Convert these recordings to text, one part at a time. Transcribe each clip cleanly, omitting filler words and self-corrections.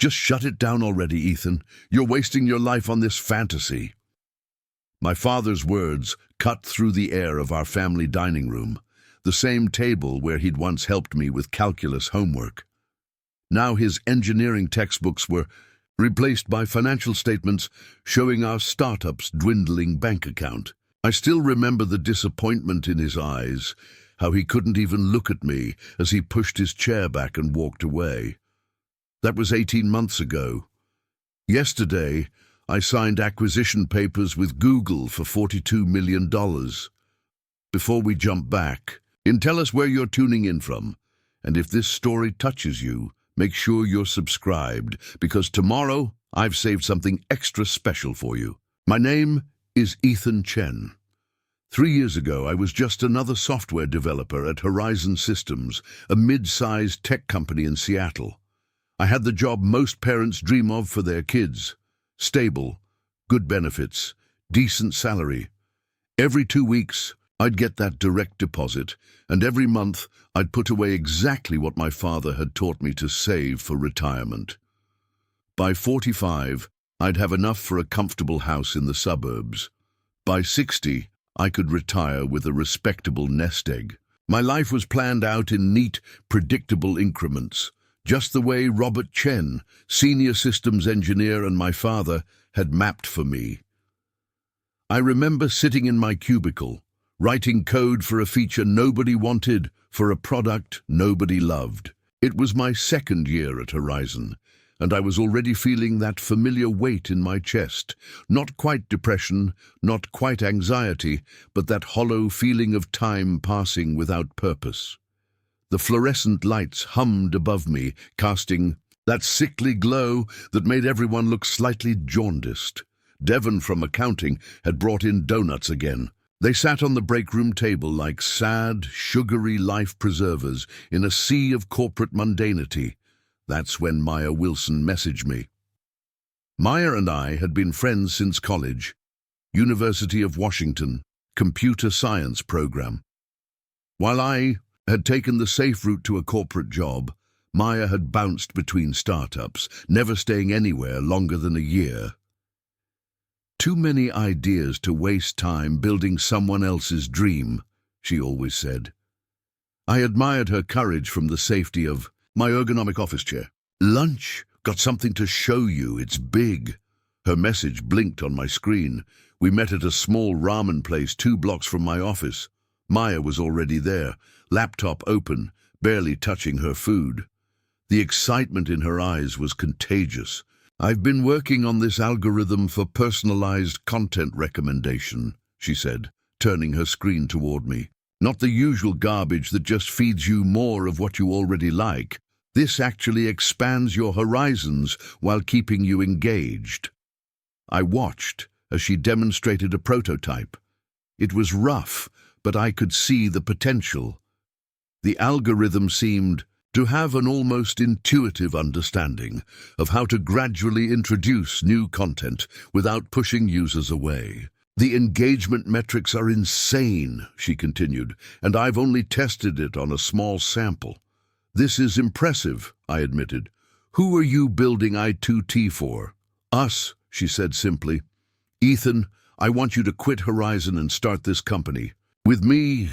Just shut it down already, Ethan. You're wasting your life on this fantasy. My father's words cut through the air of our family dining room, the same table where he'd once helped me with calculus homework. Now his engineering textbooks were replaced by financial statements showing our startup's dwindling bank account. I still remember the disappointment in his eyes, how he couldn't even look at me as he pushed his chair back and walked away. That was 18 months ago. Yesterday, I signed acquisition papers with Google for $42 million. Before we jump back, tell us where you're tuning in from, and if this story touches you, make sure you're subscribed, because tomorrow I've saved something extra special for you. My name is Ethan Chen. 3 years ago, I was just another software developer at Horizon Systems, a mid-sized tech company in Seattle. I had the job most parents dream of for their kids. Stable, good benefits, decent salary. Every 2 weeks, I'd get that direct deposit, and every month, I'd put away exactly what my father had taught me to save for retirement. By 45, I'd have enough for a comfortable house in the suburbs. By 60, I could retire with a respectable nest egg. My life was planned out in neat, predictable increments, just the way Robert Chen, senior systems engineer and my father, had mapped for me. I remember sitting in my cubicle, writing code for a feature nobody wanted, for a product nobody loved. It was my second year at Horizon, and I was already feeling that familiar weight in my chest. Not quite depression, not quite anxiety, but that hollow feeling of time passing without purpose. The fluorescent lights hummed above me, casting that sickly glow that made everyone look slightly jaundiced. Devon from accounting had brought in donuts again. They sat on the break room table like sad, sugary life preservers in a sea of corporate mundanity. That's when Maya Wilson messaged me. Maya and I had been friends since college, University of Washington, computer science program. While I had taken the safe route to a corporate job, Maya had bounced between startups, never staying anywhere longer than a year. Too many ideas to waste time building someone else's dream, she always said. I admired her courage from the safety of my ergonomic office chair. Lunch, got something to show you, it's big. Her message blinked on my screen. We met at a small ramen place 2 blocks from my office. Maya was already there, laptop open, barely touching her food. The excitement in her eyes was contagious. I've been working on this algorithm for personalized content recommendation, she said, turning her screen toward me. Not the usual garbage that just feeds you more of what you already like. This actually expands your horizons while keeping you engaged. I watched as she demonstrated a prototype. It was rough, but I could see the potential. The algorithm seemed to have an almost intuitive understanding of how to gradually introduce new content without pushing users away. The engagement metrics are insane, she continued, and I've only tested it on a small sample. This is impressive, I admitted. Who are you building I2T for? Us, she said simply. Ethan, I want you to quit Horizon and start this company. With me,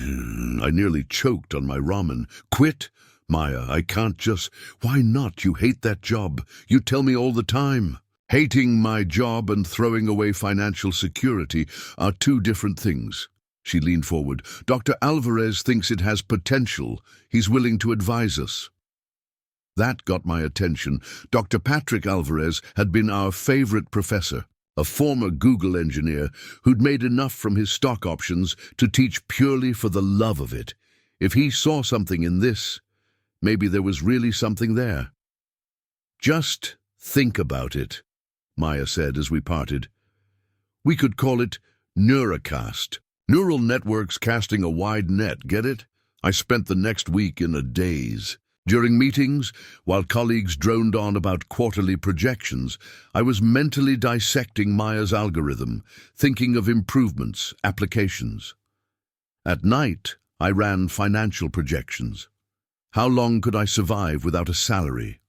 I nearly choked on my ramen. Quit? Maya, I can't just... Why not? You hate that job. You tell me all the time. Hating my job and throwing away financial security are 2 different things. She leaned forward. Dr. Alvarez thinks it has potential. He's willing to advise us. That got my attention. Dr. Patrick Alvarez had been our favorite professor, a former Google engineer who'd made enough from his stock options to teach purely for the love of it. If he saw something in this, maybe there was really something there. Just think about it, Maya said as we parted. We could call it Neurocast. Neural networks casting a wide net, get it? I spent the next week in a daze. During meetings, while colleagues droned on about quarterly projections, I was mentally dissecting Maya's algorithm, thinking of improvements, applications. At night, I ran financial projections. How long could I survive without a salary?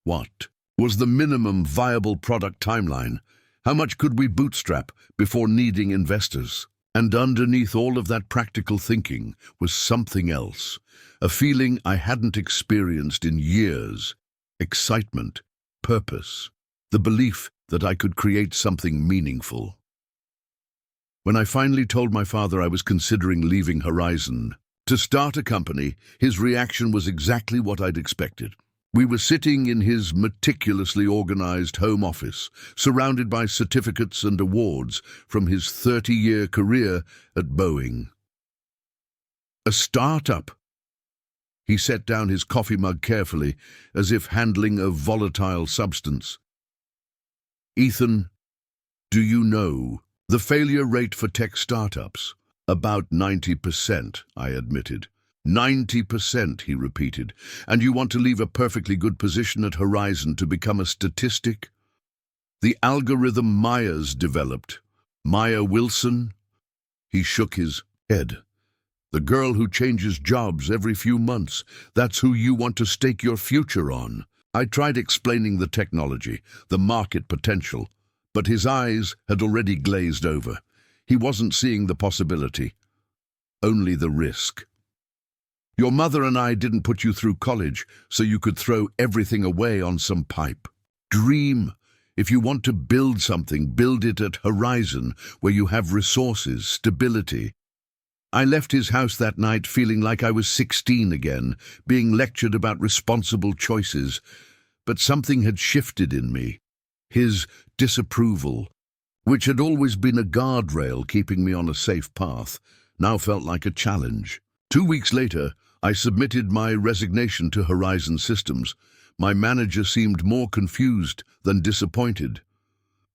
What was the minimum viable product timeline? How much could we bootstrap before needing investors? And underneath all of that practical thinking was something else, a feeling I hadn't experienced in years: excitement, purpose, the belief that I could create something meaningful. When I finally told my father I was considering leaving Horizon to start a company, his reaction was exactly what I'd expected. We were sitting in his meticulously organized home office, surrounded by certificates and awards from his 30-year career at Boeing. A startup? He set down his coffee mug carefully, as if handling a volatile substance. Ethan, do you know the failure rate for tech startups? About 90%, I admitted. 90%, he repeated. And you want to leave a perfectly good position at Horizon to become a statistic? The algorithm Maya's developed. Maya Wilson? He shook his head. The girl who changes jobs every few months. That's who you want to stake your future on. I tried explaining the technology, the market potential, but his eyes had already glazed over. He wasn't seeing the possibility, only the risk. Your mother and I didn't put you through college so you could throw everything away on some pipe. Dream. If you want to build something, build it at Horizon, where you have resources, stability. I left his house that night feeling like I was 16 again, being lectured about responsible choices. But something had shifted in me. His disapproval, which had always been a guardrail keeping me on a safe path, now felt like a challenge. 2 weeks later, I submitted my resignation to Horizon Systems. My manager seemed more confused than disappointed.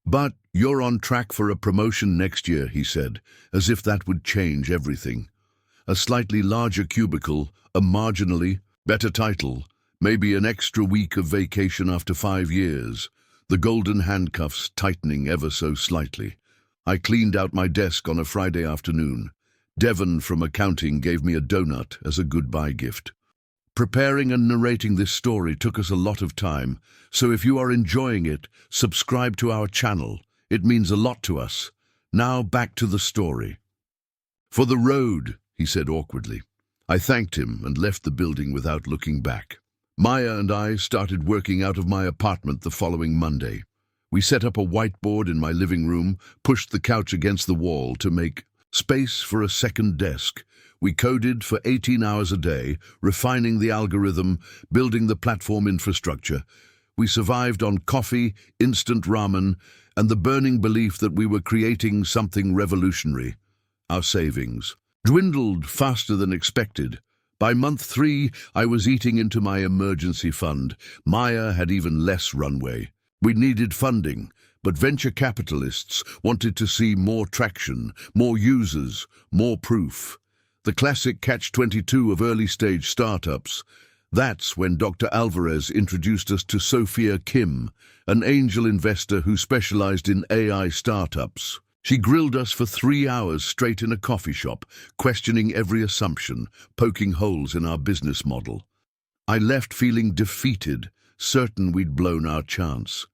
But you're on track for a promotion next year, he said, as if that would change everything. A slightly larger cubicle, a marginally better title, maybe an extra week of vacation after 5 years, the golden handcuffs tightening ever so slightly. I cleaned out my desk on a Friday afternoon. Devon from accounting gave me a donut as a goodbye gift. Preparing and narrating this story took us a lot of time, so if you are enjoying it, subscribe to our channel. It means a lot to us. Now back to the story. For the road, he said awkwardly. I thanked him and left the building without looking back. Maya and I started working out of my apartment the following Monday. We set up a whiteboard in my living room, pushed the couch against the wall to make space for a second desk. We coded for 18 hours a day, refining the algorithm, building the platform infrastructure. We survived on coffee, instant ramen, and the burning belief that we were creating something revolutionary. Our savings dwindled faster than expected. By month 3, I was eating into my emergency fund. Maya had even less runway. We needed funding, but venture capitalists wanted to see more traction, more users, more proof. The classic catch-22 of early-stage startups. That's when Dr. Alvarez introduced us to Sophia Kim, an angel investor who specialized in AI startups. She grilled us for 3 hours straight in a coffee shop, questioning every assumption, poking holes in our business model. I left feeling defeated, certain we'd blown our chance.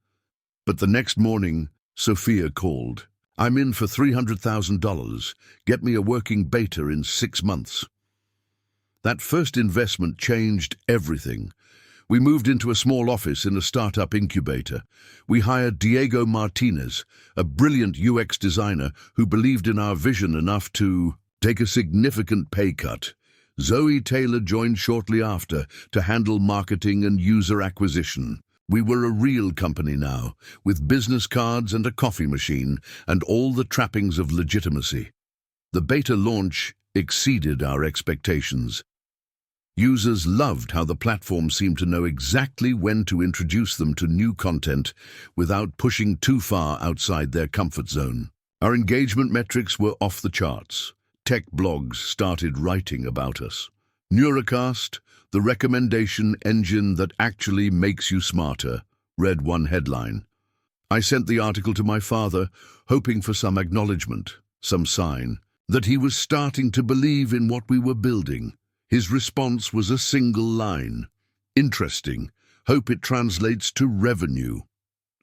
But the next morning, Sophia called. I'm in for $300,000. Get me a working beta in 6 months. That first investment changed everything. We moved into a small office in a startup incubator. We hired Diego Martinez, a brilliant UX designer who believed in our vision enough to take a significant pay cut. Zoe Taylor joined shortly after to handle marketing and user acquisition. We were a real company now, with business cards and a coffee machine, and all the trappings of legitimacy. The beta launch exceeded our expectations. Users loved how the platform seemed to know exactly when to introduce them to new content without pushing too far outside their comfort zone. Our engagement metrics were off the charts. Tech blogs started writing about us. Neurocast, the recommendation engine that actually makes you smarter, read one headline. I sent the article to my father, hoping for some acknowledgement, some sign, that he was starting to believe in what we were building. His response was a single line. Interesting, hope it translates to revenue.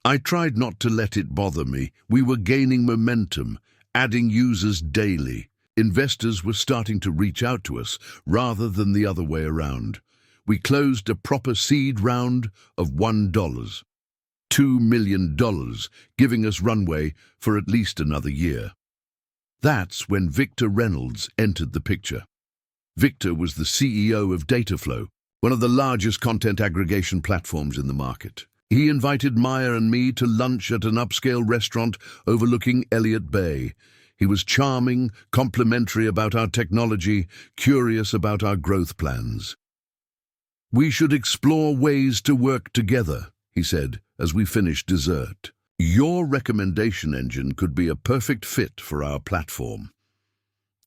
I tried not to let it bother me. We were gaining momentum, adding users daily. Investors were starting to reach out to us rather than the other way around. We closed a proper seed round of $1, $2 million, giving us runway for at least another year. That's when Victor Reynolds entered the picture. Victor was the CEO of Dataflow, one of the largest content aggregation platforms in the market. He invited Maya and me to lunch at an upscale restaurant overlooking Elliott Bay. He was charming, complimentary about our technology, curious about our growth plans. "We should explore ways to work together," he said as we finished dessert. "Your recommendation engine could be a perfect fit for our platform."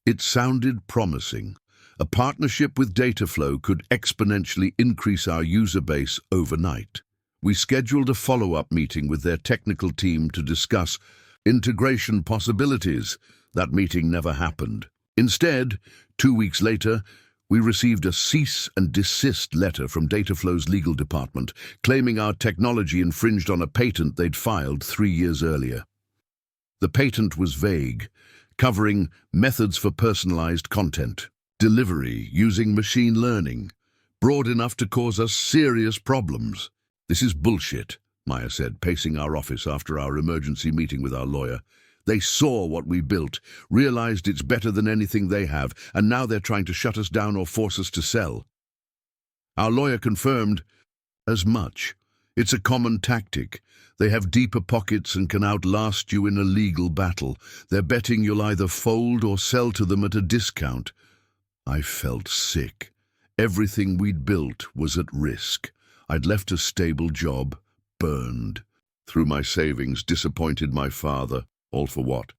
It sounded promising. A partnership with Dataflow could exponentially increase our user base overnight. We scheduled a follow-up meeting with their technical team to discuss integration possibilities. That meeting never happened. Instead, 2 weeks later, we received a cease and desist letter from Dataflow's legal department, claiming our technology infringed on a patent they'd filed 3 years earlier. The patent was vague, covering methods for personalized content, delivery using machine learning, broad enough to cause us serious problems. "This is bullshit," Maya said, pacing our office after our emergency meeting with our lawyer. "They saw what we built, realized it's better than anything they have, and now they're trying to shut us down or force us to sell." Our lawyer confirmed as much. "It's a common tactic. They have deeper pockets and can outlast you in a legal battle. They're betting you'll either fold or sell to them at a discount." I felt sick. Everything we'd built was at risk. I'd left a stable job, burned. Through my savings, disappointed my father. All for what?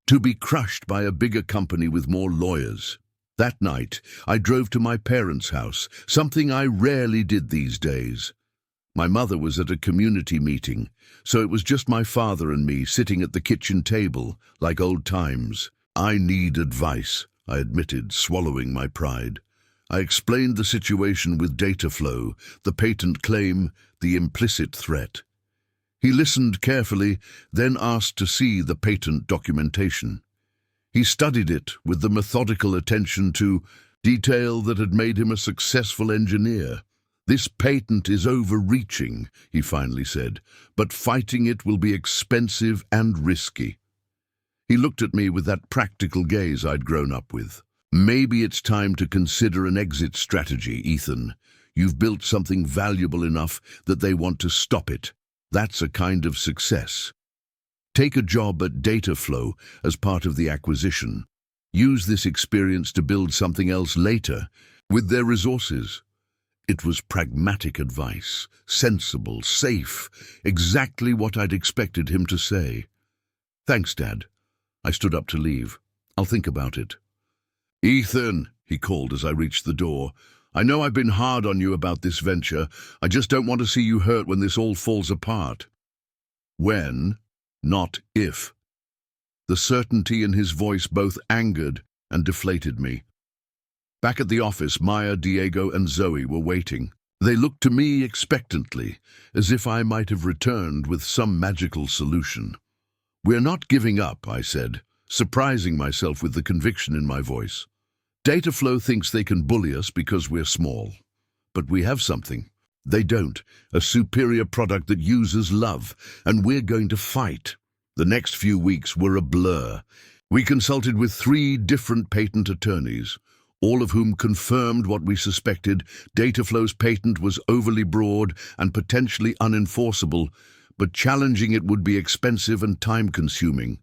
To be crushed by a bigger company with more lawyers. That night, I drove to my parents' house, something I rarely did these days. My mother was at a community meeting, so it was just my father and me sitting at the kitchen table, like old times. "I need advice," I admitted, swallowing my pride. I explained the situation with Dataflow, the patent claim, the implicit threat. He listened carefully, then asked to see the patent documentation. He studied it with the methodical attention to detail that had made him a successful engineer. "This patent is overreaching," he finally said, "but fighting it will be expensive and risky." He looked at me with that practical gaze I'd grown up with. "Maybe it's time to consider an exit strategy, Ethan. You've built something valuable enough that they want to stop it. That's a kind of success. Take a job at Dataflow as part of the acquisition. Use this experience to build something else later with their resources." It was pragmatic advice, sensible, safe, exactly what I'd expected him to say. "Thanks, Dad." I stood up to leave. "I'll think about it." "Ethan," he called as I reached the door, "I know I've been hard on you about this venture. I just don't want to see you hurt when this all falls apart." When, not if. The certainty in his voice both angered and deflated me. Back at the office, Maya, Diego, and Zoe were waiting. They looked to me expectantly, as if I might have returned with some magical solution. "We're not giving up," I said, surprising myself with the conviction in my voice. "Dataflow thinks they can bully us because we're small. But we have something. They don't. A superior product that users love, and we're going to fight." The next few weeks were a blur. We consulted with 3 different patent attorneys, all of whom confirmed what we suspected. Dataflow's patent was overly broad and potentially unenforceable, but challenging it would be expensive and time-consuming.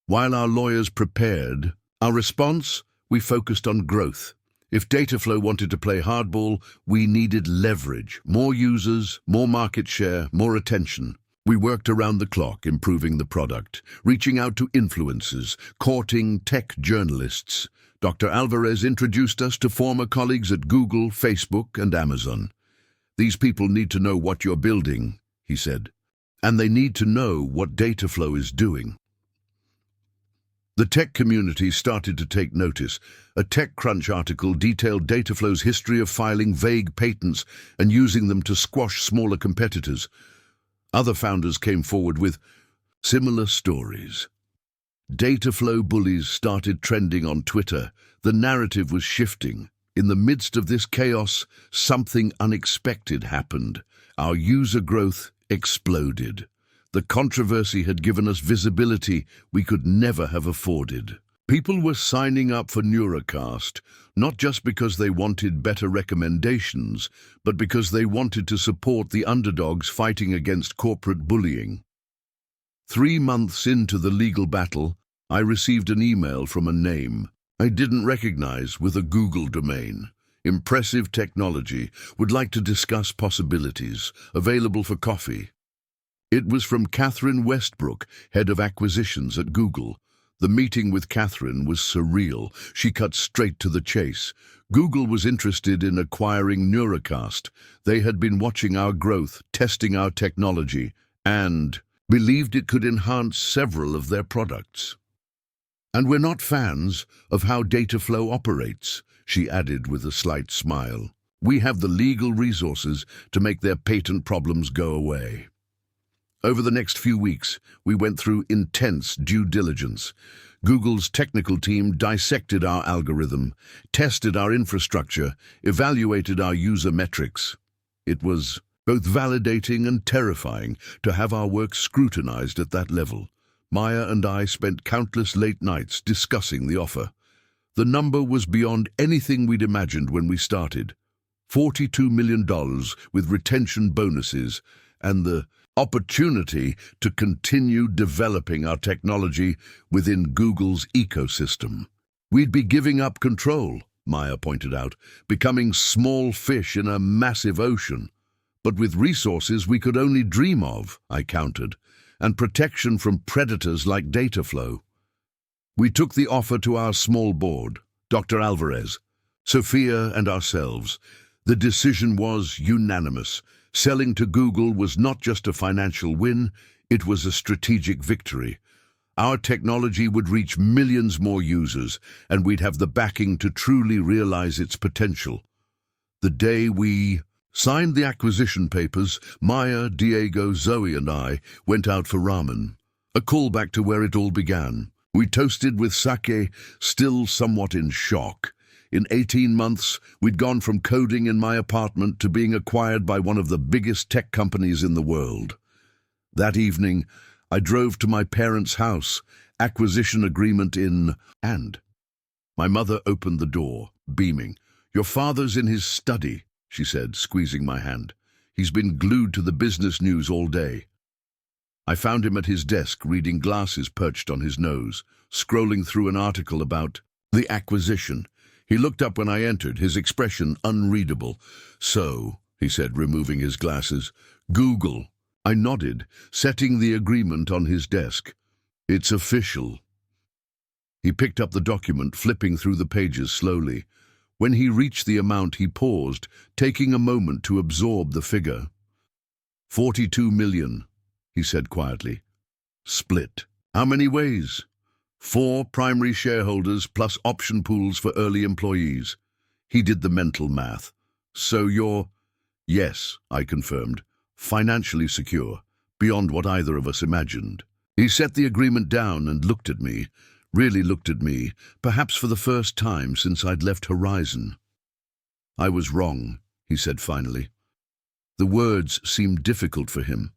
While our lawyers prepared, our response? We focused on growth. If Dataflow wanted to play hardball, we needed leverage, more users, more market share, more attention. We worked around the clock, improving the product, reaching out to influencers, courting tech journalists. Dr. Alvarez introduced us to former colleagues at Google, Facebook, and Amazon. "These people need to know what you're building," he said, "and they need to know what Dataflow is doing." The tech community started to take notice. A TechCrunch article detailed Dataflow's history of filing vague patents and using them to squash smaller competitors. Other founders came forward with similar stories. Dataflow bullies started trending on Twitter. The narrative was shifting. In the midst of this chaos, something unexpected happened. Our user growth exploded. The controversy had given us visibility we could never have afforded. People were signing up for Neurocast, not just because they wanted better recommendations, but because they wanted to support the underdogs fighting against corporate bullying. 3 months into the legal battle, I received an email from a name I didn't recognize with a Google domain. Impressive technology, would like to discuss possibilities, available for coffee. It was from Catherine Westbrook, head of acquisitions at Google. The meeting with Catherine was surreal. She cut straight to the chase. Google was interested in acquiring Neurocast. They had been watching our growth, testing our technology, and believed it could enhance several of their products. And we're not fans of how Dataflow operates, she added with a slight smile. We have the legal resources to make their patent problems go away. Over the next few weeks, we went through intense due diligence. Google's technical team dissected our algorithm, tested our infrastructure, evaluated our user metrics. It was both validating and terrifying to have our work scrutinized at that level. Maya and I spent countless late nights discussing the offer. The number was beyond anything we'd imagined when we started. $42 million with retention bonuses and the opportunity to continue developing our technology within Google's ecosystem. We'd be giving up control, Maya pointed out, becoming small fish in a massive ocean. But with resources we could only dream of, I countered, and protection from predators like Dataflow. We took the offer to our small board, Dr. Alvarez, Sophia and ourselves. The decision was unanimous. Selling to Google was not just a financial win, it was a strategic victory. Our technology would reach millions more users, and we'd have the backing to truly realize its potential. The day we signed the acquisition papers, Maya, Diego, Zoe and I went out for ramen, a callback to where it all began. We toasted with sake, still somewhat in shock. In 18 months, we'd gone from coding in my apartment to being acquired by one of the biggest tech companies in the world. That evening, I drove to my parents' house, acquisition agreement in hand. My mother opened the door, beaming. "Your father's in his study," she said, squeezing my hand. "He's been glued to the business news all day." I found him at his desk, reading, glasses perched on his nose, scrolling through an article about the acquisition. He looked up when I entered, his expression unreadable. "So," he said, removing his glasses, "Google." I nodded, setting the agreement on his desk. "It's official." He picked up the document, flipping through the pages slowly. When he reached the amount, he paused, taking a moment to absorb the figure. $42 million, he said quietly. "Split. How many ways?" 4 primary shareholders plus option pools for early employees. He did the mental math. "So you're—" "Yes," I confirmed. "Financially secure, beyond what either of us imagined." He set the agreement down and looked at me, really looked at me, perhaps for the first time since I'd left Horizon. "I was wrong," he said finally. The words seemed difficult for him.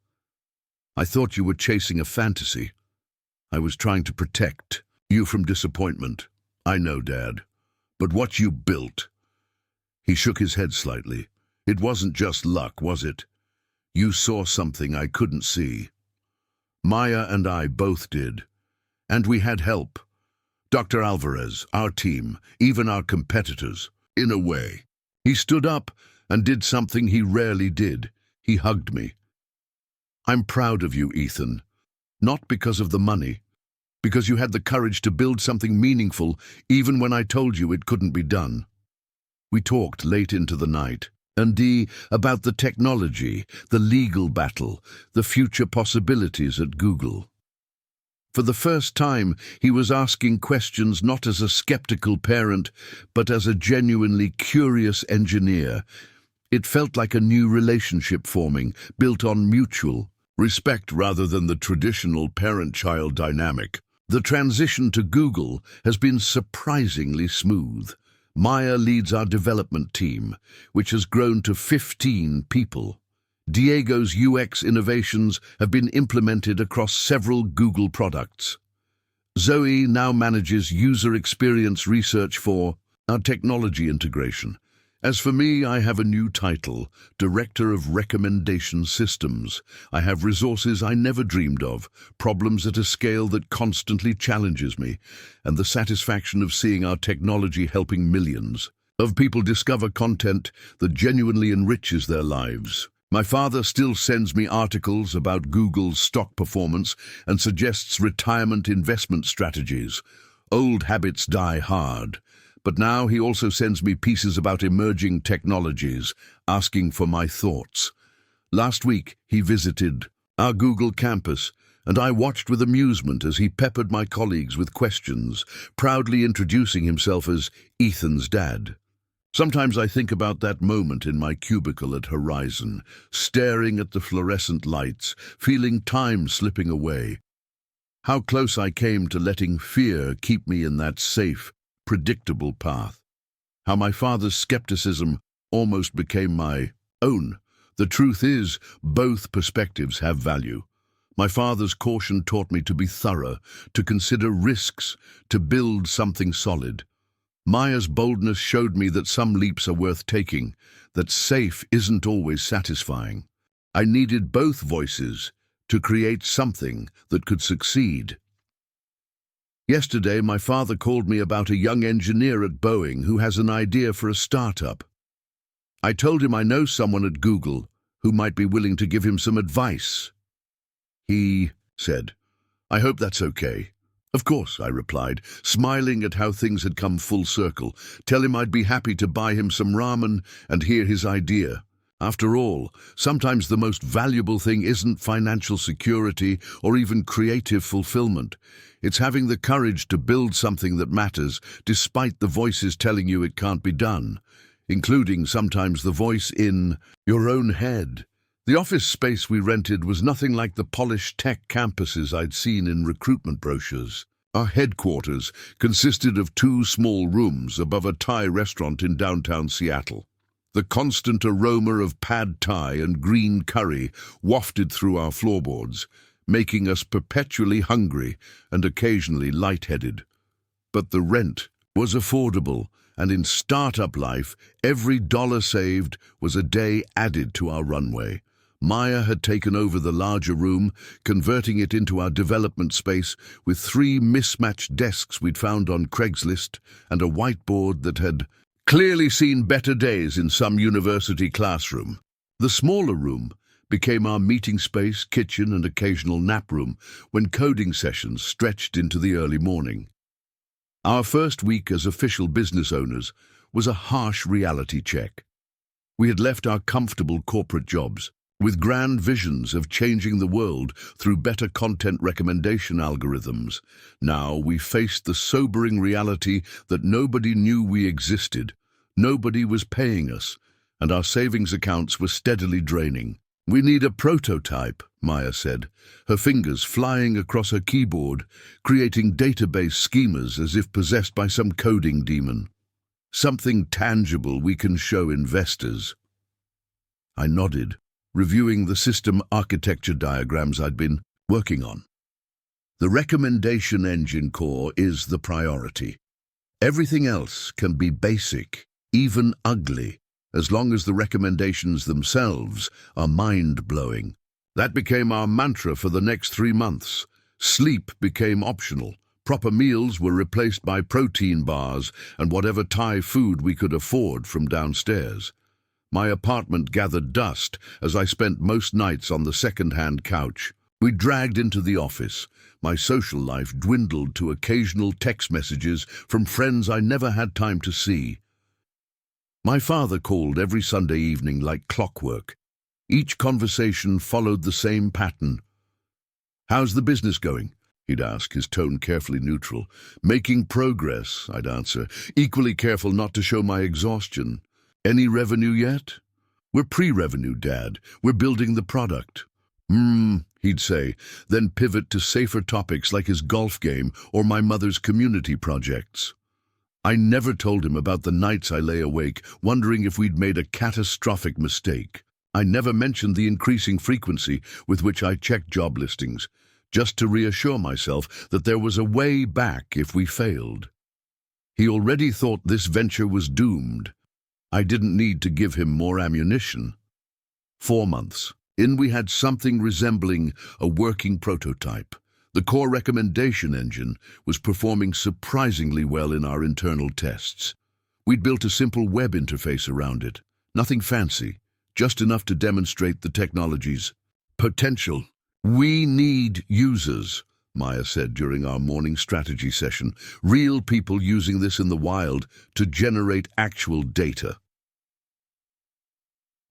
"I thought you were chasing a fantasy. I was trying to protect you from disappointment. I know, Dad. But what you built—" He shook his head slightly. "It wasn't just luck, was it? You saw something I couldn't see. Maya and I both did. And we had help. Dr. Alvarez, our team, even our competitors, in a way." He stood up and did something he rarely did. He hugged me. "I'm proud of you, Ethan. Not because of the money, because you had the courage to build something meaningful even when I told you it couldn't be done." We talked late into the night, and about the technology, the legal battle, the future possibilities at Google. For the first time, he was asking questions not as a skeptical parent, but as a genuinely curious engineer. It felt like a new relationship forming, built on mutual respect rather than the traditional parent-child dynamic. The transition to Google has been surprisingly smooth. Maya leads our development team, which has grown to 15 people. Diego's UX innovations have been implemented across several Google products. Zoe now manages user experience research for our technology integration. As for me, I have a new title, Director of Recommendation Systems. I have resources I never dreamed of, problems at a scale that constantly challenges me, and the satisfaction of seeing our technology helping millions of people discover content that genuinely enriches their lives. My father still sends me articles about Google's stock performance and suggests retirement investment strategies. Old habits die hard. But now he also sends me pieces about emerging technologies, asking for my thoughts. Last week, he visited our Google campus, and I watched with amusement as he peppered my colleagues with questions, proudly introducing himself as Ethan's dad. Sometimes I think about that moment in my cubicle at Horizon, staring at the fluorescent lights, feeling time slipping away. How close I came to letting fear keep me in that safe, predictable path. How my father's skepticism almost became my own. The truth is, both perspectives have value. My father's caution taught me to be thorough, to consider risks, to build something solid. Maya's boldness showed me that some leaps are worth taking, that safe isn't always satisfying. I needed both voices to create something that could succeed. Yesterday, my father called me about a young engineer at Boeing who has an idea for a startup. I told him I know someone at Google who might be willing to give him some advice. He said, "I hope that's okay." "Of course," I replied, smiling at how things had come full circle. "Tell him I'd be happy to buy him some ramen and hear his idea." After all, sometimes the most valuable thing isn't financial security or even creative fulfillment. It's having the courage to build something that matters, despite the voices telling you it can't be done, including sometimes the voice in your own head. The office space we rented was nothing like the polished tech campuses I'd seen in recruitment brochures. Our headquarters consisted of 2 small rooms above a Thai restaurant in downtown Seattle. The constant aroma of pad Thai and green curry wafted through our floorboards, making us perpetually hungry and occasionally lightheaded. But the rent was affordable, and in startup life, every dollar saved was a day added to our runway. Maya had taken over the larger room, converting it into our development space with 3 mismatched desks we'd found on Craigslist and a whiteboard that had clearly seen better days in some university classroom. The smaller room became our meeting space, kitchen, and occasional nap room when coding sessions stretched into the early morning. Our first week as official business owners was a harsh reality check. We had left our comfortable corporate jobs with grand visions of changing the world through better content recommendation algorithms. Now we faced the sobering reality that nobody knew we existed, nobody was paying us, and our savings accounts were steadily draining. "We need a prototype," Maya said, her fingers flying across her keyboard, creating database schemas as if possessed by some coding demon. "Something tangible we can show investors." I nodded, reviewing the system architecture diagrams I'd been working on. The recommendation engine core is the priority. Everything else can be basic, even ugly, as long as the recommendations themselves are mind-blowing. That became our mantra for the next 3 months. Sleep became optional. Proper meals were replaced by protein bars and whatever Thai food we could afford from downstairs. My apartment gathered dust as I spent most nights on the second-hand couch. We dragged into the office. My social life dwindled to occasional text messages from friends I never had time to see. My father called every Sunday evening like clockwork. Each conversation followed the same pattern. "How's the business going?" he'd ask, his tone carefully neutral. Making progress, I'd answer, equally careful not to show my exhaustion. Any revenue yet? We're pre-revenue, Dad. We're building the product. He'd say, then pivot to safer topics like his golf game or my mother's community projects. I never told him about the nights I lay awake, wondering if we'd made a catastrophic mistake. I never mentioned the increasing frequency with which I checked job listings, just to reassure myself that there was a way back if we failed. He already thought this venture was doomed. I didn't need to give him more ammunition. 4 months in, we had something resembling a working prototype. The core recommendation engine was performing surprisingly well in our internal tests. We'd built a simple web interface around it, nothing fancy, just enough to demonstrate the technology's potential. We need users, Maya said during our morning strategy session, real people using this in the wild to generate actual data.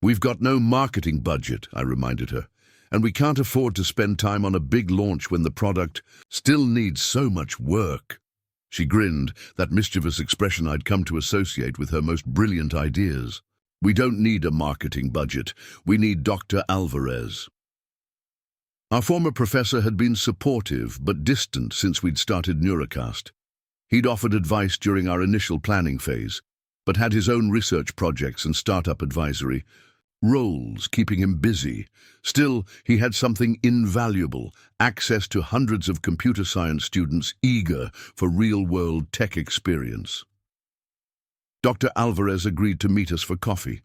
We've got no marketing budget, I reminded her, and we can't afford to spend time on a big launch when the product still needs so much work. She grinned, that mischievous expression I'd come to associate with her most brilliant ideas. We don't need a marketing budget. We need Dr. Alvarez. Our former professor had been supportive but distant since we'd started Neurocast. He'd offered advice during our initial planning phase, but had his own research projects and startup advisory roles keeping him busy. Still, he had something invaluable, access to hundreds of computer science students eager for real-world tech experience. Dr. Alvarez agreed to meet us for coffee.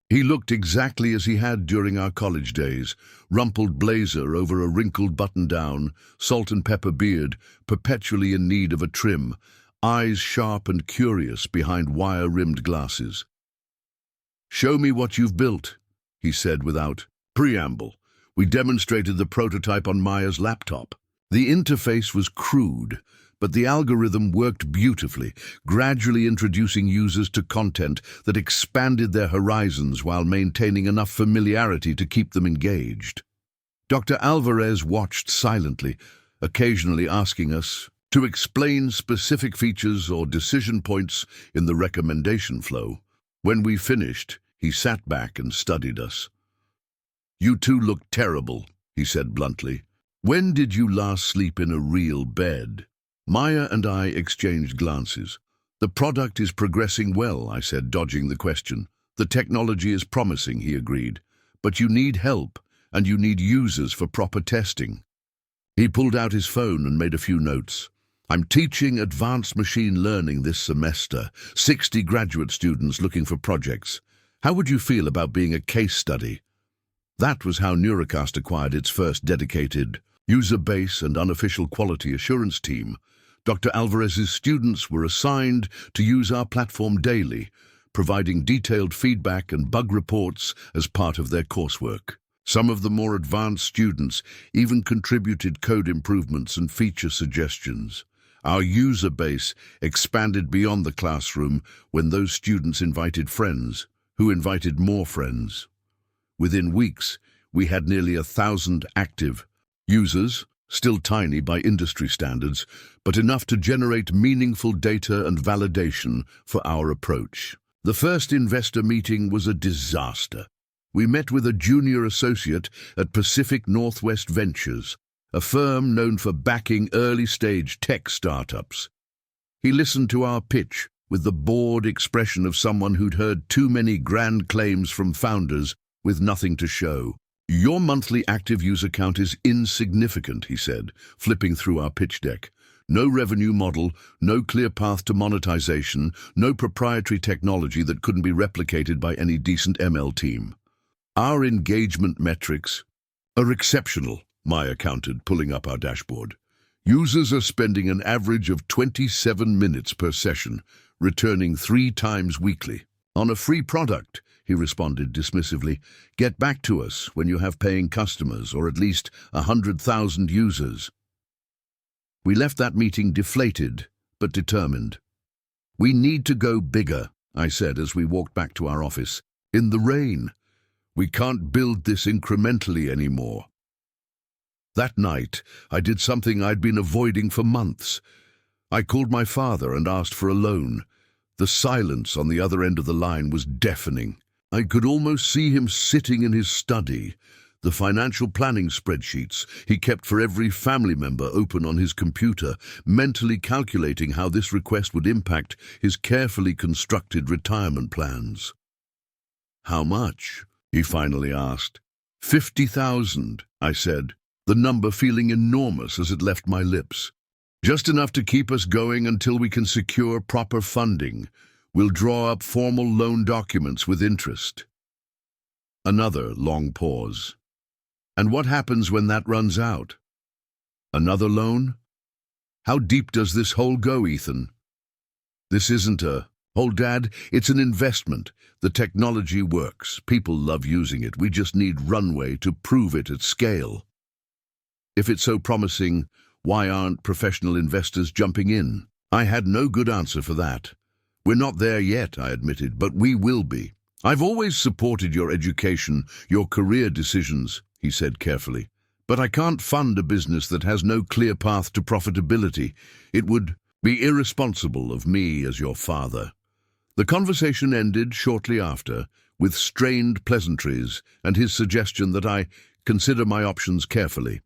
He looked exactly as he had during our college days, rumpled blazer over a wrinkled button-down, salt and pepper beard, perpetually in need of a trim, eyes sharp and curious behind wire-rimmed glasses. "Show me what you've built," he said without preamble. We demonstrated the prototype on Maya's laptop. The interface was crude, but the algorithm worked beautifully, gradually introducing users to content that expanded their horizons while maintaining enough familiarity to keep them engaged. Dr. Alvarez watched silently, occasionally asking us to explain specific features or decision points in the recommendation flow. When we finished, he sat back and studied us. "You two look terrible," he said bluntly. "When did you last sleep in a real bed?" Maya and I exchanged glances. "The product is progressing well," I said, dodging the question. "The technology is promising," he agreed. "But you need help, and you need users for proper testing." He pulled out his phone and made a few notes. "I'm teaching advanced machine learning this semester. 60 graduate students looking for projects. How would you feel about being a case study?" That was how Neurocast acquired its first dedicated user base and unofficial quality assurance team. Dr. Alvarez's students were assigned to use our platform daily, providing detailed feedback and bug reports as part of their coursework. Some of the more advanced students even contributed code improvements and feature suggestions. Our user base expanded beyond the classroom when those students invited friends, who invited more friends. Within weeks, we had nearly 1,000 active users, still tiny by industry standards, but enough to generate meaningful data and validation for our approach. The first investor meeting was a disaster. We met with a junior associate at Pacific Northwest Ventures, a firm known for backing early-stage tech startups. He listened to our pitch with the bored expression of someone who'd heard too many grand claims from founders with nothing to show. "Your monthly active user count is insignificant," he said, flipping through our pitch deck. "No revenue model, no clear path to monetization, no proprietary technology that couldn't be replicated by any decent ML team. Our engagement metrics are exceptional," Maya countered, pulling up our dashboard. "Users are spending an average of 27 minutes per session, returning 3 times weekly. On a free product," he responded dismissively. "Get back to us when you have paying customers, or at least 100,000 users." We left that meeting deflated, but determined. "We need to go bigger," I said as we walked back to our office. "In the rain. We can't build this incrementally anymore." That night, I did something I'd been avoiding for months. I called my father and asked for a loan. The silence on the other end of the line was deafening. I could almost see him sitting in his study, the financial planning spreadsheets he kept for every family member open on his computer, mentally calculating how this request would impact his carefully constructed retirement plans. "How much?" he finally asked. 50,000, I said, the number feeling enormous as it left my lips. "Just enough to keep us going until we can secure proper funding. We'll draw up formal loan documents with interest." Another long pause. "And what happens when that runs out? Another loan? How deep does this hole go, Ethan?" "This isn't a hole, Dad. It's an investment. The technology works. People love using it. We just need runway to prove it at scale." "If it's so promising, why aren't professional investors jumping in?" I had no good answer for that. "We're not there yet," I admitted, "but we will be." "I've always supported your education, your career decisions," he said carefully. "But I can't fund a business that has no clear path to profitability. It would be irresponsible of me as your father." The conversation ended shortly after, with strained pleasantries and his suggestion that I consider my options carefully.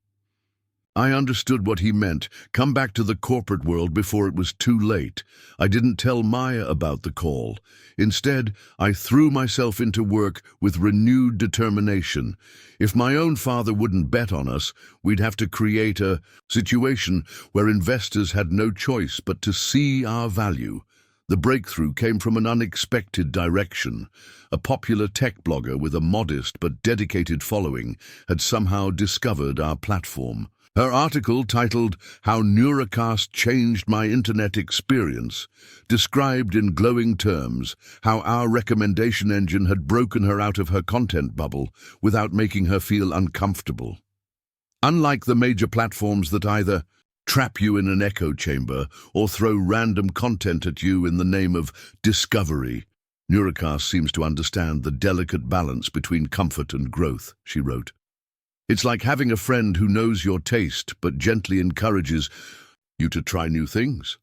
I understood what he meant. Come back to the corporate world before it was too late. I didn't tell Maya about the call. Instead, I threw myself into work with renewed determination. If my own father wouldn't bet on us, we'd have to create a situation where investors had no choice but to see our value. The breakthrough came from an unexpected direction. A popular tech blogger with a modest but dedicated following had somehow discovered our platform. Her article, titled "How Neurocast Changed My Internet Experience," described in glowing terms how our recommendation engine had broken her out of her content bubble without making her feel uncomfortable. Unlike the major platforms that either trap you in an echo chamber or throw random content at you in the name of discovery, Neurocast seems to understand the delicate balance between comfort and growth, she wrote. "It's like having a friend who knows your taste but gently encourages you to try new things."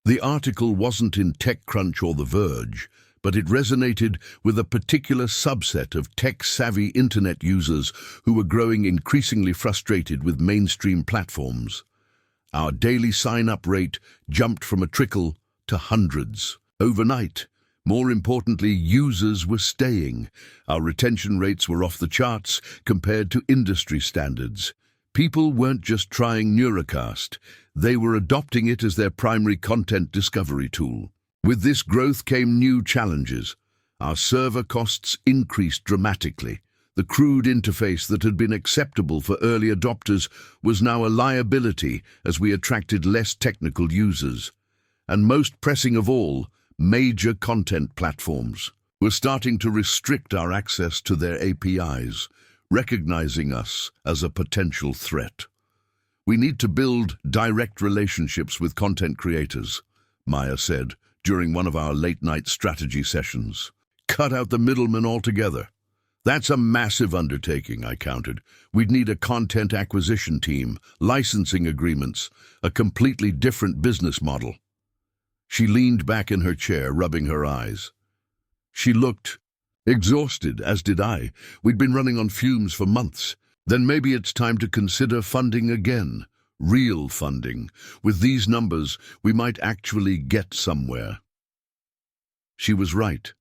The article wasn't in TechCrunch or The Verge, but it resonated with a particular subset of tech-savvy internet users who were growing increasingly frustrated with mainstream platforms. Our daily sign-up rate jumped from a trickle to hundreds overnight. More importantly, users were staying. Our retention rates were off the charts compared to industry standards. People weren't just trying Neurocast, they were adopting it as their primary content discovery tool. With this growth came new challenges. Our server costs increased dramatically. The crude interface that had been acceptable for early adopters was now a liability as we attracted less technical users. And most pressing of all, major content platforms were starting to restrict our access to their APIs, recognizing us as a potential threat. "We need to build direct relationships with content creators," Maya said during one of our late-night strategy sessions. "Cut out the middlemen altogether." "That's a massive undertaking," I countered. "We'd need a content acquisition team, licensing agreements, a completely different business model." She leaned back in her chair, rubbing her eyes. She looked exhausted, as did I. We'd been running on fumes for months. "Then maybe it's time to consider funding again. Real funding. With these numbers, we might actually get somewhere." She was right.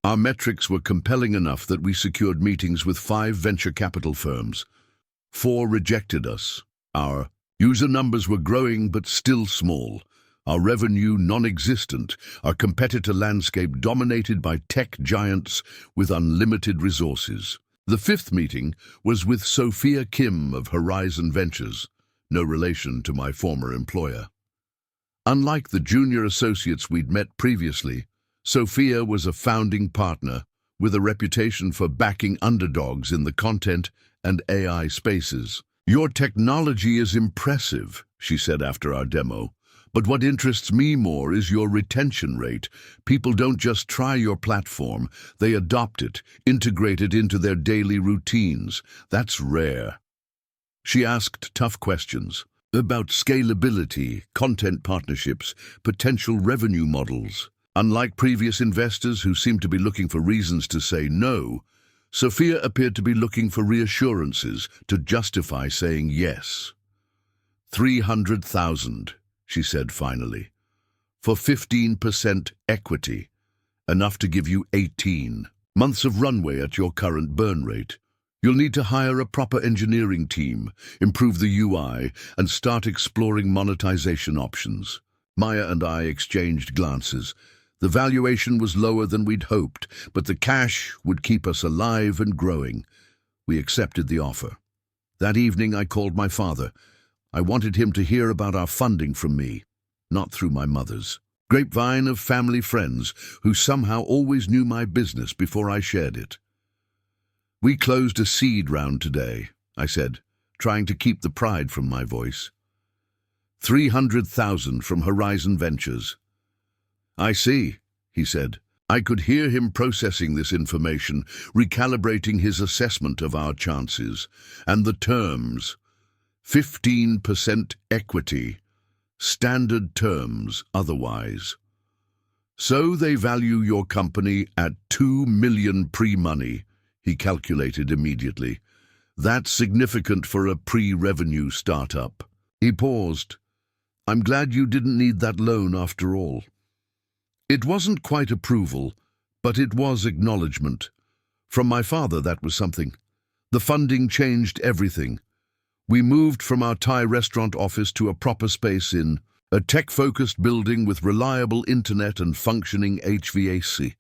Our metrics were compelling enough that we secured meetings with 5 venture capital firms. 4 rejected us. Our user numbers were growing but still small. Our revenue non-existent, our competitor landscape dominated by tech giants with unlimited resources. The 5th meeting was with Sophia Kim of Horizon Ventures, no relation to my former employer. Unlike the junior associates we'd met previously, Sophia was a founding partner with a reputation for backing underdogs in the content and AI spaces. "Your technology is impressive," she said after our demo. "But what interests me more is your retention rate. People don't just try your platform, they adopt it, integrate it into their daily routines. That's rare." She asked tough questions about scalability, content partnerships, potential revenue models. Unlike previous investors who seemed to be looking for reasons to say no, Sophia appeared to be looking for reassurances to justify saying yes. 300,000, she said finally, for 15% equity, enough to give you 18 months of runway at your current burn rate. You'll need to hire a proper engineering team, improve the UI, and start exploring monetization options. Maya and I exchanged glances. The valuation was lower than we'd hoped, but the cash would keep us alive and growing. We accepted the offer. That evening I called my father. I wanted him to hear about our funding from me, not through my mother's grapevine of family friends who somehow always knew my business before I shared it. "We closed a seed round today," I said, trying to keep the pride from my voice. 300,000 from Horizon Ventures. "I see," he said. I could hear him processing this information, recalibrating his assessment of our chances. And the terms: 15% equity, standard terms otherwise. "So they value your company at 2 million pre-money," he calculated immediately. "That's significant for a pre-revenue startup." He paused. "I'm glad you didn't need that loan after all." It wasn't quite approval, but it was acknowledgement. From my father, that was something. The funding changed everything. We moved from our Thai restaurant office to a proper space in a tech-focused building with reliable internet and functioning HVAC.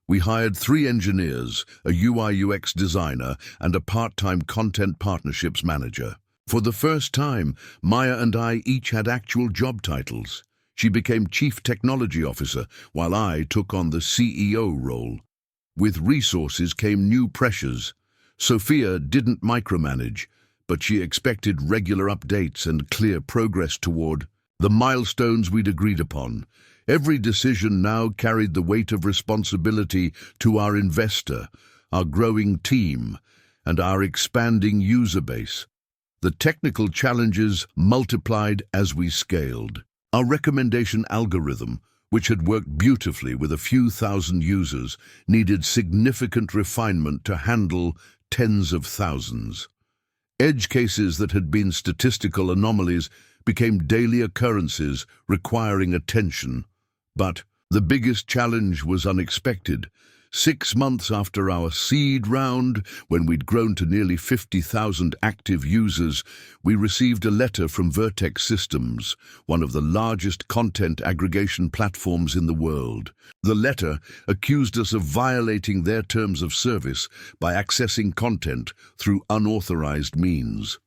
We hired 3 engineers, a UI/UX designer, and a part-time content partnerships manager. For the first time, Maya and I each had actual job titles. She became Chief Technology Officer, while I took on the CEO role. With resources came new pressures. Sophia didn't micromanage, but she expected regular updates and clear progress toward the milestones we'd agreed upon. Every decision now carried the weight of responsibility to our investor, our growing team, and our expanding user base. The technical challenges multiplied as we scaled. Our recommendation algorithm, which had worked beautifully with a few thousand users, needed significant refinement to handle tens of thousands. Edge cases that had been statistical anomalies became daily occurrences requiring attention. But the biggest challenge was unexpected. 6 months after our seed round, when we'd grown to nearly 50,000 active users, we received a letter from Vertex Systems, one of the largest content aggregation platforms in the world. The letter accused us of violating their terms of service by accessing content through unauthorized means.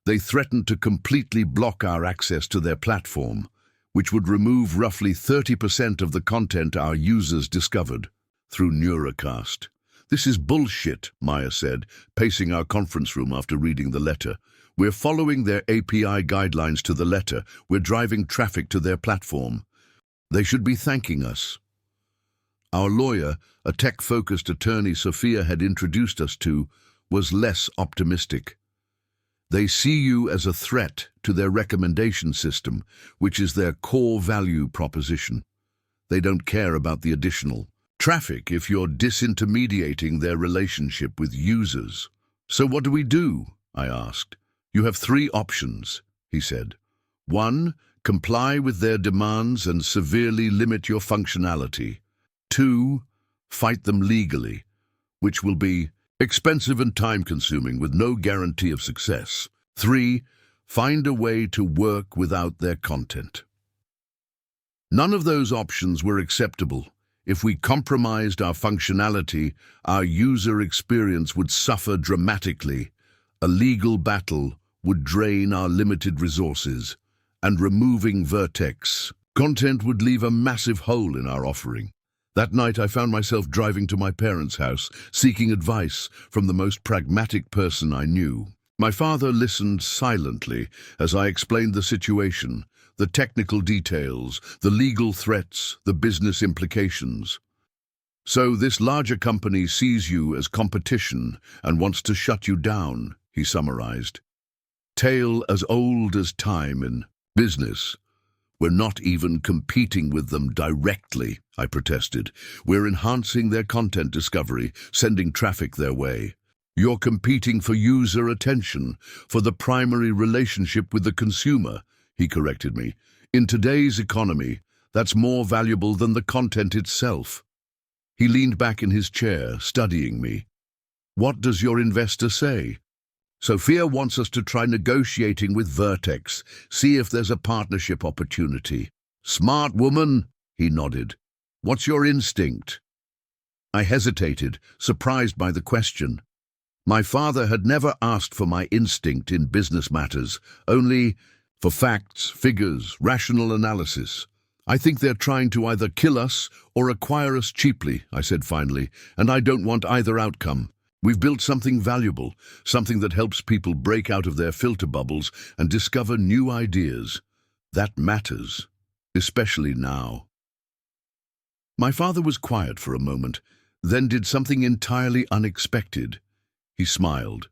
They threatened to completely block our access to their platform, which would remove roughly 30% of the content our users discovered through Neurocast. "This is bullshit," Maya said, pacing our conference room after reading the letter. "We're following their API guidelines to the letter. We're driving traffic to their platform. They should be thanking us." Our lawyer, a tech-focused attorney Sophia had introduced us to, was less optimistic. "They see you as a threat to their recommendation system, which is their core value proposition. They don't care about the additional traffic if you're disintermediating their relationship with users." "So what do we do?" I asked. "You have 3 options," he said. 1. Comply with their demands and severely limit your functionality. 2. Fight them legally, which will be expensive and time-consuming with no guarantee of success. 3. Find a way to work without their content. None of those options were acceptable. If we compromised our functionality, our user experience would suffer dramatically. A legal battle would drain our limited resources, and removing Vertex content would leave a massive hole in our offering. That night I found myself driving to my parents' house, seeking advice from the most pragmatic person I knew. My father listened silently as I explained the situation, the technical details, the legal threats, the business implications. "So this larger company sees you as competition and wants to shut you down," he summarized. tale as old as time in business. We're not even competing with them directly, I protested. We're enhancing their content discovery, sending traffic their way. You're competing for user attention, for the primary relationship with the consumer, he corrected me. In today's economy, that's more valuable than the content itself. He leaned back in his chair, studying me. What does your investor say? Sophia wants us to try negotiating with Vertex, see if there's a partnership opportunity. Smart woman, he nodded. What's your instinct? I hesitated, surprised by the question. My father had never asked for my instinct in business matters, only for facts, figures, rational analysis. I think they're trying to either kill us or acquire us cheaply, I said finally, and I don't want either outcome. We've built something valuable, something that helps people break out of their filter bubbles and discover new ideas. That matters, especially now. My father was quiet for a moment, then did something entirely unexpected. He smiled.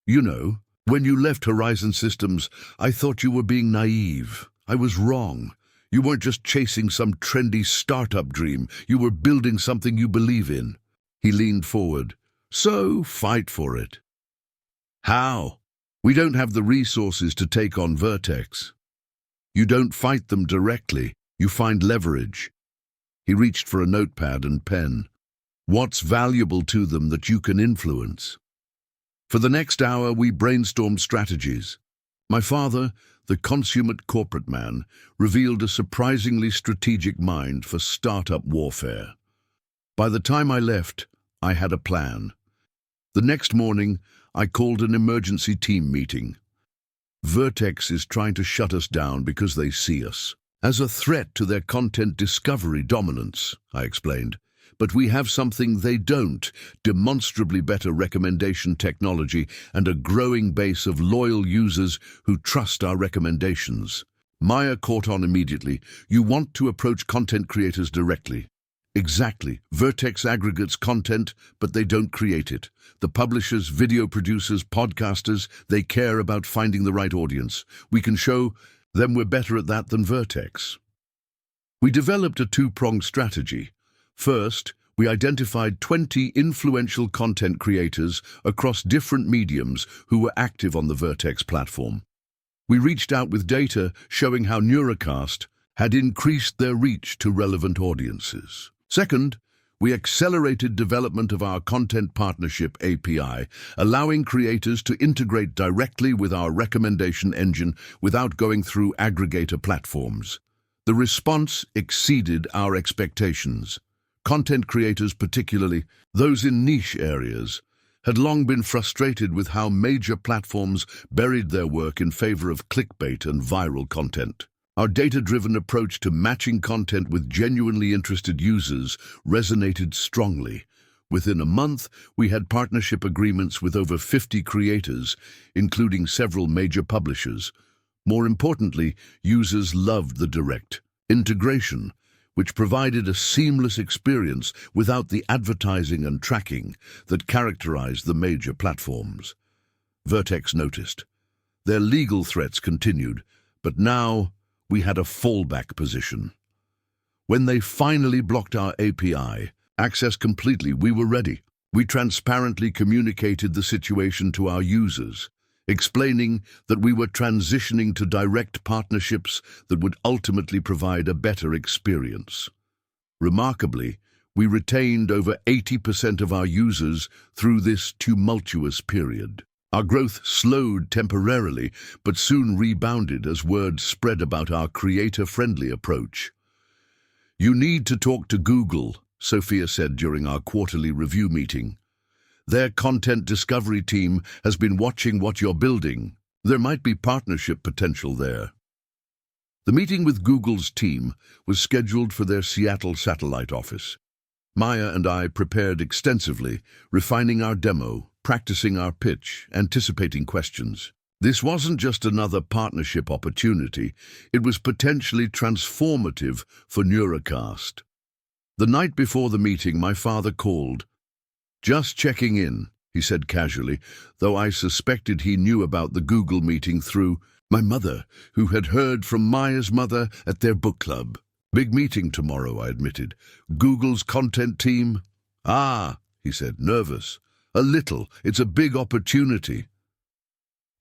You know, when you left Horizon Systems, I thought you were being naive. I was wrong. You weren't just chasing some trendy startup dream. You were building something you believe in. He leaned forward. So, fight for it. How? We don't have the resources to take on Vertex. You don't fight them directly. You find leverage. He reached for a notepad and pen. What's valuable to them that you can influence? For the next hour, we brainstormed strategies. My father, the consummate corporate man, revealed a surprisingly strategic mind for startup warfare. By the time I left, I had a plan. The next morning, I called an emergency team meeting. Vertex is trying to shut us down because they see us as a threat to their content discovery dominance, I explained. But we have something they don't, demonstrably better recommendation technology and a growing base of loyal users who trust our recommendations. Maya caught on immediately. You want to approach content creators directly. Exactly. Vertex aggregates content, but they don't create it. The publishers, video producers, podcasters, they care about finding the right audience. We can show them we're better at that than Vertex. We developed a two-pronged strategy. First, we identified 20 influential content creators across different mediums who were active on the Vertex platform. We reached out with data showing how Neurocast had increased their reach to relevant audiences. Second, we accelerated development of our Content Partnership API, allowing creators to integrate directly with our recommendation engine without going through aggregator platforms. The response exceeded our expectations. Content creators, particularly those in niche areas, had long been frustrated with how major platforms buried their work in favor of clickbait and viral content. Our data-driven approach to matching content with genuinely interested users resonated strongly. Within a month, we had partnership agreements with over 50 creators, including several major publishers. More importantly, users loved the direct integration, which provided a seamless experience without the advertising and tracking that characterized the major platforms. Vertex noticed. Their legal threats continued, but now we had a fallback position. When they finally blocked our API access completely, we were ready. We transparently communicated the situation to our users, explaining that we were transitioning to direct partnerships that would ultimately provide a better experience. Remarkably, we retained over 80% of our users through this tumultuous period. Our growth slowed temporarily, but soon rebounded as word spread about our creator-friendly approach. You need to talk to Google, Sophia said during our quarterly review meeting. Their content discovery team has been watching what you're building. There might be partnership potential there. The meeting with Google's team was scheduled for their Seattle satellite office. Maya and I prepared extensively, refining our demo, practicing our pitch, anticipating questions. This wasn't just another partnership opportunity, it was potentially transformative for Neurocast. The night before the meeting, my father called. Just checking in, he said casually, though I suspected he knew about the Google meeting through my mother, who had heard from Maya's mother at their book club. Big meeting tomorrow, I admitted. Google's content team. Ah, he said, nervous. A little. It's a big opportunity.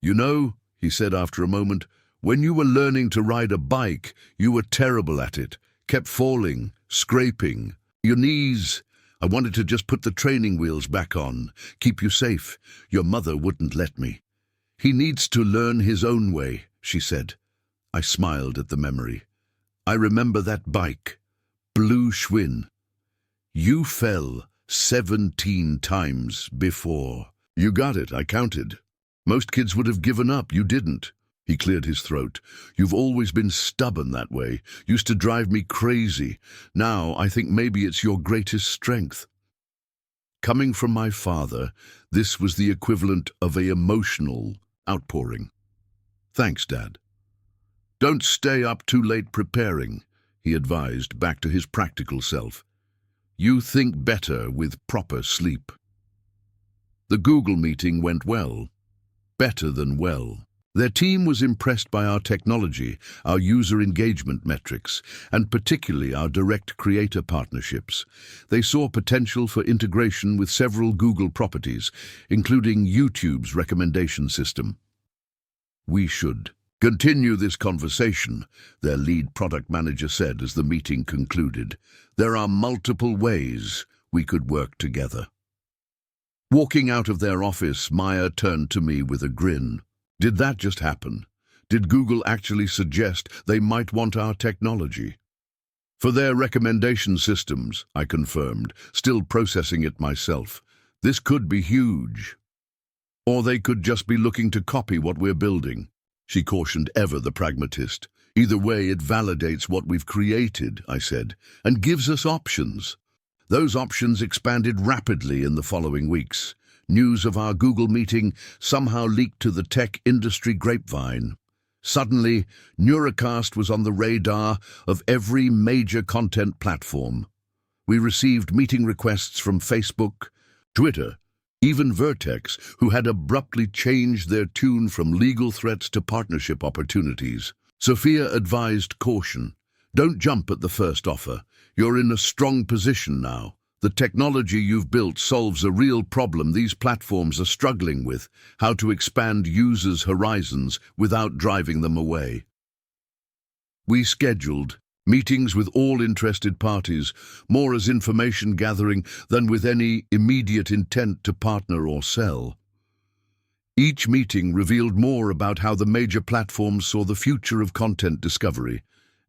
You know, he said after a moment, when you were learning to ride a bike, you were terrible at it. Kept falling, scraping. Your knees. I wanted to just put the training wheels back on, keep you safe. Your mother wouldn't let me. He needs to learn his own way, she said. I smiled at the memory. I remember that bike. Blue Schwinn. You fell 17 times before. You got it, I counted. Most kids would have given up, you didn't. He cleared his throat. You've always been stubborn that way. Used to drive me crazy. Now I think maybe it's your greatest strength. Coming from my father, this was the equivalent of an emotional outpouring. Thanks, Dad. Don't stay up too late preparing, he advised, back to his practical self. You think better with proper sleep. The Google meeting went well. Better than well. Their team was impressed by our technology, our user engagement metrics, and particularly our direct creator partnerships. They saw potential for integration with several Google properties, including YouTube's recommendation system. We should continue this conversation, their lead product manager said as the meeting concluded. There are multiple ways we could work together. Walking out of their office, Maya turned to me with a grin. Did that just happen? Did Google actually suggest they might want our technology? For their recommendation systems, I confirmed, still processing it myself. This could be huge. Or they could just be looking to copy what we're building, she cautioned, ever the pragmatist. Either way, it validates what we've created, I said, and gives us options. Those options expanded rapidly in the following weeks. News of our Google meeting somehow leaked to the tech industry grapevine. Suddenly, Neuracast was on the radar of every major content platform. We received meeting requests from Facebook, Twitter, even Vertex, who had abruptly changed their tune from legal threats to partnership opportunities. Sophia advised caution. Don't jump at the first offer. You're in a strong position now. The technology you've built solves a real problem these platforms are struggling with, how to expand users' horizons without driving them away. We scheduled meetings with all interested parties, more as information gathering than with any immediate intent to partner or sell. Each meeting revealed more about how the major platforms saw the future of content discovery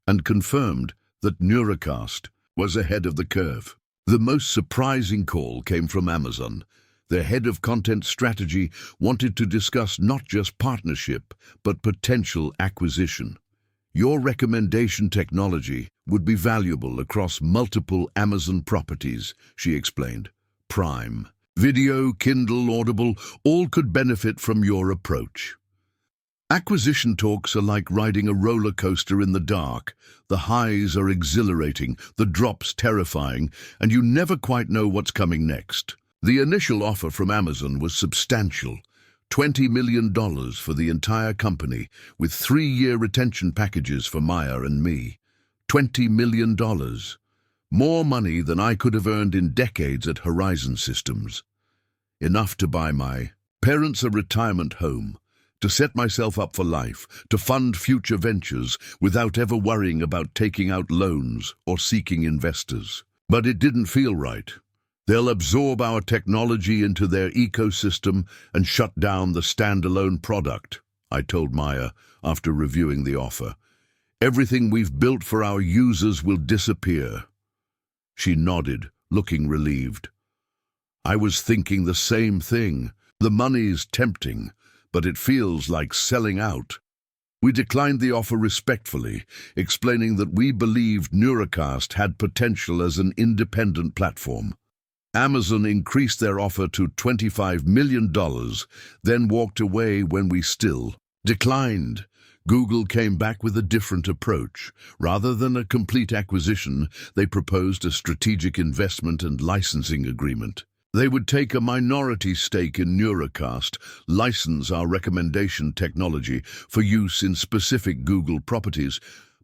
and confirmed that Neuracast was ahead of the curve. The most surprising call came from Amazon. Their head of content strategy wanted to discuss not just partnership, but potential acquisition. Your recommendation technology would be valuable across multiple Amazon properties, she explained. Prime, Video, Kindle, Audible, all could benefit from your approach. Acquisition talks are like riding a roller coaster in the dark. The highs are exhilarating, the drops terrifying, and you never quite know what's coming next. The initial offer from Amazon was substantial. $20 million for the entire company, with 3-year retention packages for Maya and me. $20 million. More money than I could have earned in decades at Horizon Systems. Enough to buy my parents a retirement home, to set myself up for life, to fund future ventures without ever worrying about taking out loans or seeking investors. But it didn't feel right. They'll absorb our technology into their ecosystem and shut down the standalone product, I told Maya after reviewing the offer. Everything we've built for our users will disappear. She nodded, looking relieved. I was thinking the same thing. The money's tempting, but it feels like selling out. We declined the offer respectfully, explaining that we believed Neuracast had potential as an independent platform. Amazon increased their offer to $25 million, then walked away when we still declined. Google came back with a different approach. Rather than a complete acquisition, they proposed a strategic investment and licensing agreement. They would take a minority stake in Neurocast, license our recommendation technology for use in specific Google properties,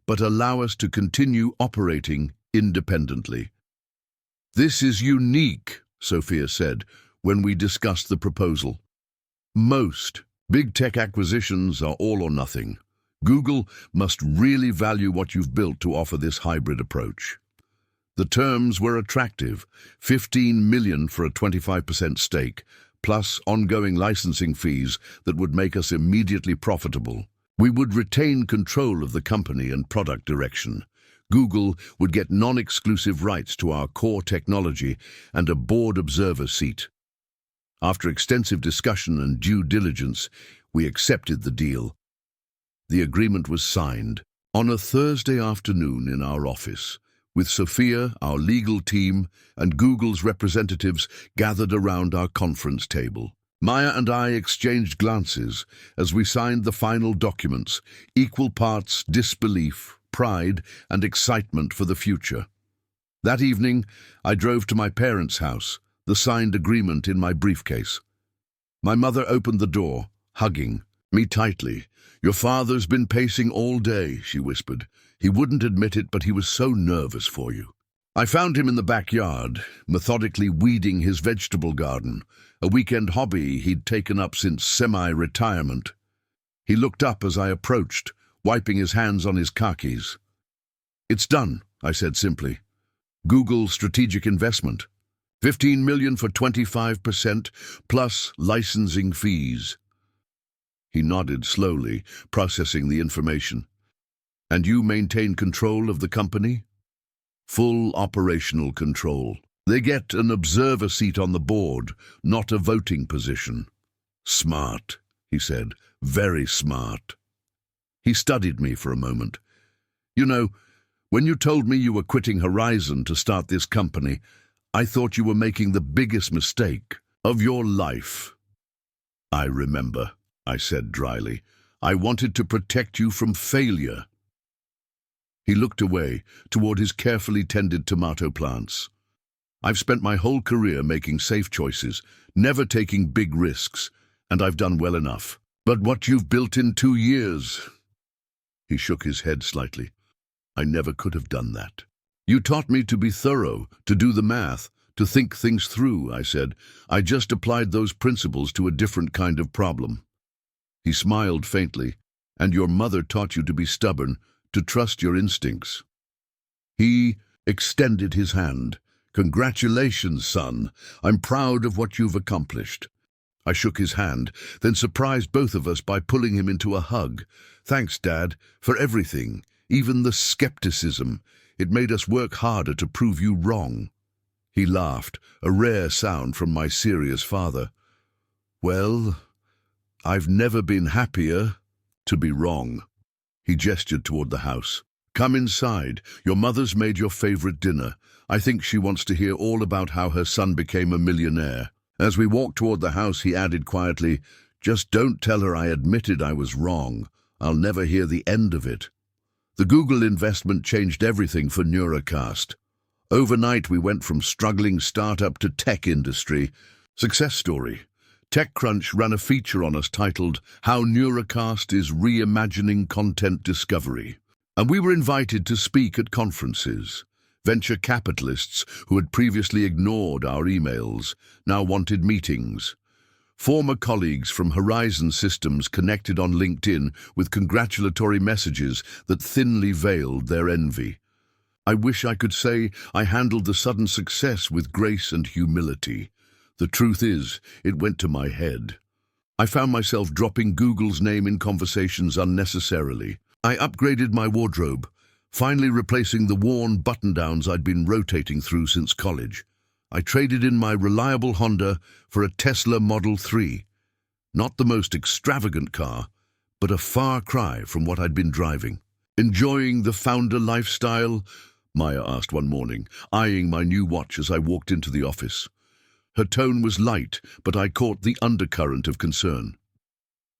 but allow us to continue operating independently. This is unique, Sophia said when we discussed the proposal. Most big tech acquisitions are all or nothing. Google must really value what you've built to offer this hybrid approach. The terms were attractive: $15 million for a 25% stake, plus ongoing licensing fees that would make us immediately profitable. We would retain control of the company and product direction. Google would get non-exclusive rights to our core technology and a board observer seat. After extensive discussion and due diligence, we accepted the deal. The agreement was signed on a Thursday afternoon in our office, with Sophia, our legal team, and Google's representatives gathered around our conference table. Maya and I exchanged glances as we signed the final documents, equal parts disbelief, pride, and excitement for the future. That evening, I drove to my parents' house, the signed agreement in my briefcase. My mother opened the door, hugging me tightly. "Your father's been pacing all day," she whispered. "He wouldn't admit it, but he was so nervous for you." I found him in the backyard, methodically weeding his vegetable garden, a weekend hobby he'd taken up since semi-retirement. He looked up as I approached, wiping his hands on his khakis. "It's done," I said simply. "Google strategic investment. $15 million for 25%, plus licensing fees." He nodded slowly, processing the information. "And you maintain control of the company?" "Full operational control. They get an observer seat on the board, not a voting position." "Smart," he said. "Very smart." He studied me for a moment. "You know, when you told me you were quitting Horizon to start this company, I thought you were making the biggest mistake of your life." "I remember," I said dryly. "I wanted to protect you from failure." He looked away, toward his carefully tended tomato plants. "I've spent my whole career making safe choices, never taking big risks, and I've done well enough. But what you've built in 2 years..." He shook his head slightly. "I never could have done that." "You taught me to be thorough, to do the math, to think things through," I said. "I just applied those principles to a different kind of problem." He smiled faintly. "And your mother taught you to be stubborn, to trust your instincts." He extended his hand. "Congratulations, son. I'm proud of what you've accomplished." I shook his hand, then surprised both of us by pulling him into a hug. "Thanks, Dad, for everything, even the skepticism. It made us work harder to prove you wrong." He laughed, a rare sound from my serious father. "Well, I've never been happier to be wrong." He gestured toward the house. "Come inside. Your mother's made your favorite dinner. I think she wants to hear all about how her son became a millionaire." As we walked toward the house, he added quietly, "Just don't tell her I admitted I was wrong. I'll never hear the end of it." The Google investment changed everything for Neurocast. Overnight, we went from struggling startup to tech industry. Success story. TechCrunch ran a feature on us titled "How Neurocast is Reimagining Content Discovery." And we were invited to speak at conferences. Venture capitalists who had previously ignored our emails now wanted meetings. Former colleagues from Horizon Systems connected on LinkedIn with congratulatory messages that thinly veiled their envy. I wish I could say I handled the sudden success with grace and humility. The truth is, it went to my head. I found myself dropping Google's name in conversations unnecessarily. I upgraded my wardrobe, finally replacing the worn button-downs I'd been rotating through since college. I traded in my reliable Honda for a Tesla Model 3. Not the most extravagant car, but a far cry from what I'd been driving. "Enjoying the founder lifestyle?" Maya asked one morning, eyeing my new watch as I walked into the office. Her tone was light, but I caught the undercurrent of concern.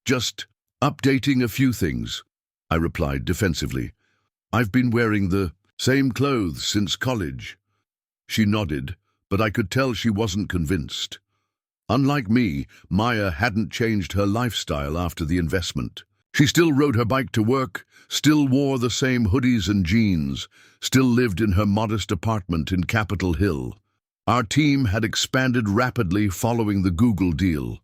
"Just updating a few things," I replied defensively. "I've been wearing the same clothes since college." She nodded, but I could tell she wasn't convinced. Unlike me, Maya hadn't changed her lifestyle after the investment. She still rode her bike to work, still wore the same hoodies and jeans, still lived in her modest apartment in Capitol Hill. Our team had expanded rapidly following the Google deal.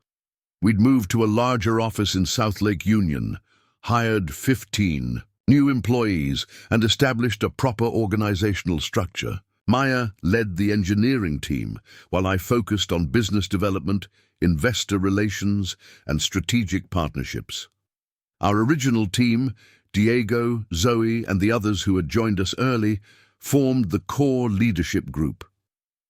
We'd moved to a larger office in South Lake Union, hired 15 new employees, and established a proper organizational structure. Maya led the engineering team, while I focused on business development, investor relations, and strategic partnerships. Our original team, Diego, Zoe, and the others who had joined us early, formed the core leadership group.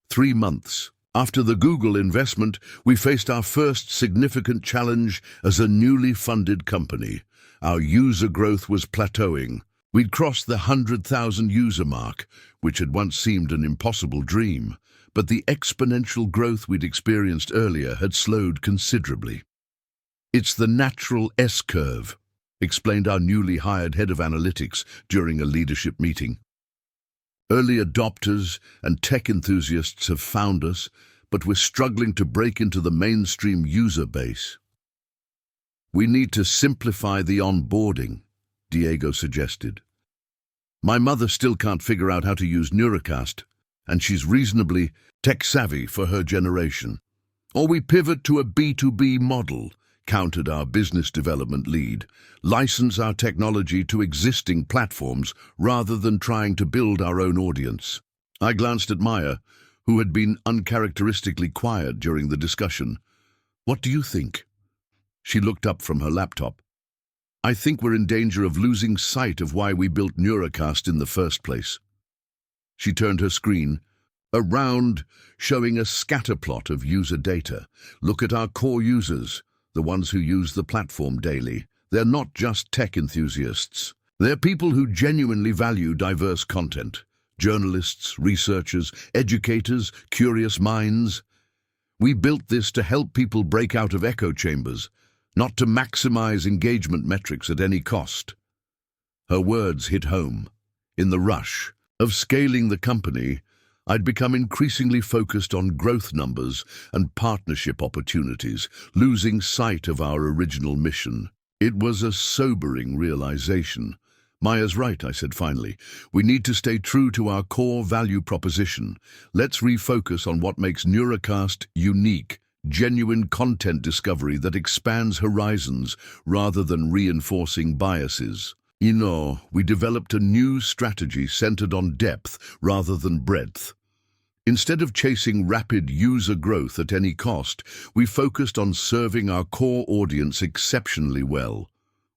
3 months after the Google investment, we faced our first significant challenge as a newly funded company. Our user growth was plateauing. We'd crossed the 100,000 user mark, which had once seemed an impossible dream, but the exponential growth we'd experienced earlier had slowed considerably. "It's the natural S-curve," explained our newly hired head of analytics during a leadership meeting. "Early adopters and tech enthusiasts have found us, but we're struggling to break into the mainstream user base. We need to simplify the onboarding," Diego suggested. "My mother still can't figure out how to use Neurocast, and she's reasonably tech-savvy for her generation. Or we pivot to a B2B model," countered our business development lead. "License our technology to existing platforms rather than trying to build our own audience." I glanced at Maya, who had been uncharacteristically quiet during the discussion. "What do you think?" She looked up from her laptop. "I think we're in danger of losing sight of why we built Neurocast in the first place." She turned her screen around, showing a scatterplot of user data. "Look at our core users, the ones who use the platform daily. They're not just tech enthusiasts. They're people who genuinely value diverse content. Journalists, researchers, educators, curious minds. We built this to help people break out of echo chambers, not to maximize engagement metrics at any cost." Her words hit home. In the rush of scaling the company, I'd become increasingly focused on growth numbers and partnership opportunities, losing sight of our original mission. It was a sobering realization. "Maya's right," I said finally. "We need to stay true to our core value proposition. Let's refocus on what makes Neurocast unique. Genuine content discovery that expands horizons rather than reinforcing biases." We developed a new strategy centered on depth rather than breadth. Instead of chasing rapid user growth at any cost, we focused on serving our core audience exceptionally well.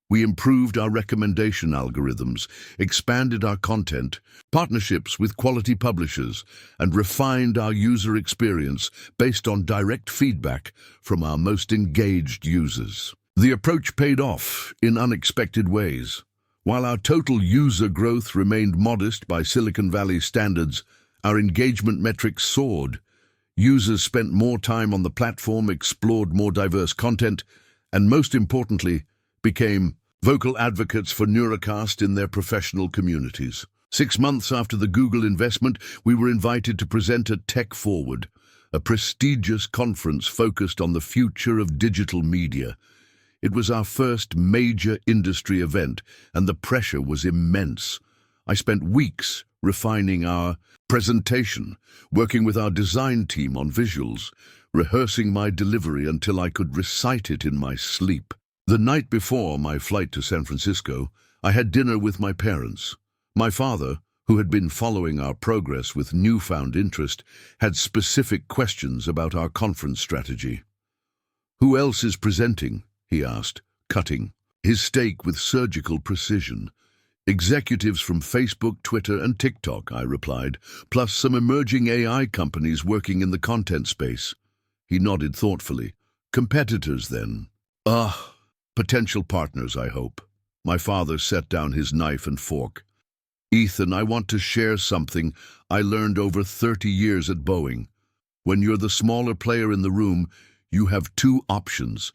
We improved our recommendation algorithms, expanded our content, partnerships with quality publishers, and refined our user experience based on direct feedback from our most engaged users. The approach paid off in unexpected ways. While our total user growth remained modest by Silicon Valley standards, our engagement metrics soared. Users spent more time on the platform, explored more diverse content, and most importantly, became vocal advocates for Neurocast in their professional communities. 6 months after the Google investment, we were invited to present at Tech Forward, a prestigious conference focused on the future of digital media. It was our first major industry event, and the pressure was immense. I spent weeks refining our presentation, working with our design team on visuals, rehearsing my delivery until I could recite it in my sleep. The night before my flight to San Francisco, I had dinner with my parents. My father, who had been following our progress with newfound interest, had specific questions about our conference strategy. "Who else is presenting?" he asked, cutting his steak with surgical precision. "Executives from Facebook, Twitter, and TikTok," I replied, "plus some emerging AI companies working in the content space." He nodded thoughtfully. "Competitors, then?" "Potential partners, I hope." My father set down his knife and fork. "Ethan, I want to share something I learned over 30 years at Boeing. When you're the smaller player in the room, you have 2 options.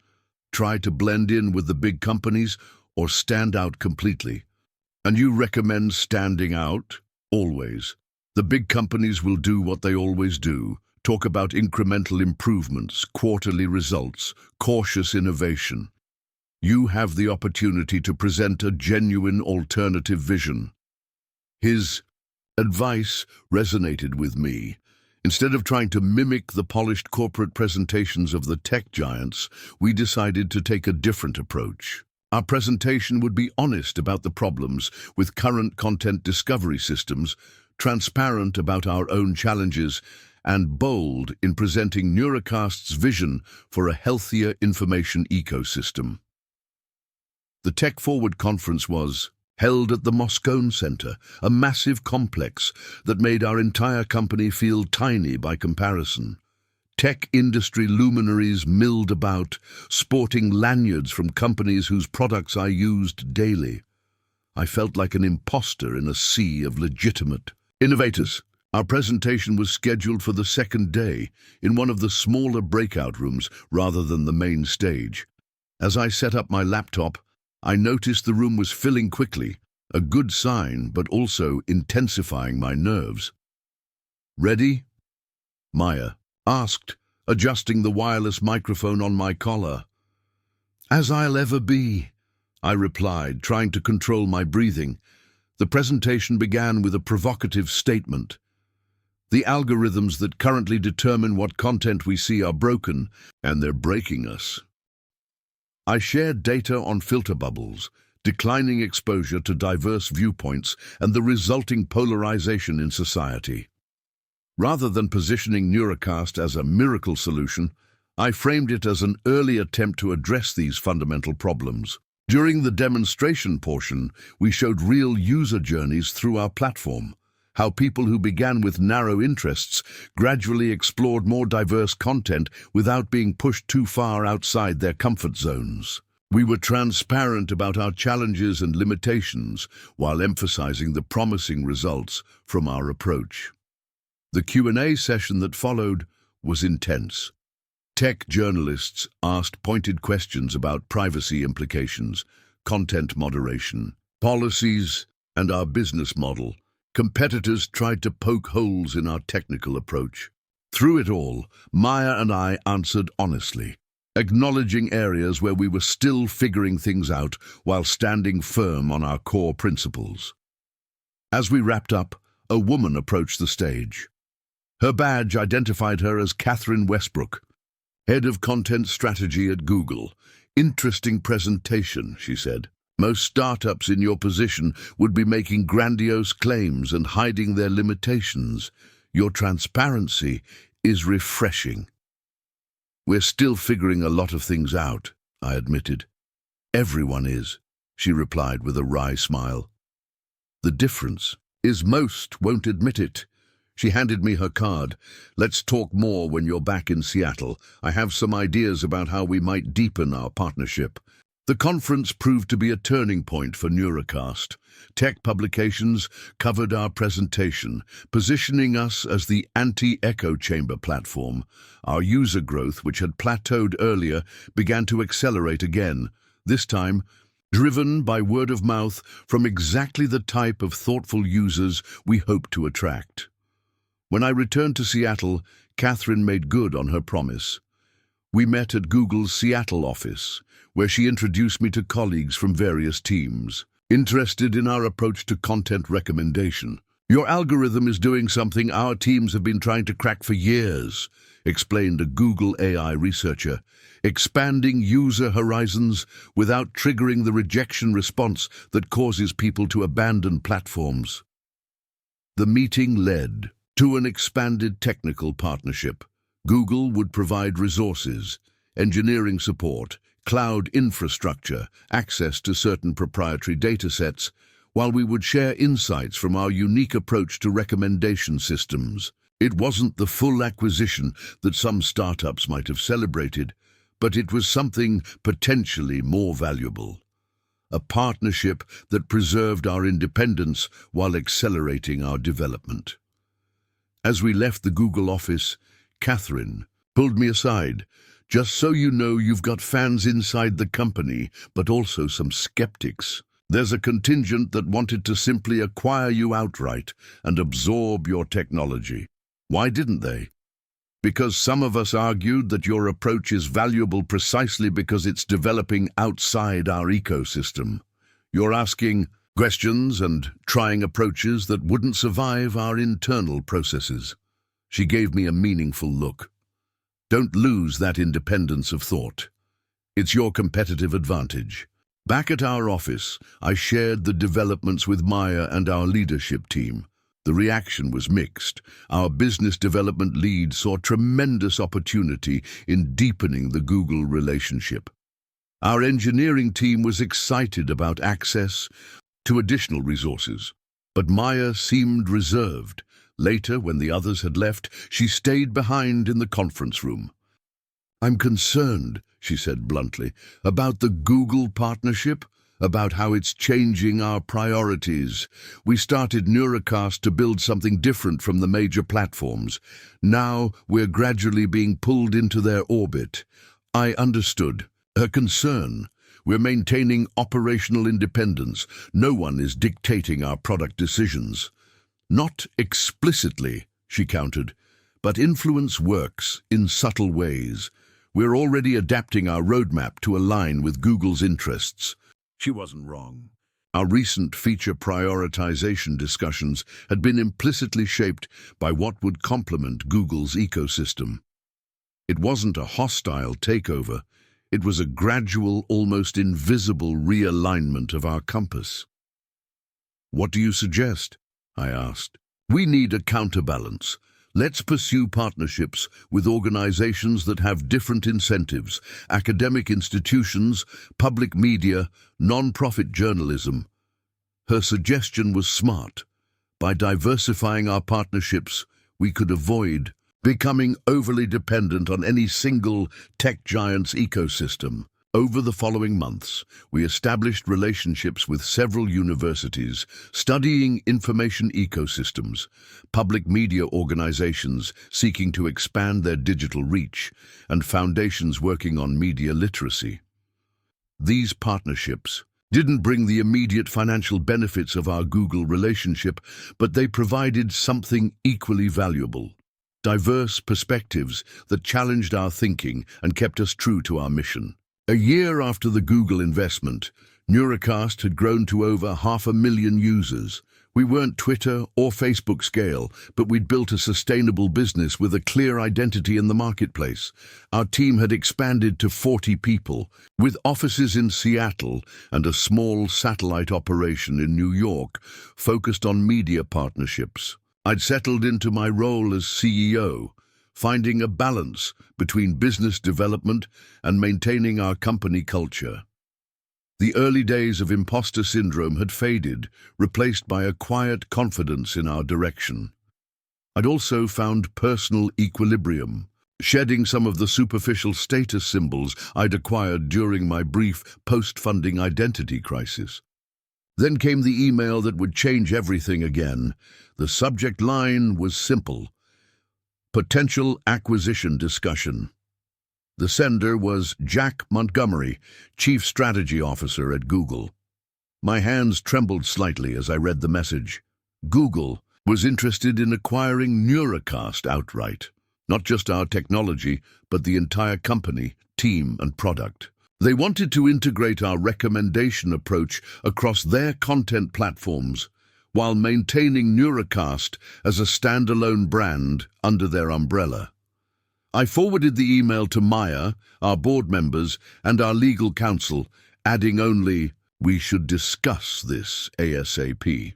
Try to blend in with the big companies or stand out completely. And you recommend standing out? Always. The big companies will do what they always do, talk about incremental improvements, quarterly results, cautious innovation. You have the opportunity to present a genuine alternative vision. His advice resonated with me. Instead of trying to mimic the polished corporate presentations of the tech giants, we decided to take a different approach. Our presentation would be honest about the problems with current content discovery systems, transparent about our own challenges, and bold in presenting Neurocast's vision for a healthier information ecosystem. The Tech Forward conference was held at the Moscone Center, a massive complex that made our entire company feel tiny by comparison. Tech industry luminaries milled about, sporting lanyards from companies whose products I used daily. I felt like an imposter in a sea of legitimate innovators. Our presentation was scheduled for the second day, in one of the smaller breakout rooms rather than the main stage. As I set up my laptop, I noticed the room was filling quickly, a good sign but also intensifying my nerves. "Ready?" Maya asked, adjusting the wireless microphone on my collar. "As I'll ever be," I replied, trying to control my breathing. The presentation began with a provocative statement. "The algorithms that currently determine what content we see are broken, and they're breaking us." I shared data on filter bubbles, declining exposure to diverse viewpoints, and the resulting polarization in society. Rather than positioning Neurocast as a miracle solution, I framed it as an early attempt to address these fundamental problems. During the demonstration portion, we showed real user journeys through our platform, how people who began with narrow interests gradually explored more diverse content without being pushed too far outside their comfort zones. We were transparent about our challenges and limitations while emphasizing the promising results from our approach. The Q&A session that followed was intense. Tech journalists asked pointed questions about privacy implications, content moderation, policies, and our business model. Competitors tried to poke holes in our technical approach. Through it all, Maya and I answered honestly, acknowledging areas where we were still figuring things out while standing firm on our core principles. As we wrapped up, a woman approached the stage. Her badge identified her as Catherine Westbrook, head of content strategy at Google. "Interesting presentation," she said. "Most startups in your position would be making grandiose claims and hiding their limitations. Your transparency is refreshing." "We're still figuring a lot of things out," I admitted. "Everyone is," she replied with a wry smile. "The difference is most won't admit it." She handed me her card. "Let's talk more when you're back in Seattle. I have some ideas about how we might deepen our partnership." The conference proved to be a turning point for Neurocast. Tech publications covered our presentation, positioning us as the anti-echo chamber platform. Our user growth, which had plateaued earlier, began to accelerate again, this time driven by word of mouth from exactly the type of thoughtful users we hoped to attract. When I returned to Seattle, Catherine made good on her promise. We met at Google's Seattle office, where she introduced me to colleagues from various teams, interested in our approach to content recommendation. "Your algorithm is doing something our teams have been trying to crack for years," explained a Google AI researcher, "expanding user horizons without triggering the rejection response that causes people to abandon platforms." The meeting led to an expanded technical partnership. Google would provide resources, engineering support, cloud infrastructure, access to certain proprietary datasets, while we would share insights from our unique approach to recommendation systems. It wasn't the full acquisition that some startups might have celebrated, but it was something potentially more valuable. A partnership that preserved our independence while accelerating our development. As we left the Google office, Catherine pulled me aside. "Just so you know, you've got fans inside the company, but also some skeptics. There's a contingent that wanted to simply acquire you outright and absorb your technology. Why didn't they? Because some of us argued that your approach is valuable precisely because it's developing outside our ecosystem. You're asking questions and trying approaches that wouldn't survive our internal processes. She gave me a meaningful look. Don't lose that independence of thought. It's your competitive advantage. Back at our office, I shared the developments with Maya and our leadership team. The reaction was mixed. Our business development lead saw tremendous opportunity in deepening the Google relationship. Our engineering team was excited about access to additional resources, but Maya seemed reserved. Later, when the others had left, she stayed behind in the conference room. "I'm concerned," she said bluntly, "about the Google partnership, about how it's changing our priorities. We started Neuracast to build something different from the major platforms. Now we're gradually being pulled into their orbit." I understood her concern. We're maintaining operational independence. No one is dictating our product decisions. "Not explicitly," she countered, "but influence works in subtle ways. We're already adapting our roadmap to align with Google's interests." She wasn't wrong. Our recent feature prioritization discussions had been implicitly shaped by what would complement Google's ecosystem. It wasn't a hostile takeover. It was a gradual, almost invisible realignment of our compass. "What do you suggest?" I asked. "We need a counterbalance. Let's pursue partnerships with organizations that have different incentives: academic institutions, public media, non-profit journalism." Her suggestion was smart. By diversifying our partnerships, we could avoid becoming overly dependent on any single tech giant's ecosystem. Over the following months, we established relationships with several universities studying information ecosystems, public media organizations seeking to expand their digital reach, and foundations working on media literacy. These partnerships didn't bring the immediate financial benefits of our Google relationship, but they provided something equally valuable: diverse perspectives that challenged our thinking and kept us true to our mission. A year after the Google investment, Neuracast had grown to over 500,000 users. We weren't Twitter or Facebook scale, but we'd built a sustainable business with a clear identity in the marketplace. Our team had expanded to 40 people, with offices in Seattle and a small satellite operation in New York, focused on media partnerships. I'd settled into my role as CEO, finding a balance between business development and maintaining our company culture. The early days of imposter syndrome had faded, replaced by a quiet confidence in our direction. I'd also found personal equilibrium, shedding some of the superficial status symbols I'd acquired during my brief post-funding identity crisis. Then came the email that would change everything again. The subject line was simple: potential acquisition discussion. The sender was Jack Montgomery, Chief Strategy Officer at Google. My hands trembled slightly as I read the message. Google was interested in acquiring Neuracast outright, not just our technology, but the entire company, team, and product. They wanted to integrate our recommendation approach across their content platforms, while maintaining Neuracast as a standalone brand under their umbrella. I forwarded the email to Maya, our board members, and our legal counsel, adding only, "We should discuss this ASAP."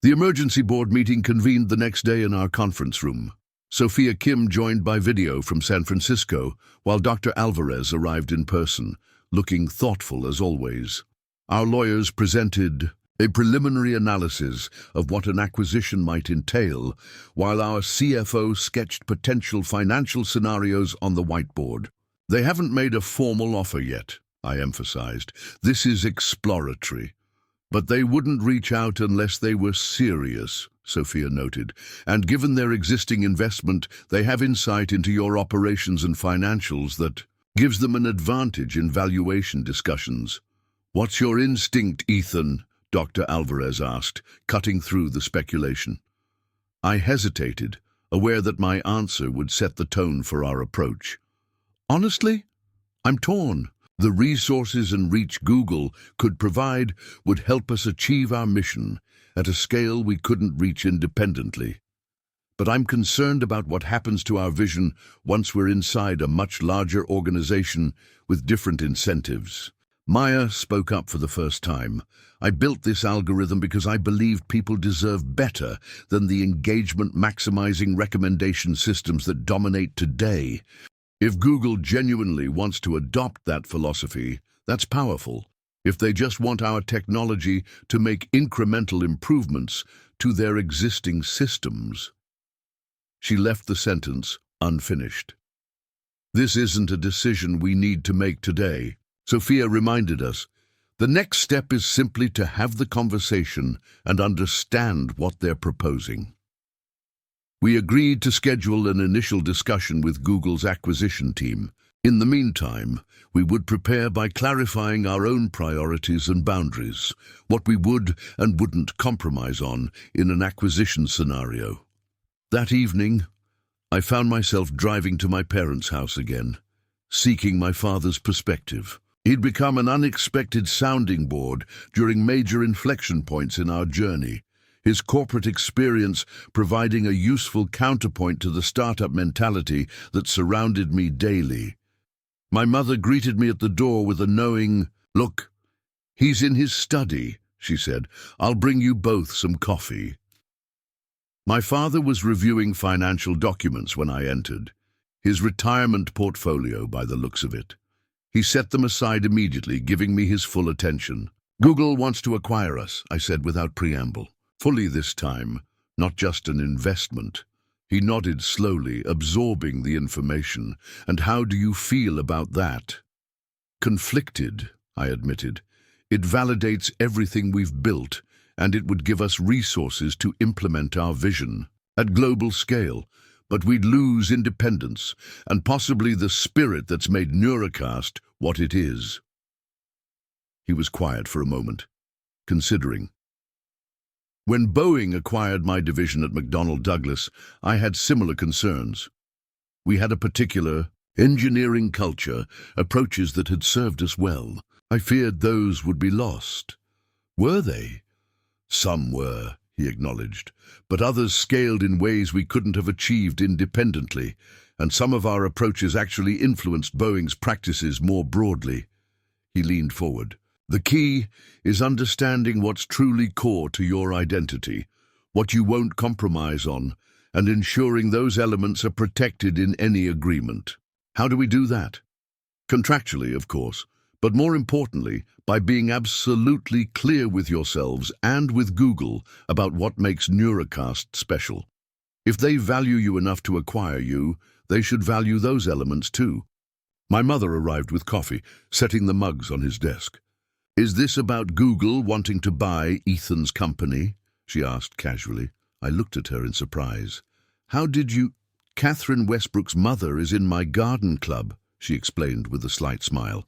The emergency board meeting convened the next day in our conference room. Sophia Kim joined by video from San Francisco, while Dr. Alvarez arrived in person, looking thoughtful as always. Our lawyers presented a preliminary analysis of what an acquisition might entail, while our CFO sketched potential financial scenarios on the whiteboard. "They haven't made a formal offer yet," I emphasized. "This is exploratory." "But they wouldn't reach out unless they were serious," Sophia noted. "And given their existing investment, they have insight into your operations and financials that gives them an advantage in valuation discussions." "What's your instinct, Ethan?" Dr. Alvarez asked, cutting through the speculation. I hesitated, aware that my answer would set the tone for our approach. Honestly, I'm torn. The resources and reach Google could provide would help us achieve our mission at a scale we couldn't reach independently. But I'm concerned about what happens to our vision once we're inside a much larger organization with different incentives. Maya spoke up for the first time. I built this algorithm because I believed people deserve better than the engagement-maximizing recommendation systems that dominate today. If Google genuinely wants to adopt that philosophy, that's powerful. If they just want our technology to make incremental improvements to their existing systems. She left the sentence unfinished. This isn't a decision we need to make today. Sophia reminded us, the next step is simply to have the conversation and understand what they're proposing. We agreed to schedule an initial discussion with Google's acquisition team. In the meantime, we would prepare by clarifying our own priorities and boundaries, what we would and wouldn't compromise on in an acquisition scenario. That evening, I found myself driving to my parents' house again, seeking my father's perspective. He'd become an unexpected sounding board during major inflection points in our journey, his corporate experience providing a useful counterpoint to the startup mentality that surrounded me daily. My mother greeted me at the door with a knowing, "Look, he's in his study," she said. "I'll bring you both some coffee." My father was reviewing financial documents when I entered, his retirement portfolio by the looks of it. He set them aside immediately, giving me his full attention. "Google wants to acquire us," I said without preamble. "Fully this time, not just an investment." He nodded slowly, absorbing the information. "And how do you feel about that?" "Conflicted," I admitted. "It validates everything we've built, and it would give us resources to implement our vision at global scale. But we'd lose independence, and possibly the spirit that's made Neuracast what it is." He was quiet for a moment, considering. When Boeing acquired my division at McDonnell Douglas, I had similar concerns. We had a particular engineering culture, approaches that had served us well. I feared those would be lost. Were they? Some were, he acknowledged, but others scaled in ways we couldn't have achieved independently, and some of our approaches actually influenced Boeing's practices more broadly. He leaned forward. "The key is understanding what's truly core to your identity, what you won't compromise on, and ensuring those elements are protected in any agreement." How do we do that? Contractually, of course, but more importantly, by being absolutely clear with yourselves and with Google about what makes Neuracast special. If they value you enough to acquire you, they should value those elements too. My mother arrived with coffee, setting the mugs on his desk. "Is this about Google wanting to buy Ethan's company?" she asked casually. I looked at her in surprise. "How did you—" "Catherine Westbrook's mother is in my garden club," she explained with a slight smile.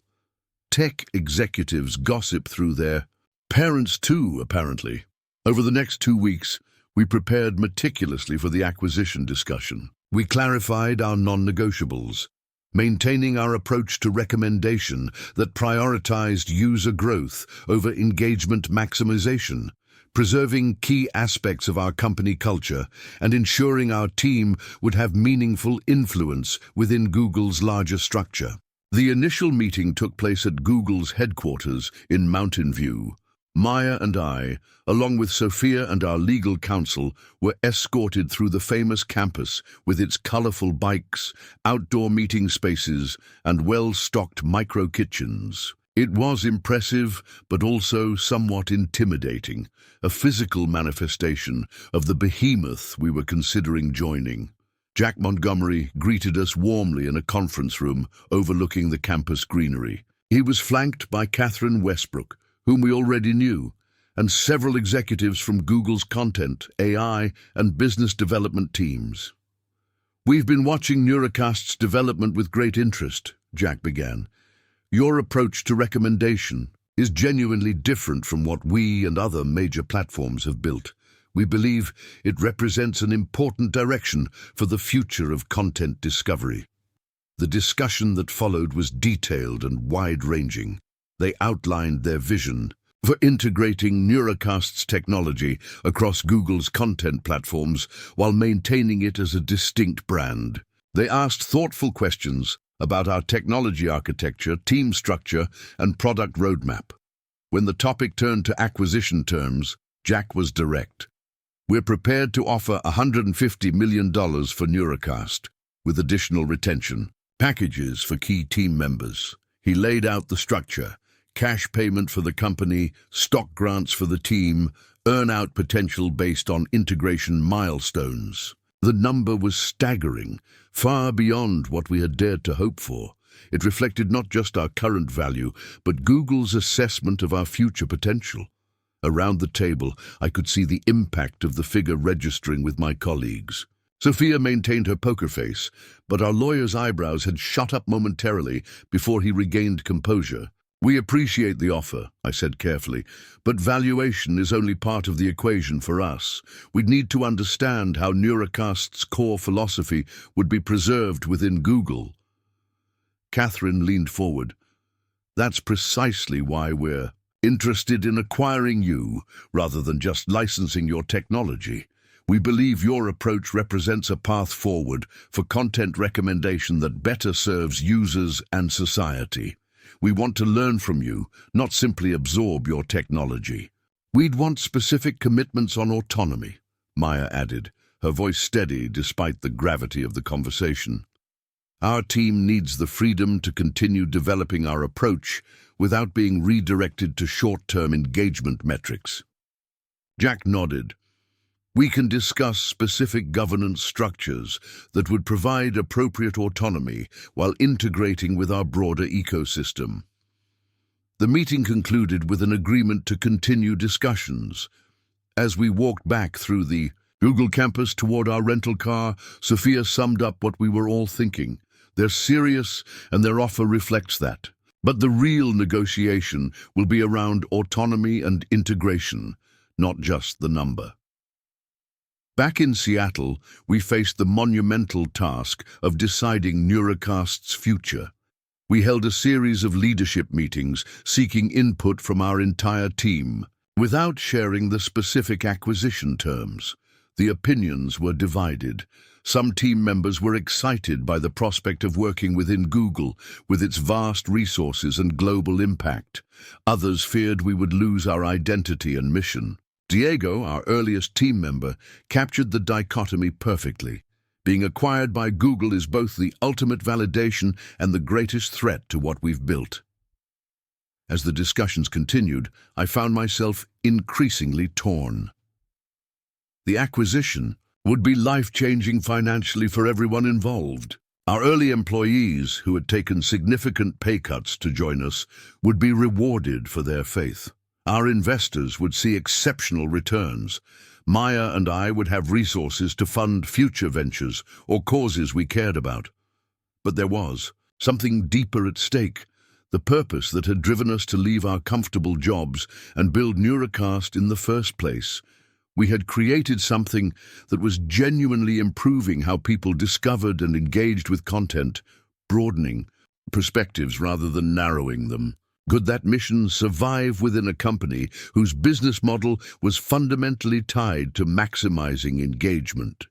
"Tech executives gossip through their parents too, apparently." Over the next 2 weeks, we prepared meticulously for the acquisition discussion. We clarified our non-negotiables, maintaining our approach to recommendation that prioritized user growth over engagement maximization, preserving key aspects of our company culture, and ensuring our team would have meaningful influence within Google's larger structure. The initial meeting took place at Google's headquarters in Mountain View. Maya and I, along with Sophia and our legal counsel, were escorted through the famous campus with its colorful bikes, outdoor meeting spaces, and well-stocked micro-kitchens. It was impressive, but also somewhat intimidating, a physical manifestation of the behemoth we were considering joining. Jack Montgomery greeted us warmly in a conference room overlooking the campus greenery. He was flanked by Catherine Westbrook, whom we already knew, and several executives from Google's content, AI, and business development teams. "We've been watching Neuracast's development with great interest," Jack began. "Your approach to recommendation is genuinely different from what we and other major platforms have built. We believe it represents an important direction for the future of content discovery. The discussion that followed was detailed and wide-ranging. They outlined their vision for integrating Neurocast's technology across Google's content platforms while maintaining it as a distinct brand. They asked thoughtful questions about our technology architecture, team structure, and product roadmap. When the topic turned to acquisition terms, Jack was direct. We're prepared to offer $150 million for Neurocast, with additional retention, packages for key team members. He laid out the structure: cash payment for the company, stock grants for the team, earn-out potential based on integration milestones. The number was staggering, far beyond what we had dared to hope for. It reflected not just our current value, but Google's assessment of our future potential. Around the table, I could see the impact of the figure registering with my colleagues. Sophia maintained her poker face, but our lawyer's eyebrows had shot up momentarily before he regained composure. "We appreciate the offer," I said carefully, "but valuation is only part of the equation for us. We'd need to understand how Neurocast's core philosophy would be preserved within Google." Catherine leaned forward. "That's precisely why we're interested in acquiring you, rather than just licensing your technology. We believe your approach represents a path forward for content recommendation that better serves users and society. We want to learn from you, not simply absorb your technology." "We'd want specific commitments on autonomy," Maya added, her voice steady despite the gravity of the conversation. "Our team needs the freedom to continue developing our approach without being redirected to short-term engagement metrics." Jack nodded. "We can discuss specific governance structures that would provide appropriate autonomy while integrating with our broader ecosystem." The meeting concluded with an agreement to continue discussions. As we walked back through the Google campus toward our rental car, Sophia summed up what we were all thinking. "They're serious, and their offer reflects that. But the real negotiation will be around autonomy and integration, not just the number." Back in Seattle, we faced the monumental task of deciding Neurocast's future. We held a series of leadership meetings seeking input from our entire team. Without sharing the specific acquisition terms, the opinions were divided. Some team members were excited by the prospect of working within Google, with its vast resources and global impact. Others feared we would lose our identity and mission. Diego, our earliest team member, captured the dichotomy perfectly. Being acquired by Google is both the ultimate validation and the greatest threat to what we've built. As the discussions continued, I found myself increasingly torn. The acquisition would be life-changing financially for everyone involved. Our early employees, who had taken significant pay cuts to join us, would be rewarded for their faith. Our investors would see exceptional returns. Maya and I would have resources to fund future ventures or causes we cared about. But there was something deeper at stake, the purpose that had driven us to leave our comfortable jobs and build Neurocast in the first place. We had created something that was genuinely improving how people discovered and engaged with content, broadening perspectives rather than narrowing them. Could that mission survive within a company whose business model was fundamentally tied to maximizing engagement?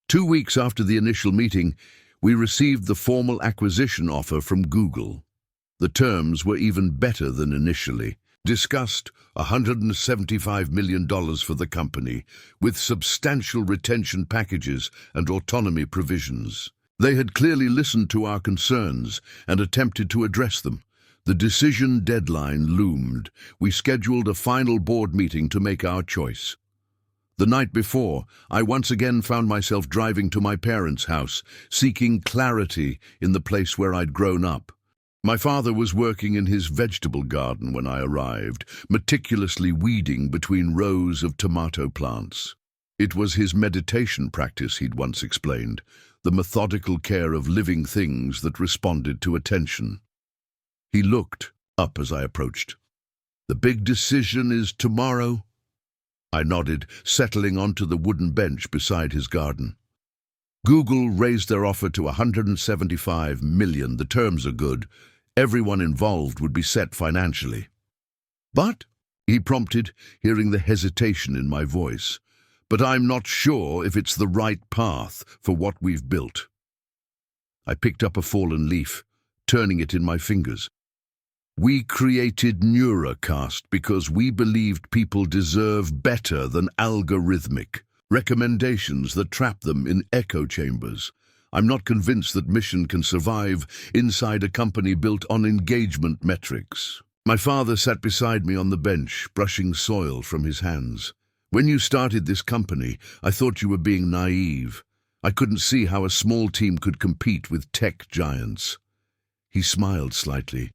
2 weeks after the initial meeting, we received the formal acquisition offer from Google. The terms were even better than initially. Discussed $175 million for the company, with substantial retention packages and autonomy provisions. They had clearly listened to our concerns and attempted to address them. The decision deadline loomed. We scheduled a final board meeting to make our choice. The night before, I once again found myself driving to my parents' house, seeking clarity in the place where I'd grown up. My father was working in his vegetable garden when I arrived, meticulously weeding between rows of tomato plants. It was his meditation practice, he'd once explained, the methodical care of living things that responded to attention. He looked up as I approached. "The big decision is tomorrow?" I nodded, settling onto the wooden bench beside his garden. Google raised their offer to 175 million. The terms are good. Everyone involved would be set financially. But, he prompted, hearing the hesitation in my voice, but I'm not sure if it's the right path for what we've built. I picked up a fallen leaf, turning it in my fingers. We created Neuracast because we believed people deserve better than algorithmic recommendations that trap them in echo chambers. I'm not convinced that mission can survive inside a company built on engagement metrics. My father sat beside me on the bench, brushing soil from his hands. When you started this company, I thought you were being naive. I couldn't see how a small team could compete with tech giants. He smiled slightly.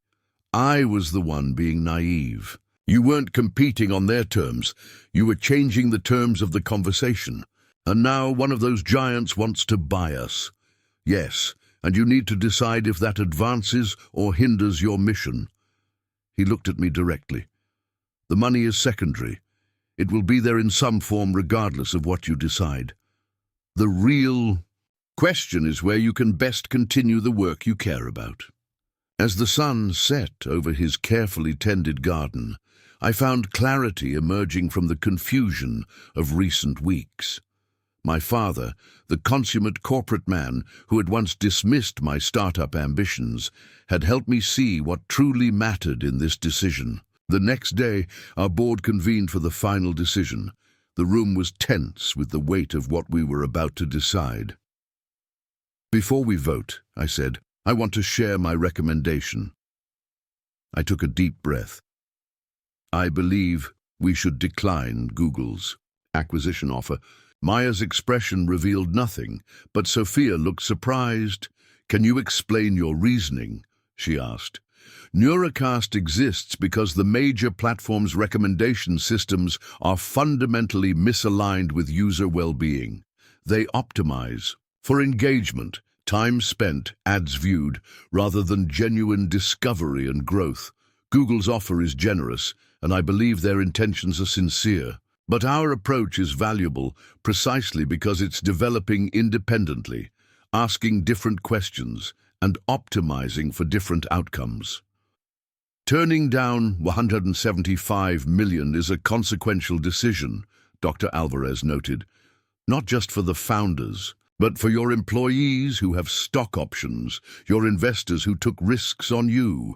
I was the one being naive. You weren't competing on their terms. You were changing the terms of the conversation. And now one of those giants wants to buy us. Yes, and you need to decide if that advances or hinders your mission. He looked at me directly. The money is secondary. It will be there in some form regardless of what you decide. The real question is where you can best continue the work you care about. As the sun set over his carefully tended garden, I found clarity emerging from the confusion of recent weeks. My father, the consummate corporate man who had once dismissed my startup ambitions, had helped me see what truly mattered in this decision. The next day, our board convened for the final decision. The room was tense with the weight of what we were about to decide. Before we vote, I said, I want to share my recommendation. I took a deep breath. I believe we should decline Google's acquisition offer. Maya's expression revealed nothing, but Sophia looked surprised. Can you explain your reasoning? She asked. Neuracast exists because the major platform's recommendation systems are fundamentally misaligned with user well-being. They optimize for engagement, time spent, ads viewed, rather than genuine discovery and growth. Google's offer is generous, and I believe their intentions are sincere. But our approach is valuable precisely because it's developing independently, asking different questions, and optimizing for different outcomes. Turning down 175 million is a consequential decision, Dr. Alvarez noted, not just for the founders, but for your employees who have stock options, your investors who took risks on you.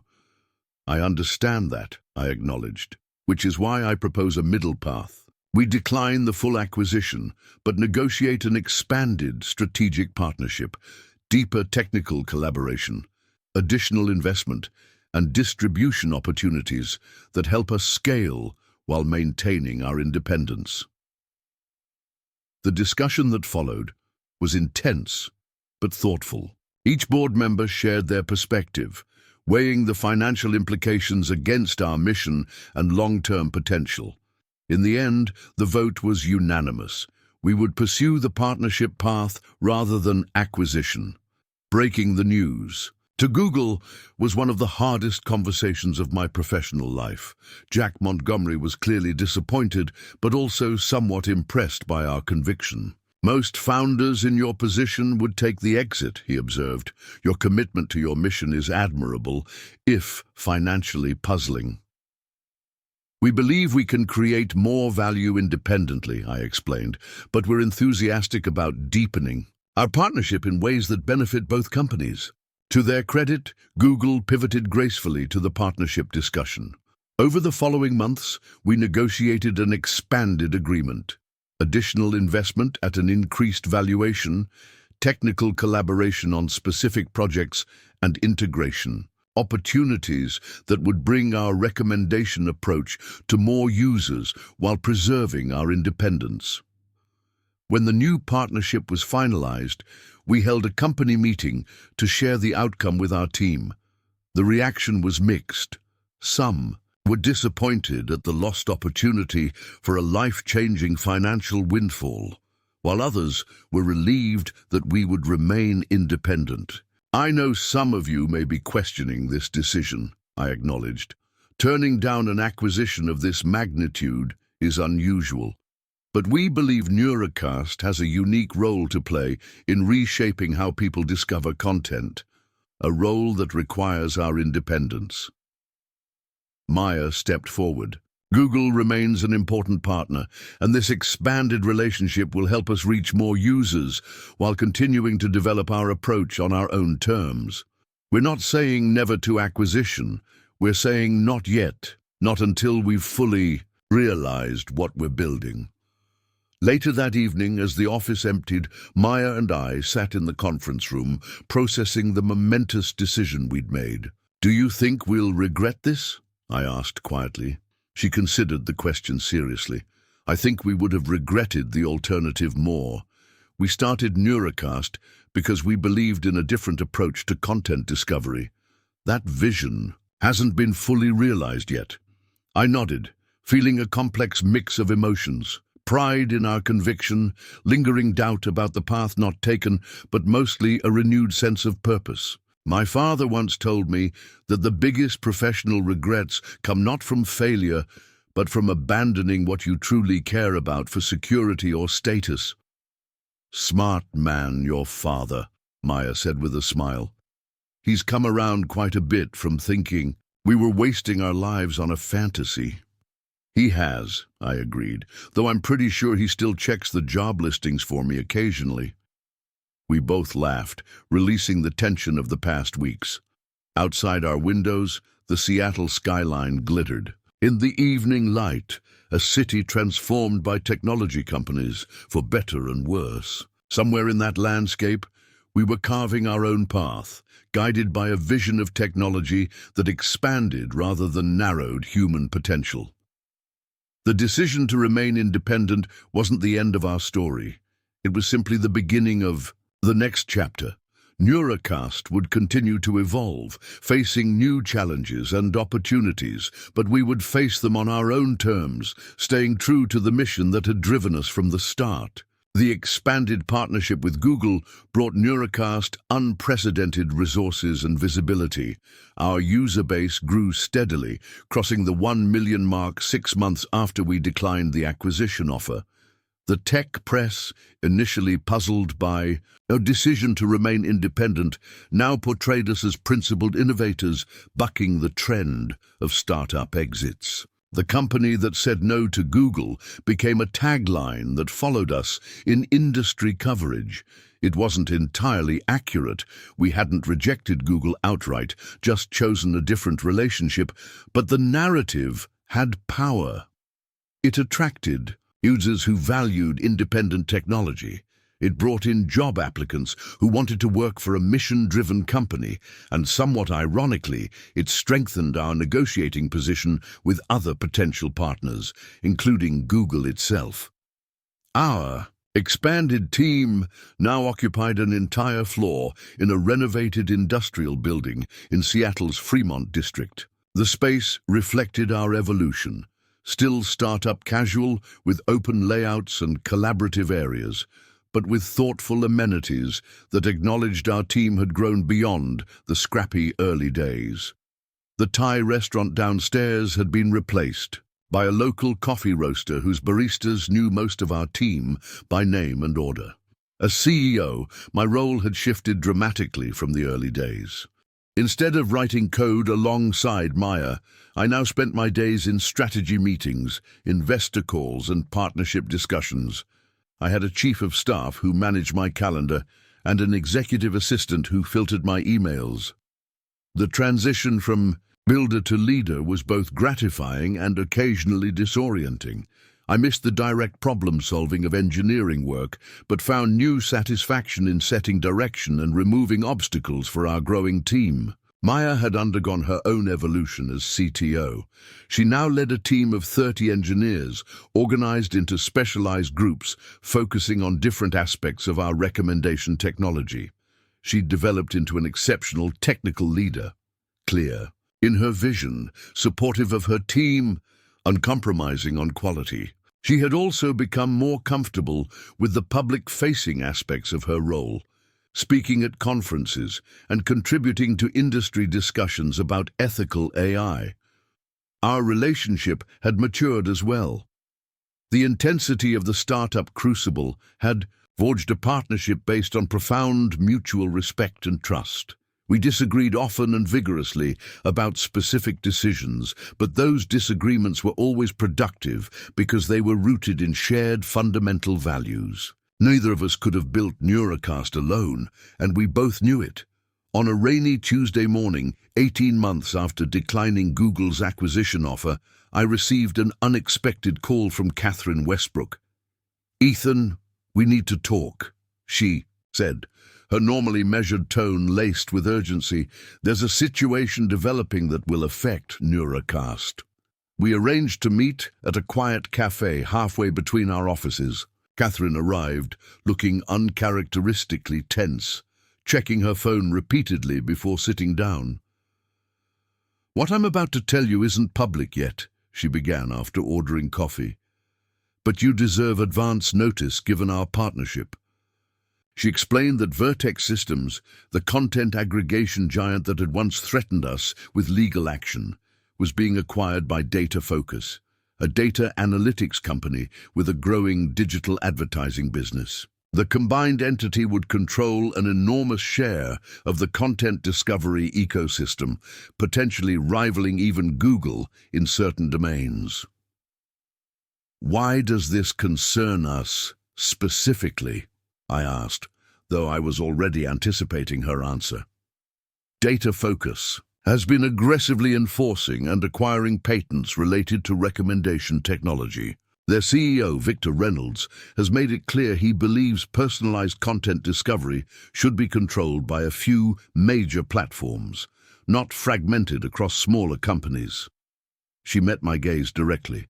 I understand that, I acknowledged, which is why I propose a middle path. We decline the full acquisition, but negotiate an expanded strategic partnership, deeper technical collaboration, additional investment, and distribution opportunities that help us scale while maintaining our independence. The discussion that followed was intense but thoughtful. Each board member shared their perspective, weighing the financial implications against our mission and long-term potential. In the end, the vote was unanimous. We would pursue the partnership path rather than acquisition. Breaking the news to Google was one of the hardest conversations of my professional life. Jack Montgomery was clearly disappointed, but also somewhat impressed by our conviction. Most founders in your position would take the exit, he observed. Your commitment to your mission is admirable, if financially puzzling. We believe we can create more value independently, I explained, but we're enthusiastic about deepening our partnership in ways that benefit both companies. To their credit, Google pivoted gracefully to the partnership discussion. Over the following months, we negotiated an expanded agreement. Additional investment at an increased valuation, technical collaboration on specific projects, and integration. Opportunities that would bring our recommendation approach to more users while preserving our independence. When the new partnership was finalized, we held a company meeting to share the outcome with our team. The reaction was mixed. Some were disappointed at the lost opportunity for a life-changing financial windfall, while others were relieved that we would remain independent. I know some of you may be questioning this decision, I acknowledged. Turning down an acquisition of this magnitude is unusual. But we believe Neurocast has a unique role to play in reshaping how people discover content, a role that requires our independence. Maya stepped forward. Google remains an important partner, and this expanded relationship will help us reach more users while continuing to develop our approach on our own terms. We're not saying never to acquisition. We're saying not yet, not until we've fully realized what we're building. Later that evening, as the office emptied, Maya and I sat in the conference room, processing the momentous decision we'd made. "Do you think we'll regret this?" I asked quietly. She considered the question seriously. "I think we would have regretted the alternative more. We started Neurocast because we believed in a different approach to content discovery. That vision hasn't been fully realized yet." I nodded, feeling a complex mix of emotions. Pride in our conviction, lingering doubt about the path not taken, but mostly a renewed sense of purpose. My father once told me that the biggest professional regrets come not from failure, but from abandoning what you truly care about for security or status. "Smart man, your father," Maya said with a smile. "He's come around quite a bit from thinking we were wasting our lives on a fantasy." "He has," I agreed, "though I'm pretty sure he still checks the job listings for me occasionally." We both laughed, releasing the tension of the past weeks. Outside our windows, the Seattle skyline glittered. In the evening light, a city transformed by technology companies, for better and worse. Somewhere in that landscape, we were carving our own path, guided by a vision of technology that expanded rather than narrowed human potential. The decision to remain independent wasn't the end of our story. It was simply the beginning of the next chapter. Neurocast would continue to evolve, facing new challenges and opportunities, but we would face them on our own terms, staying true to the mission that had driven us from the start. The expanded partnership with Google brought Neurocast unprecedented resources and visibility. Our user base grew steadily, crossing the 1 million mark 6 months after we declined the acquisition offer. The tech press, initially puzzled by our decision to remain independent, now portrayed us as principled innovators, bucking the trend of startup exits. The company that said no to Google became a tagline that followed us in industry coverage. It wasn't entirely accurate. We hadn't rejected Google outright, just chosen a different relationship, but the narrative had power. It attracted users who valued independent technology. It brought in job applicants who wanted to work for a mission-driven company, and somewhat ironically, it strengthened our negotiating position with other potential partners, including Google itself. Our expanded team now occupied an entire floor in a renovated industrial building in Seattle's Fremont district. The space reflected our evolution, still startup casual with open layouts and collaborative areas, but with thoughtful amenities that acknowledged our team had grown beyond the scrappy early days. The Thai restaurant downstairs had been replaced by a local coffee roaster whose baristas knew most of our team by name and order. As CEO, my role had shifted dramatically from the early days. Instead of writing code alongside Maya, I now spent my days in strategy meetings, investor calls, and partnership discussions. I had a chief of staff who managed my calendar and an executive assistant who filtered my emails. The transition from builder to leader was both gratifying and occasionally disorienting. I missed the direct problem-solving of engineering work, but found new satisfaction in setting direction and removing obstacles for our growing team. Maya had undergone her own evolution as CTO. She now led a team of 30 engineers, organized into specialized groups, focusing on different aspects of our recommendation technology. She'd developed into an exceptional technical leader, clear in her vision, supportive of her team, uncompromising on quality. She had also become more comfortable with the public-facing aspects of her role, speaking at conferences and contributing to industry discussions about ethical AI. Our relationship had matured as well. The intensity of the startup crucible had forged a partnership based on profound mutual respect and trust. We disagreed often and vigorously about specific decisions, but those disagreements were always productive because they were rooted in shared fundamental values. Neither of us could have built Neuracast alone, and we both knew it. On a rainy Tuesday morning, 18 months after declining Google's acquisition offer, I received an unexpected call from Catherine Westbrook. "Ethan, we need to talk," she said, her normally measured tone laced with urgency. "There's a situation developing that will affect Neuracast." We arranged to meet at a quiet cafe halfway between our offices. Catherine arrived, looking uncharacteristically tense, checking her phone repeatedly before sitting down. "What I'm about to tell you isn't public yet," she began after ordering coffee. "But you deserve advance notice given our partnership." She explained that Vertex Systems, the content aggregation giant that had once threatened us with legal action, was being acquired by Data Focus, a data analytics company with a growing digital advertising business. The combined entity would control an enormous share of the content discovery ecosystem, potentially rivaling even Google in certain domains. "Why does this concern us specifically?" I asked, though I was already anticipating her answer. Data Focus has been aggressively enforcing and acquiring patents related to recommendation technology. Their CEO, Victor Reynolds, has made it clear he believes personalized content discovery should be controlled by a few major platforms, not fragmented across smaller companies. She met my gaze directly.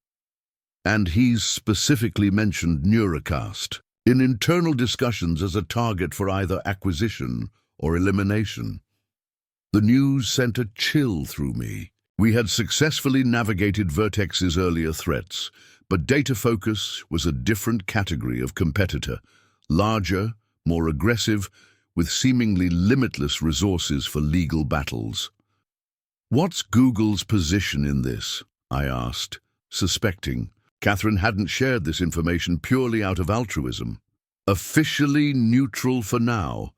"And he's specifically mentioned Neuracast in internal discussions as a target for either acquisition or elimination." The news sent a chill through me. We had successfully navigated Vertex's earlier threats, but Data Focus was a different category of competitor, larger, more aggressive, with seemingly limitless resources for legal battles. "What's Google's position in this?" I asked, suspecting Catherine hadn't shared this information purely out of altruism. "Officially neutral for now.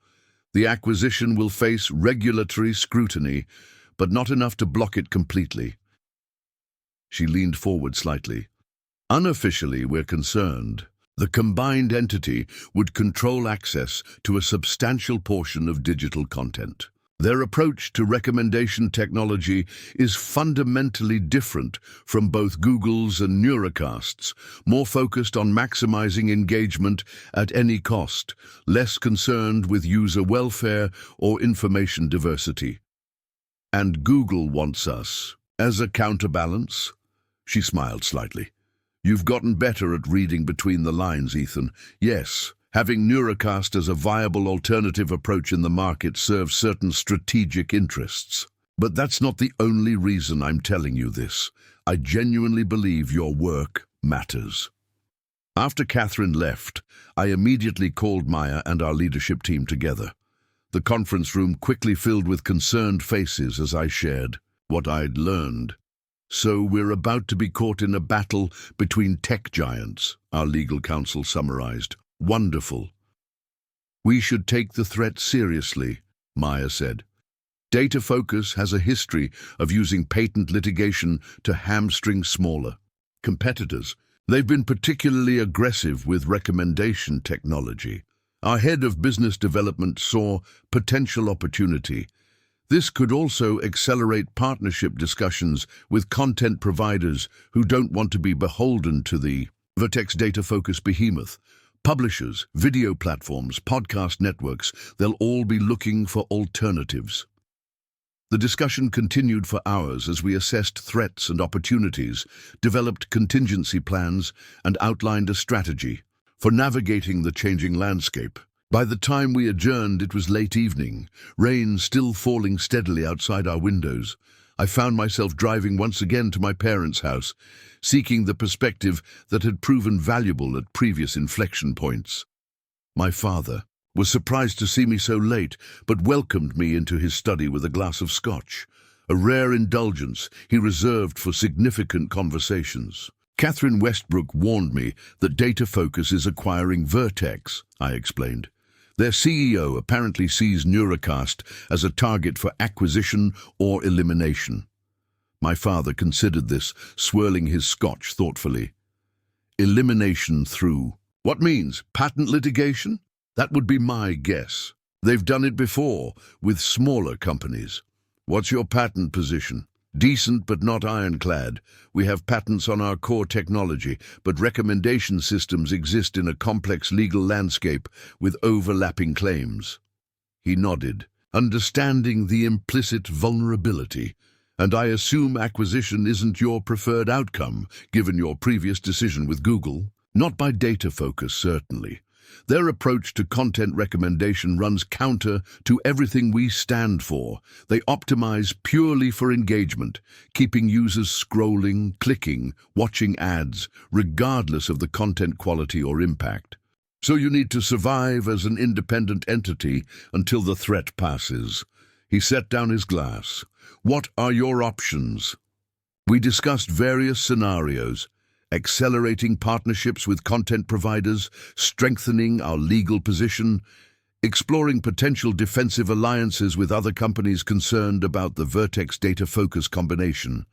The acquisition will face regulatory scrutiny, but not enough to block it completely." She leaned forward slightly. "Unofficially, we're concerned. The combined entity would control access to a substantial portion of digital content. Their approach to recommendation technology is fundamentally different from both Google's and Neuracast's, more focused on maximizing engagement at any cost, less concerned with user welfare or information diversity. And Google wants us as a counterbalance." She smiled slightly. "You've gotten better at reading between the lines, Ethan. Yes, having Neuracast as a viable alternative approach in the market serves certain strategic interests. But that's not the only reason I'm telling you this. I genuinely believe your work matters." After Catherine left, I immediately called Maya and our leadership team together. The conference room quickly filled with concerned faces as I shared what I'd learned. "So we're about to be caught in a battle between tech giants," our legal counsel summarized. "Wonderful." "We should take the threat seriously," Maya said. "Data Focus has a history of using patent litigation to hamstring smaller competitors. They've been particularly aggressive with recommendation technology. Our head of business development saw potential opportunity. This could also accelerate partnership discussions with content providers who don't want to be beholden to the Vertex Data Focus behemoth. Publishers, video platforms, podcast networks, they'll all be looking for alternatives." The discussion continued for hours as we assessed threats and opportunities, developed contingency plans, and outlined a strategy for navigating the changing landscape. By the time we adjourned, it was late evening, rain still falling steadily outside our windows. I found myself driving once again to my parents' house, seeking the perspective that had proven valuable at previous inflection points. My father was surprised to see me so late, but welcomed me into his study with a glass of scotch, a rare indulgence he reserved for significant conversations. Catherine Westbrook warned me that Data Focus is acquiring Vertex, I explained. Their CEO apparently sees Neurocast as a target for acquisition or elimination. My father considered this, swirling his scotch thoughtfully. Elimination through what means? Patent litigation? That would be my guess. They've done it before, with smaller companies. What's your patent position? Decent but not ironclad. We have patents on our core technology, but recommendation systems exist in a complex legal landscape with overlapping claims. He nodded, understanding the implicit vulnerability. And I assume acquisition isn't your preferred outcome, given your previous decision with Google? Not by Data Focus, certainly. Their approach to content recommendation runs counter to everything we stand for. They optimize purely for engagement, keeping users scrolling, clicking, watching ads, regardless of the content quality or impact. So you need to survive as an independent entity until the threat passes. He set down his glass. What are your options? We discussed various scenarios. Accelerating partnerships with content providers, strengthening our legal position, exploring potential defensive alliances with other companies concerned about the Vertex Data Focus combination.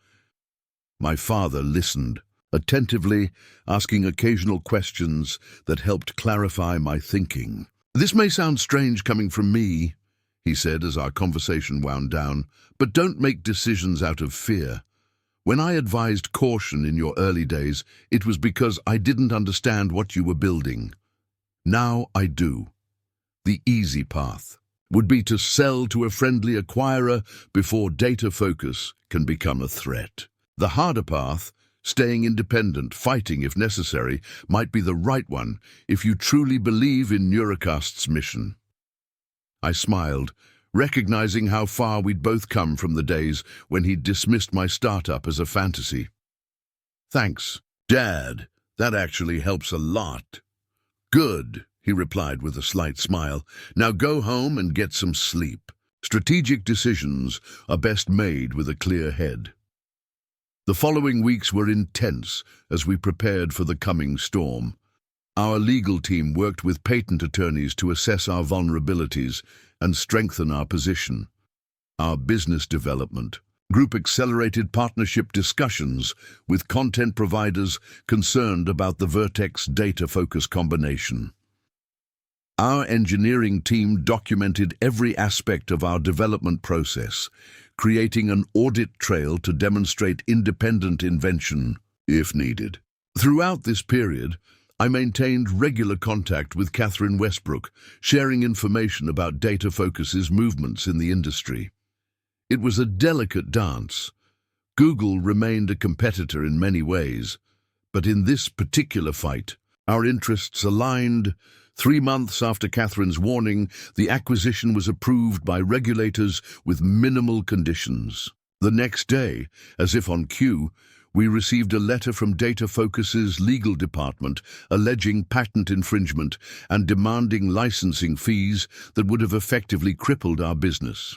My father listened, attentively, asking occasional questions that helped clarify my thinking. This may sound strange coming from me, he said as our conversation wound down, but don't make decisions out of fear. When I advised caution in your early days, it was because I didn't understand what you were building. Now I do. The easy path would be to sell to a friendly acquirer before Data Focus can become a threat. The harder path, staying independent, fighting if necessary, might be the right one if you truly believe in Neurocast's mission. I smiled, recognizing how far we'd both come from the days when he'd dismissed my startup as a fantasy. Thanks, Dad. That actually helps a lot. Good, he replied with a slight smile. Now go home and get some sleep. Strategic decisions are best made with a clear head. The following weeks were intense as we prepared for the coming storm. Our legal team worked with patent attorneys to assess our vulnerabilities and strengthen our position. Our business development group accelerated partnership discussions with content providers concerned about the Vertex Data Focus combination. Our engineering team documented every aspect of our development process, creating an audit trail to demonstrate independent invention if needed. Throughout this period, I maintained regular contact with Catherine Westbrook, sharing information about Data Focus's movements in the industry. It was a delicate dance. Google remained a competitor in many ways, but in this particular fight, our interests aligned. 3 months after Catherine's warning, the acquisition was approved by regulators with minimal conditions. The next day, as if on cue, we received a letter from Data Focus's legal department alleging patent infringement and demanding licensing fees that would have effectively crippled our business.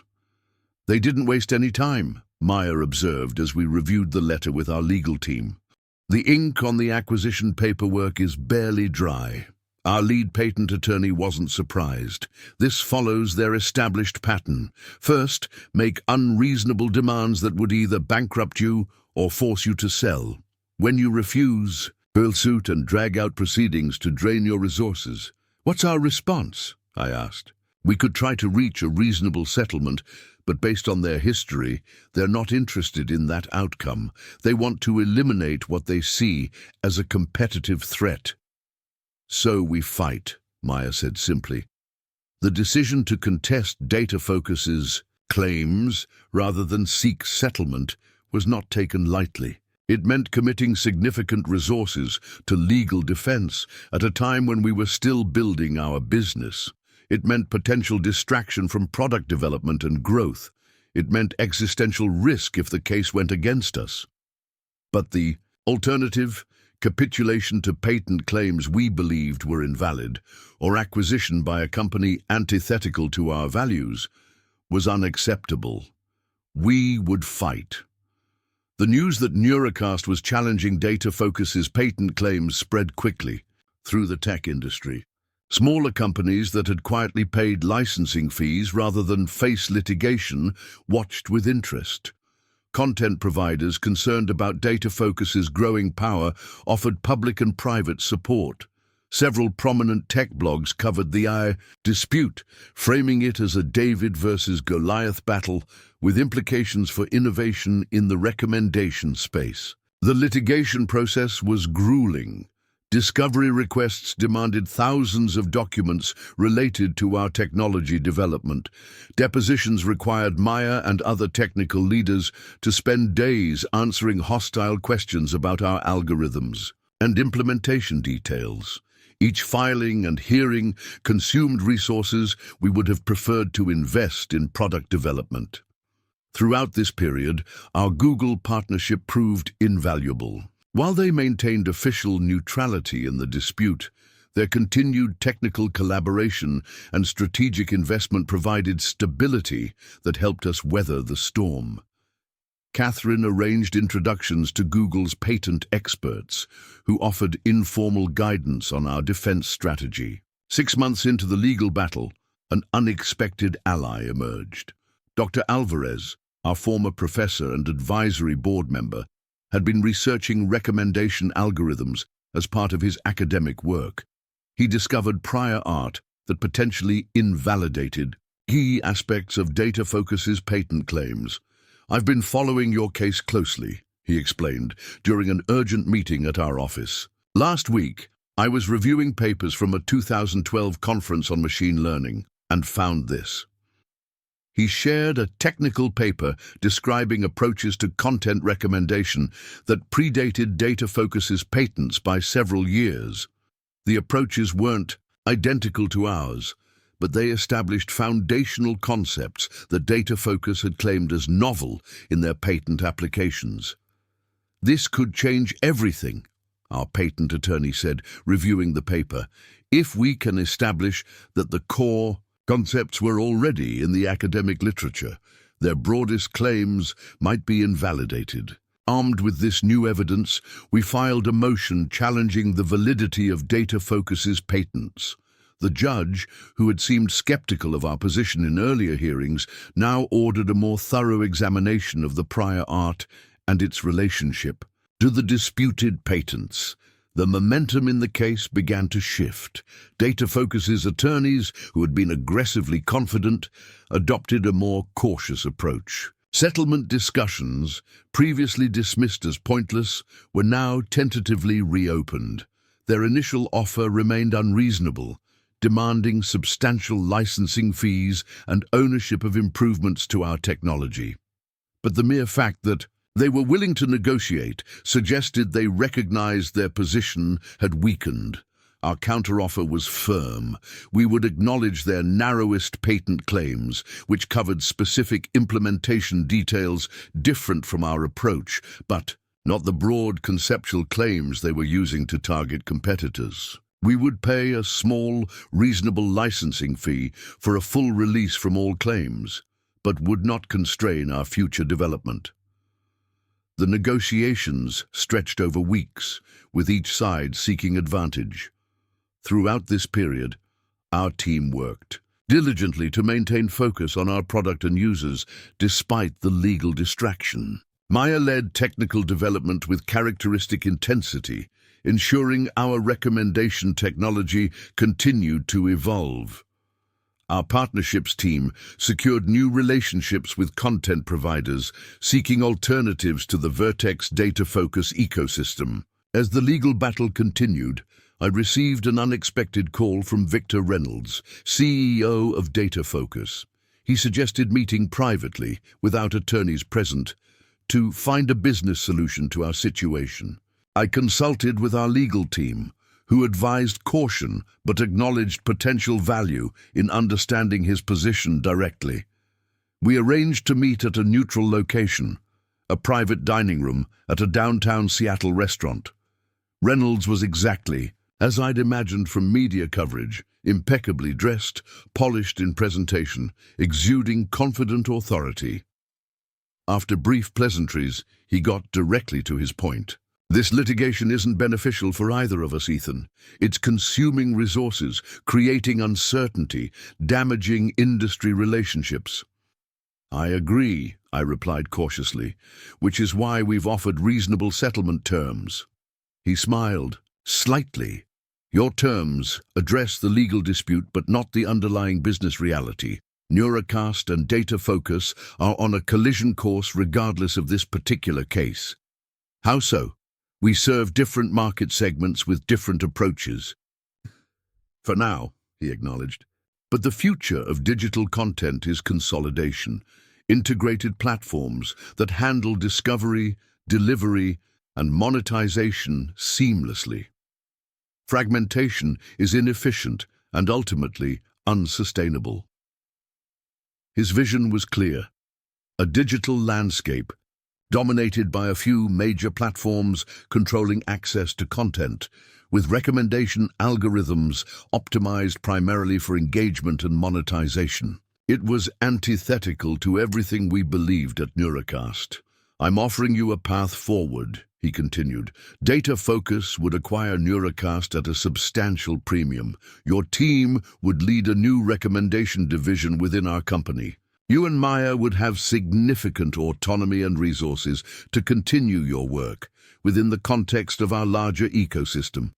They didn't waste any time, Meyer observed as we reviewed the letter with our legal team. The ink on the acquisition paperwork is barely dry. Our lead patent attorney wasn't surprised. This follows their established pattern. First, make unreasonable demands that would either bankrupt you or force you to sell. When you refuse, file suit and drag out proceedings to drain your resources. What's our response? I asked. We could try to reach a reasonable settlement, but based on their history, they're not interested in that outcome. They want to eliminate what they see as a competitive threat. So we fight, Meyer said simply. The decision to contest Data Focus's claims rather than seek settlement was not taken lightly. It meant committing significant resources to legal defense at a time when we were still building our business. It meant potential distraction from product development and growth. It meant existential risk if the case went against us. But the alternative, capitulation to patent claims we believed were invalid, or acquisition by a company antithetical to our values, was unacceptable. We would fight. The news that Neuracast was challenging DataFocus's patent claims spread quickly through the tech industry. Smaller companies that had quietly paid licensing fees rather than face litigation watched with interest. Content providers concerned about DataFocus's growing power offered public and private support. Several prominent tech blogs covered the dispute, framing it as a David versus Goliath battle with implications for innovation in the recommendation space. The litigation process was grueling. Discovery requests demanded thousands of documents related to our technology development. Depositions required Maya and other technical leaders to spend days answering hostile questions about our algorithms and implementation details. Each filing and hearing consumed resources we would have preferred to invest in product development. Throughout this period, our Google partnership proved invaluable. While they maintained official neutrality in the dispute, their continued technical collaboration and strategic investment provided stability that helped us weather the storm. Catherine arranged introductions to Google's patent experts, who offered informal guidance on our defense strategy. 6 months into the legal battle, an unexpected ally emerged. Dr. Alvarez, our former professor and advisory board member, had been researching recommendation algorithms as part of his academic work. He discovered prior art that potentially invalidated key aspects of DataFocus's patent claims. "I've been following your case closely," he explained during an urgent meeting at our office. "Last week, I was reviewing papers from a 2012 conference on machine learning and found this." He shared a technical paper describing approaches to content recommendation that predated DataFocus's patents by several years. The approaches weren't identical to ours, but they established foundational concepts that DataFocus had claimed as novel in their patent applications. "This could change everything," our patent attorney said, reviewing the paper, "if we can establish that the core concepts were already in the academic literature. Their broadest claims might be invalidated." Armed with this new evidence, we filed a motion challenging the validity of DataFocus's patents. The judge, who had seemed skeptical of our position in earlier hearings, now ordered a more thorough examination of the prior art and its relationship to the disputed patents. The momentum in the case began to shift. DataFocus's attorneys, who had been aggressively confident, adopted a more cautious approach. Settlement discussions, previously dismissed as pointless, were now tentatively reopened. Their initial offer remained unreasonable, demanding substantial licensing fees and ownership of improvements to our technology. But the mere fact that they were willing to negotiate suggested they recognized their position had weakened. Our counteroffer was firm. We would acknowledge their narrowest patent claims, which covered specific implementation details different from our approach, but not the broad conceptual claims they were using to target competitors. We would pay a small, reasonable licensing fee for a full release from all claims, but would not constrain our future development. The negotiations stretched over weeks, with each side seeking advantage. Throughout this period, our team worked diligently to maintain focus on our product and users, despite the legal distraction. Maya led technical development with characteristic intensity, ensuring our recommendation technology continued to evolve. Our partnerships team secured new relationships with content providers, seeking alternatives to the Vertex DataFocus ecosystem. As the legal battle continued, I received an unexpected call from Victor Reynolds, CEO of DataFocus. He suggested meeting privately, without attorneys present, to find a business solution to our situation. I consulted with our legal team, who advised caution but acknowledged potential value in understanding his position directly. We arranged to meet at a neutral location, a private dining room at a downtown Seattle restaurant. Reynolds was exactly as I'd imagined from media coverage, impeccably dressed, polished in presentation, exuding confident authority. After brief pleasantries, he got directly to his point. This litigation isn't beneficial for either of us, Ethan. It's consuming resources, creating uncertainty, damaging industry relationships. I agree, I replied cautiously, which is why we've offered reasonable settlement terms. He smiled, slightly. Your terms address the legal dispute but not the underlying business reality. Neurocast and Data Focus are on a collision course regardless of this particular case. How so? We serve different market segments with different approaches. For now, he acknowledged. But the future of digital content is consolidation, integrated platforms that handle discovery, delivery, and monetization seamlessly. Fragmentation is inefficient and ultimately unsustainable. His vision was clear: a digital landscape dominated by a few major platforms controlling access to content, with recommendation algorithms optimized primarily for engagement and monetization. It was antithetical to everything we believed at Neurocast. I'm offering you a path forward, he continued. Data Focus would acquire Neurocast at a substantial premium. Your team would lead a new recommendation division within our company. You and Maya would have significant autonomy and resources to continue your work within the context of our larger ecosystem.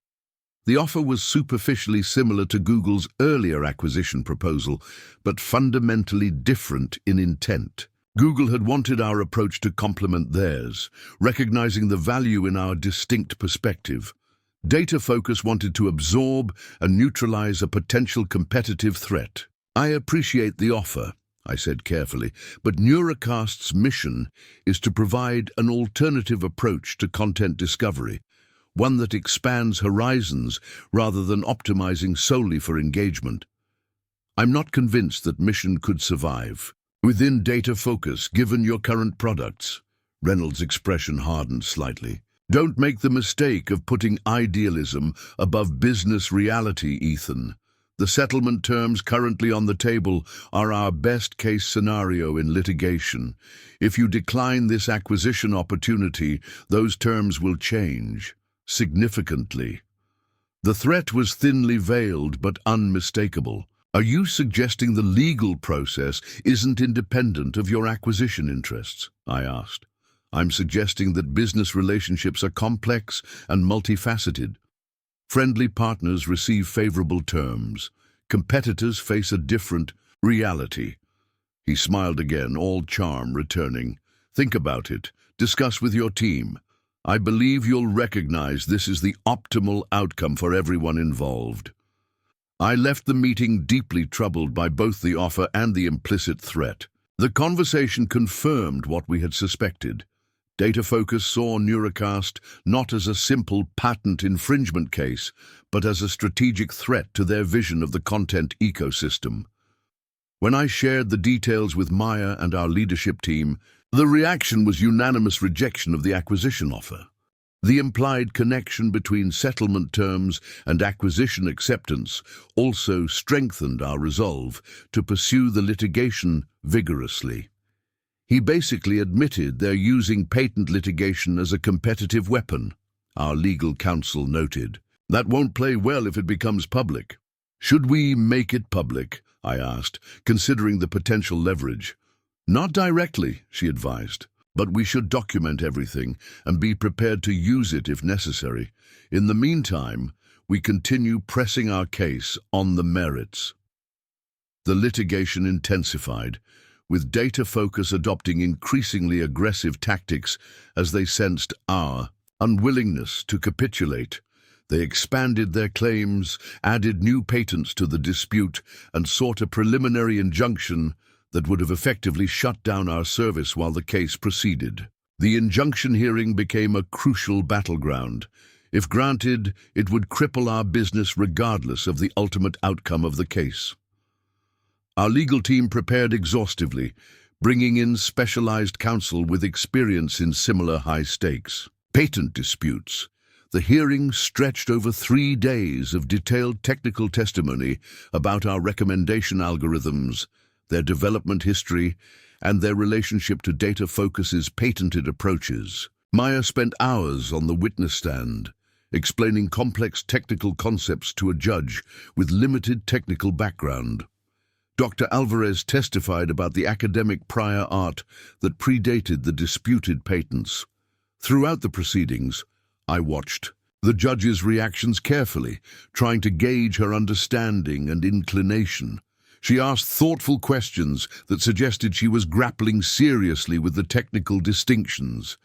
The offer was superficially similar to Google's earlier acquisition proposal, but fundamentally different in intent. Google had wanted our approach to complement theirs, recognizing the value in our distinct perspective. Data Focus wanted to absorb and neutralize a potential competitive threat. I appreciate the offer, I said carefully, but Neurocast's mission is to provide an alternative approach to content discovery, one that expands horizons rather than optimizing solely for engagement. I'm not convinced that mission could survive within Data Focus, given your current products. Reynolds' expression hardened slightly. Don't make the mistake of putting idealism above business reality, Ethan. The settlement terms currently on the table are our best-case scenario in litigation. If you decline this acquisition opportunity, those terms will change significantly. The threat was thinly veiled but unmistakable. Are you suggesting the legal process isn't independent of your acquisition interests? I asked. I'm suggesting that business relationships are complex and multifaceted. Friendly partners receive favorable terms. Competitors face a different reality. He smiled again, all charm returning. Think about it. Discuss with your team. I believe you'll recognize this is the optimal outcome for everyone involved. I left the meeting deeply troubled by both the offer and the implicit threat. The conversation confirmed what we had suspected. Data Focus saw Neurocast not as a simple patent infringement case, but as a strategic threat to their vision of the content ecosystem. When I shared the details with Maya and our leadership team, the reaction was unanimous rejection of the acquisition offer. The implied connection between settlement terms and acquisition acceptance also strengthened our resolve to pursue the litigation vigorously. He basically admitted they're using patent litigation as a competitive weapon, our legal counsel noted. That won't play well if it becomes public. Should we make it public? I asked, considering the potential leverage. Not directly, she advised, but we should document everything and be prepared to use it if necessary. In the meantime, we continue pressing our case on the merits. The litigation intensified, with Data Focus adopting increasingly aggressive tactics as they sensed our unwillingness to capitulate. They expanded their claims, added new patents to the dispute, and sought a preliminary injunction that would have effectively shut down our service while the case proceeded. The injunction hearing became a crucial battleground. If granted, it would cripple our business regardless of the ultimate outcome of the case. Our legal team prepared exhaustively, bringing in specialized counsel with experience in similar high stakes patent disputes. The hearing stretched over 3 days of detailed technical testimony about our recommendation algorithms, their development history, and their relationship to Data Focus's patented approaches. Maya spent hours on the witness stand, explaining complex technical concepts to a judge with limited technical background. Dr. Alvarez testified about the academic prior art that predated the disputed patents. Throughout the proceedings, I watched the judge's reactions carefully, trying to gauge her understanding and inclination. She asked thoughtful questions that suggested she was grappling seriously with the technical distinctions,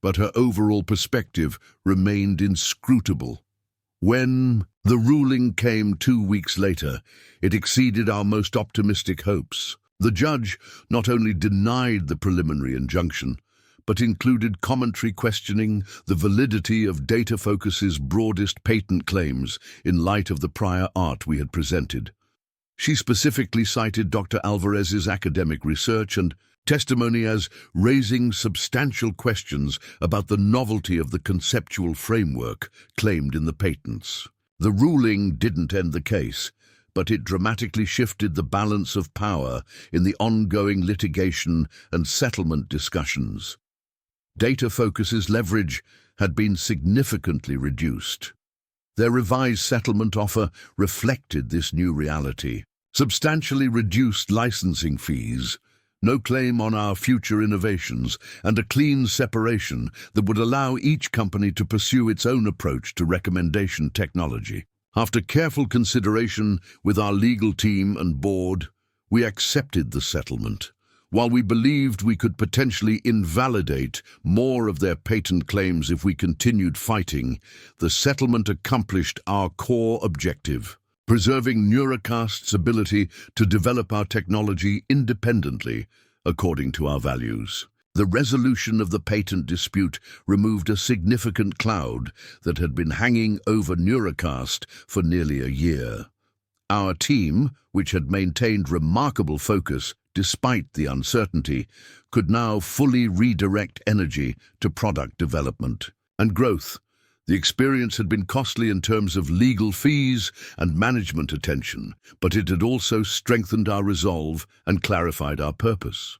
but her overall perspective remained inscrutable. When the ruling came 2 weeks later, it exceeded our most optimistic hopes. The judge not only denied the preliminary injunction, but included commentary questioning the validity of Data Focus's broadest patent claims in light of the prior art we had presented. She specifically cited Dr. Alvarez's academic research and testimony as raising substantial questions about the novelty of the conceptual framework claimed in the patents. The ruling didn't end the case, but it dramatically shifted the balance of power in the ongoing litigation and settlement discussions. Data Focus's leverage had been significantly reduced. Their revised settlement offer reflected this new reality. Substantially reduced licensing fees, no claim on our future innovations, and a clean separation that would allow each company to pursue its own approach to recommendation technology. After careful consideration with our legal team and board, we accepted the settlement. While we believed we could potentially invalidate more of their patent claims if we continued fighting, the settlement accomplished our core objective, preserving Neuracast's ability to develop our technology independently according to our values. The resolution of the patent dispute removed a significant cloud that had been hanging over Neuracast for nearly a year. Our team, which had maintained remarkable focus despite the uncertainty, could now fully redirect energy to product development and growth. The experience had been costly in terms of legal fees and management attention, but it had also strengthened our resolve and clarified our purpose.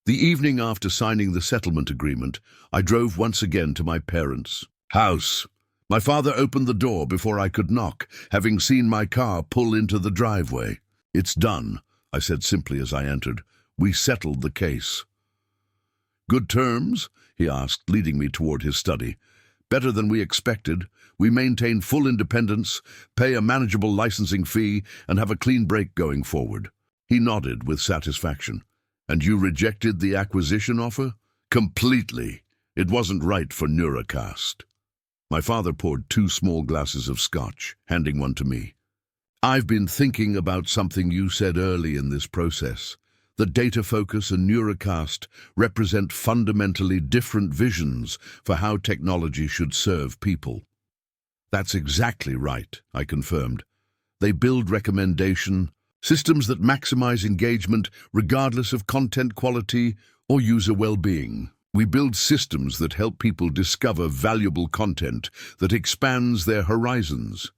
The evening after signing the settlement agreement, I drove once again to my parents' house. My father opened the door before I could knock, having seen my car pull into the driveway. "It's done," I said simply as I entered. "We settled the case." "Good terms?" he asked, leading me toward his study. "Better than we expected. We maintain full independence, pay a manageable licensing fee, and have a clean break going forward." He nodded with satisfaction. "And you rejected the acquisition offer?" "Completely. It wasn't right for Neuracast." My father poured 2 small glasses of scotch, handing one to me. "I've been thinking about something you said early in this process. That Data Focus and Neuracast represent fundamentally different visions for how technology should serve people." "That's exactly right," I confirmed. "They build recommendation systems that maximize engagement regardless of content quality or user well-being. We build systems that help people discover valuable content that expands their horizons."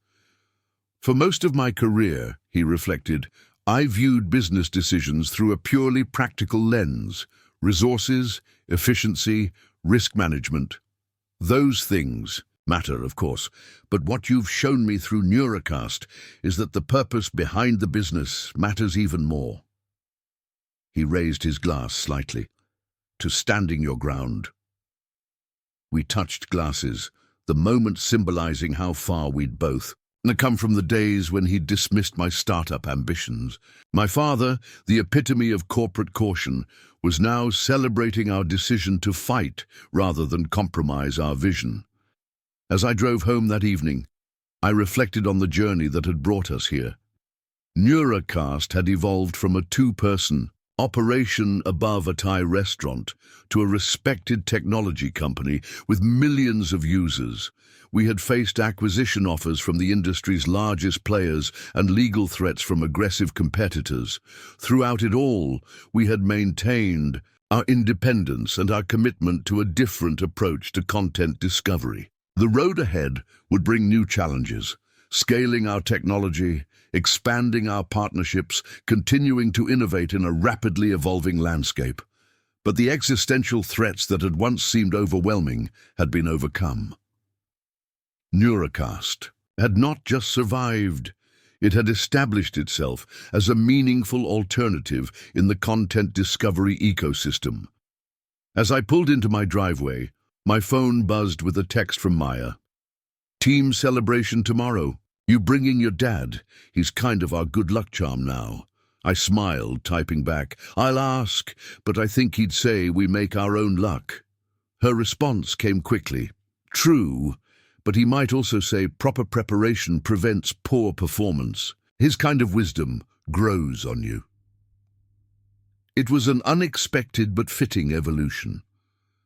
"For most of my career," he reflected, "I viewed business decisions through a purely practical lens: resources, efficiency, risk management. Those things matter, of course, but what you've shown me through Neuracast is that the purpose behind the business matters even more." He raised his glass slightly. "To standing your ground." We touched glasses, the moment symbolizing how far we'd both come from the days when he'd dismissed my startup ambitions. My father, the epitome of corporate caution, was now celebrating our decision to fight rather than compromise our vision. As I drove home that evening, I reflected on the journey that had brought us here. Neuracast had evolved from a 2-person operation above a Thai restaurant to a respected technology company with millions of users. We had faced acquisition offers from the industry's largest players and legal threats from aggressive competitors. Throughout it all, we had maintained our independence and our commitment to a different approach to content discovery. The road ahead would bring new challenges: scaling our technology, expanding our partnerships, continuing to innovate in a rapidly evolving landscape. But the existential threats that had once seemed overwhelming had been overcome. Neuracast had not just survived, it had established itself as a meaningful alternative in the content discovery ecosystem. As I pulled into my driveway, my phone buzzed with a text from Maya. "Team celebration tomorrow. You bringing your dad? He's kind of our good luck charm now." I smiled, typing back, "I'll ask, but I think he'd say we make our own luck." Her response came quickly. "True, but he might also say proper preparation prevents poor performance. His kind of wisdom grows on you." It was an unexpected but fitting evolution.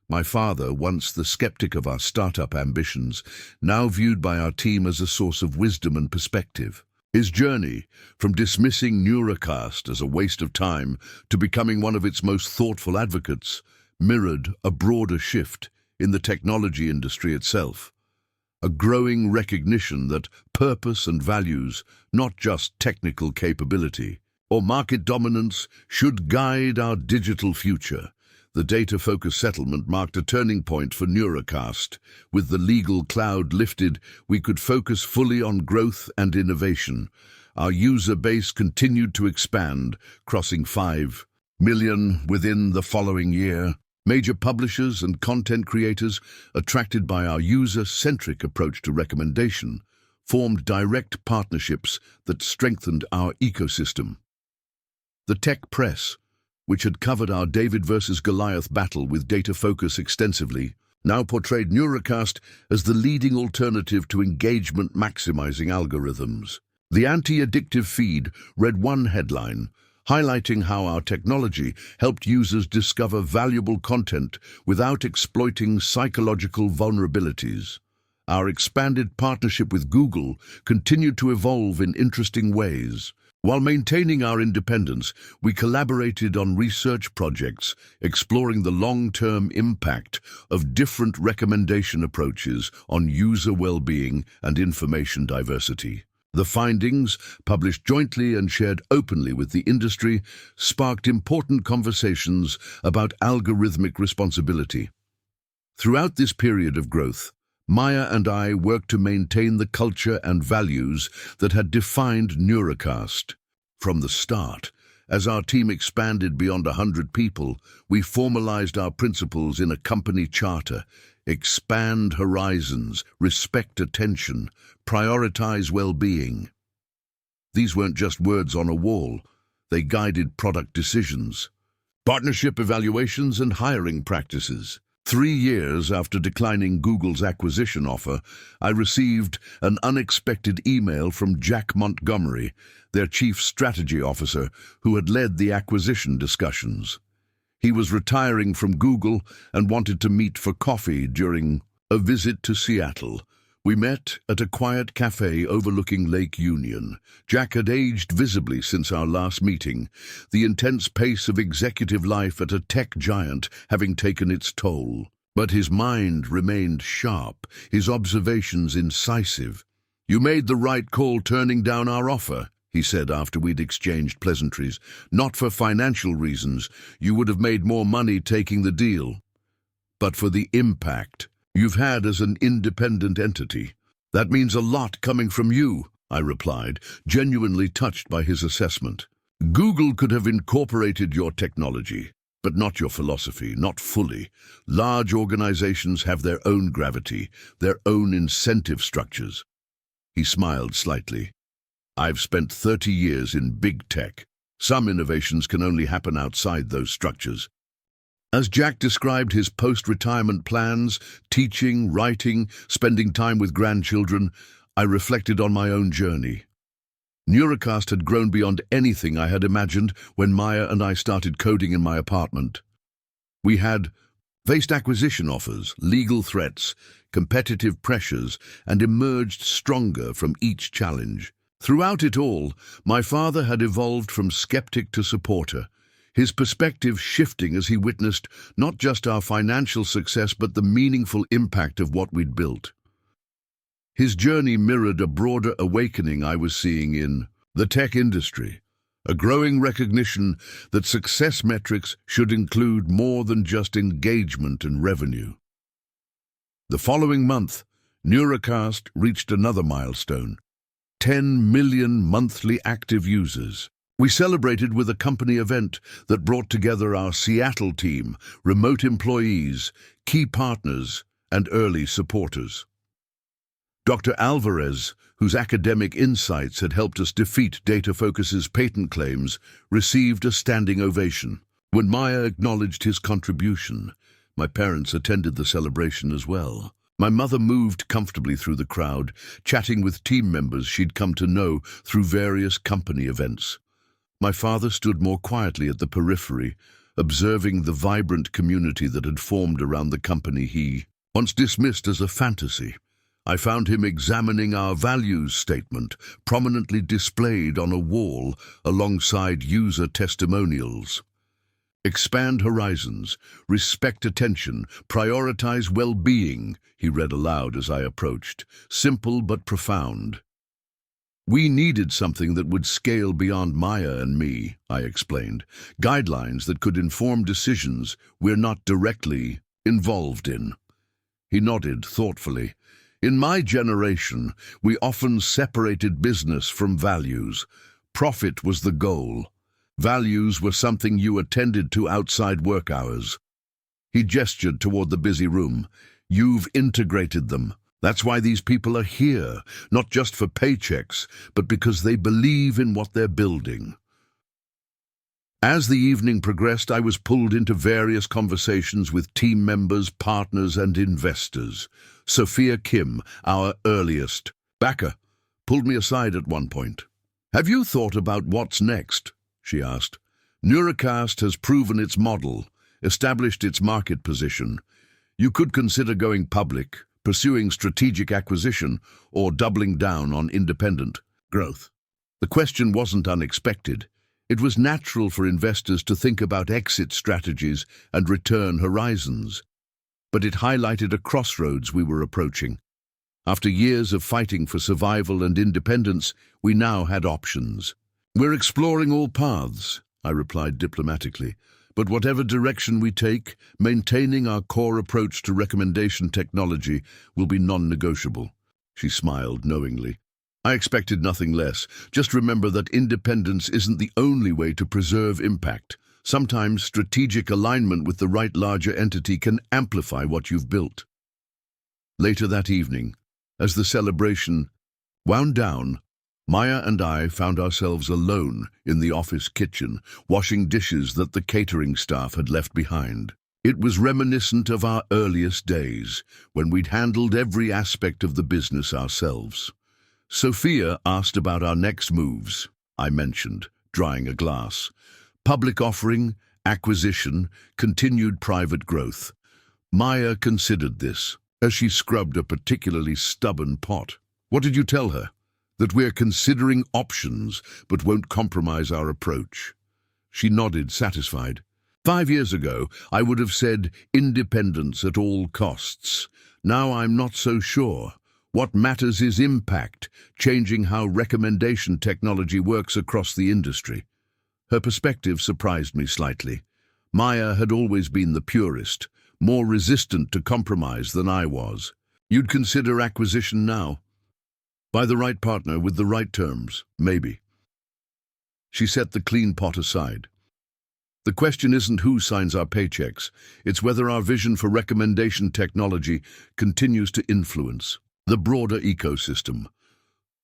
My father, once the skeptic of our startup ambitions, now viewed by our team as a source of wisdom and perspective. His journey, from dismissing Neuracast as a waste of time to becoming one of its most thoughtful advocates, mirrored a broader shift in the technology industry itself. A growing recognition that purpose and values, not just technical capability or market dominance, should guide our digital future. The data-focused settlement marked a turning point for Neuracast. With the legal cloud lifted, we could focus fully on growth and innovation. Our user base continued to expand, crossing 5 million within the following year. Major publishers and content creators, attracted by our user-centric approach to recommendation, formed direct partnerships that strengthened our ecosystem. The tech press, which had covered our David versus Goliath battle with data focus extensively, now portrayed Neuracast as the leading alternative to engagement-maximizing algorithms. The anti-addictive feed read one headline, highlighting how our technology helped users discover valuable content without exploiting psychological vulnerabilities. Our expanded partnership with Google continued to evolve in interesting ways. While maintaining our independence, we collaborated on research projects exploring the long-term impact of different recommendation approaches on user well-being and information diversity. The findings, published jointly and shared openly with the industry, sparked important conversations about algorithmic responsibility. Throughout this period of growth, Maya and I worked to maintain the culture and values that had defined Neuracast. From the start, as our team expanded beyond 100 people, we formalized our principles in a company charter: expand horizons, respect attention, prioritize well-being. These weren't just words on a wall, they guided product decisions, partnership evaluations, and hiring practices. 3 years after declining Google's acquisition offer, I received an unexpected email from Jack Montgomery, their chief strategy officer, who had led the acquisition discussions. He was retiring from Google and wanted to meet for coffee during a visit to Seattle. We met at a quiet cafe overlooking Lake Union. Jack had aged visibly since our last meeting, the intense pace of executive life at a tech giant having taken its toll. But his mind remained sharp, his observations incisive. "You made the right call turning down our offer," he said after we'd exchanged pleasantries. "Not for financial reasons. You would have made more money taking the deal. But for the impact you've had as an independent entity. That means a lot coming from you," I replied, genuinely touched by his assessment. "Google could have incorporated your technology, but not your philosophy, not fully. Large organizations have their own gravity, their own incentive structures." He smiled slightly. "I've spent 30 years in big tech. Some innovations can only happen outside those structures." As Jack described his post-retirement plans, teaching, writing, spending time with grandchildren, I reflected on my own journey. Neuracast had grown beyond anything I had imagined when Maya and I started coding in my apartment. We had faced acquisition offers, legal threats, competitive pressures, and emerged stronger from each challenge. Throughout it all, my father had evolved from skeptic to supporter, his perspective shifting as he witnessed not just our financial success but the meaningful impact of what we'd built. His journey mirrored a broader awakening I was seeing in The tech industry, a growing recognition that success metrics should include more than just engagement and revenue. The following month, Neuracast reached another milestone: 10 million monthly active users. We celebrated with a company event that brought together our Seattle team, remote employees, key partners, and early supporters. Dr. Alvarez, whose academic insights had helped us defeat DataFocus's patent claims, received a standing ovation. When Maya acknowledged his contribution, my parents attended the celebration as well. My mother moved comfortably through the crowd, chatting with team members she'd come to know through various company events. My father stood more quietly at the periphery, observing the vibrant community that had formed around the company he once dismissed as a fantasy. I found him examining our values statement, prominently displayed on a wall alongside user testimonials. Expand horizons, respect attention, prioritize well-being, he read aloud as I approached. Simple but profound. We needed something that would scale beyond Maya and me, I explained. Guidelines that could inform decisions we're not directly involved in. He nodded thoughtfully. In my generation, we often separated business from values. Profit was the goal. Values were something you attended to outside work hours. He gestured toward the busy room. You've integrated them. That's why these people are here, not just for paychecks, but because they believe in what they're building. As the evening progressed, I was pulled into various conversations with team members, partners, and investors. Sophia Kim, our earliest backer, pulled me aside at one point. "Have you thought about what's next?" she asked. "Neuracast has proven its model, established its market position. You could consider going public, pursuing strategic acquisition, or doubling down on independent growth." The question wasn't unexpected. It was natural for investors to think about exit strategies and return horizons. But it highlighted a crossroads we were approaching. After years of fighting for survival and independence, we now had options. "We're exploring all paths," I replied diplomatically. "But whatever direction we take, maintaining our core approach to recommendation technology will be non-negotiable." She smiled knowingly. "I expected nothing less. Just remember that independence isn't the only way to preserve impact. Sometimes strategic alignment with the right larger entity can amplify what you've built." Later that evening, as the celebration wound down, Maya and I found ourselves alone in the office kitchen, washing dishes that the catering staff had left behind. It was reminiscent of our earliest days, when we'd handled every aspect of the business ourselves. Sophia asked about our next moves, I mentioned, drying a glass. Public offering, acquisition, continued private growth. Maya considered this, as she scrubbed a particularly stubborn pot. "What did you tell her?" "That we're considering options, but won't compromise our approach." She nodded, satisfied. 5 years ago, I would have said independence at all costs. Now I'm not so sure. What matters is impact, changing how recommendation technology works across the industry. Her perspective surprised me slightly. Maya had always been the purist, more resistant to compromise than I was. "You'd consider acquisition now?" "By the right partner with the right terms, maybe." She set the clean pot aside. "The question isn't who signs our paychecks. It's whether our vision for recommendation technology continues to influence the broader ecosystem."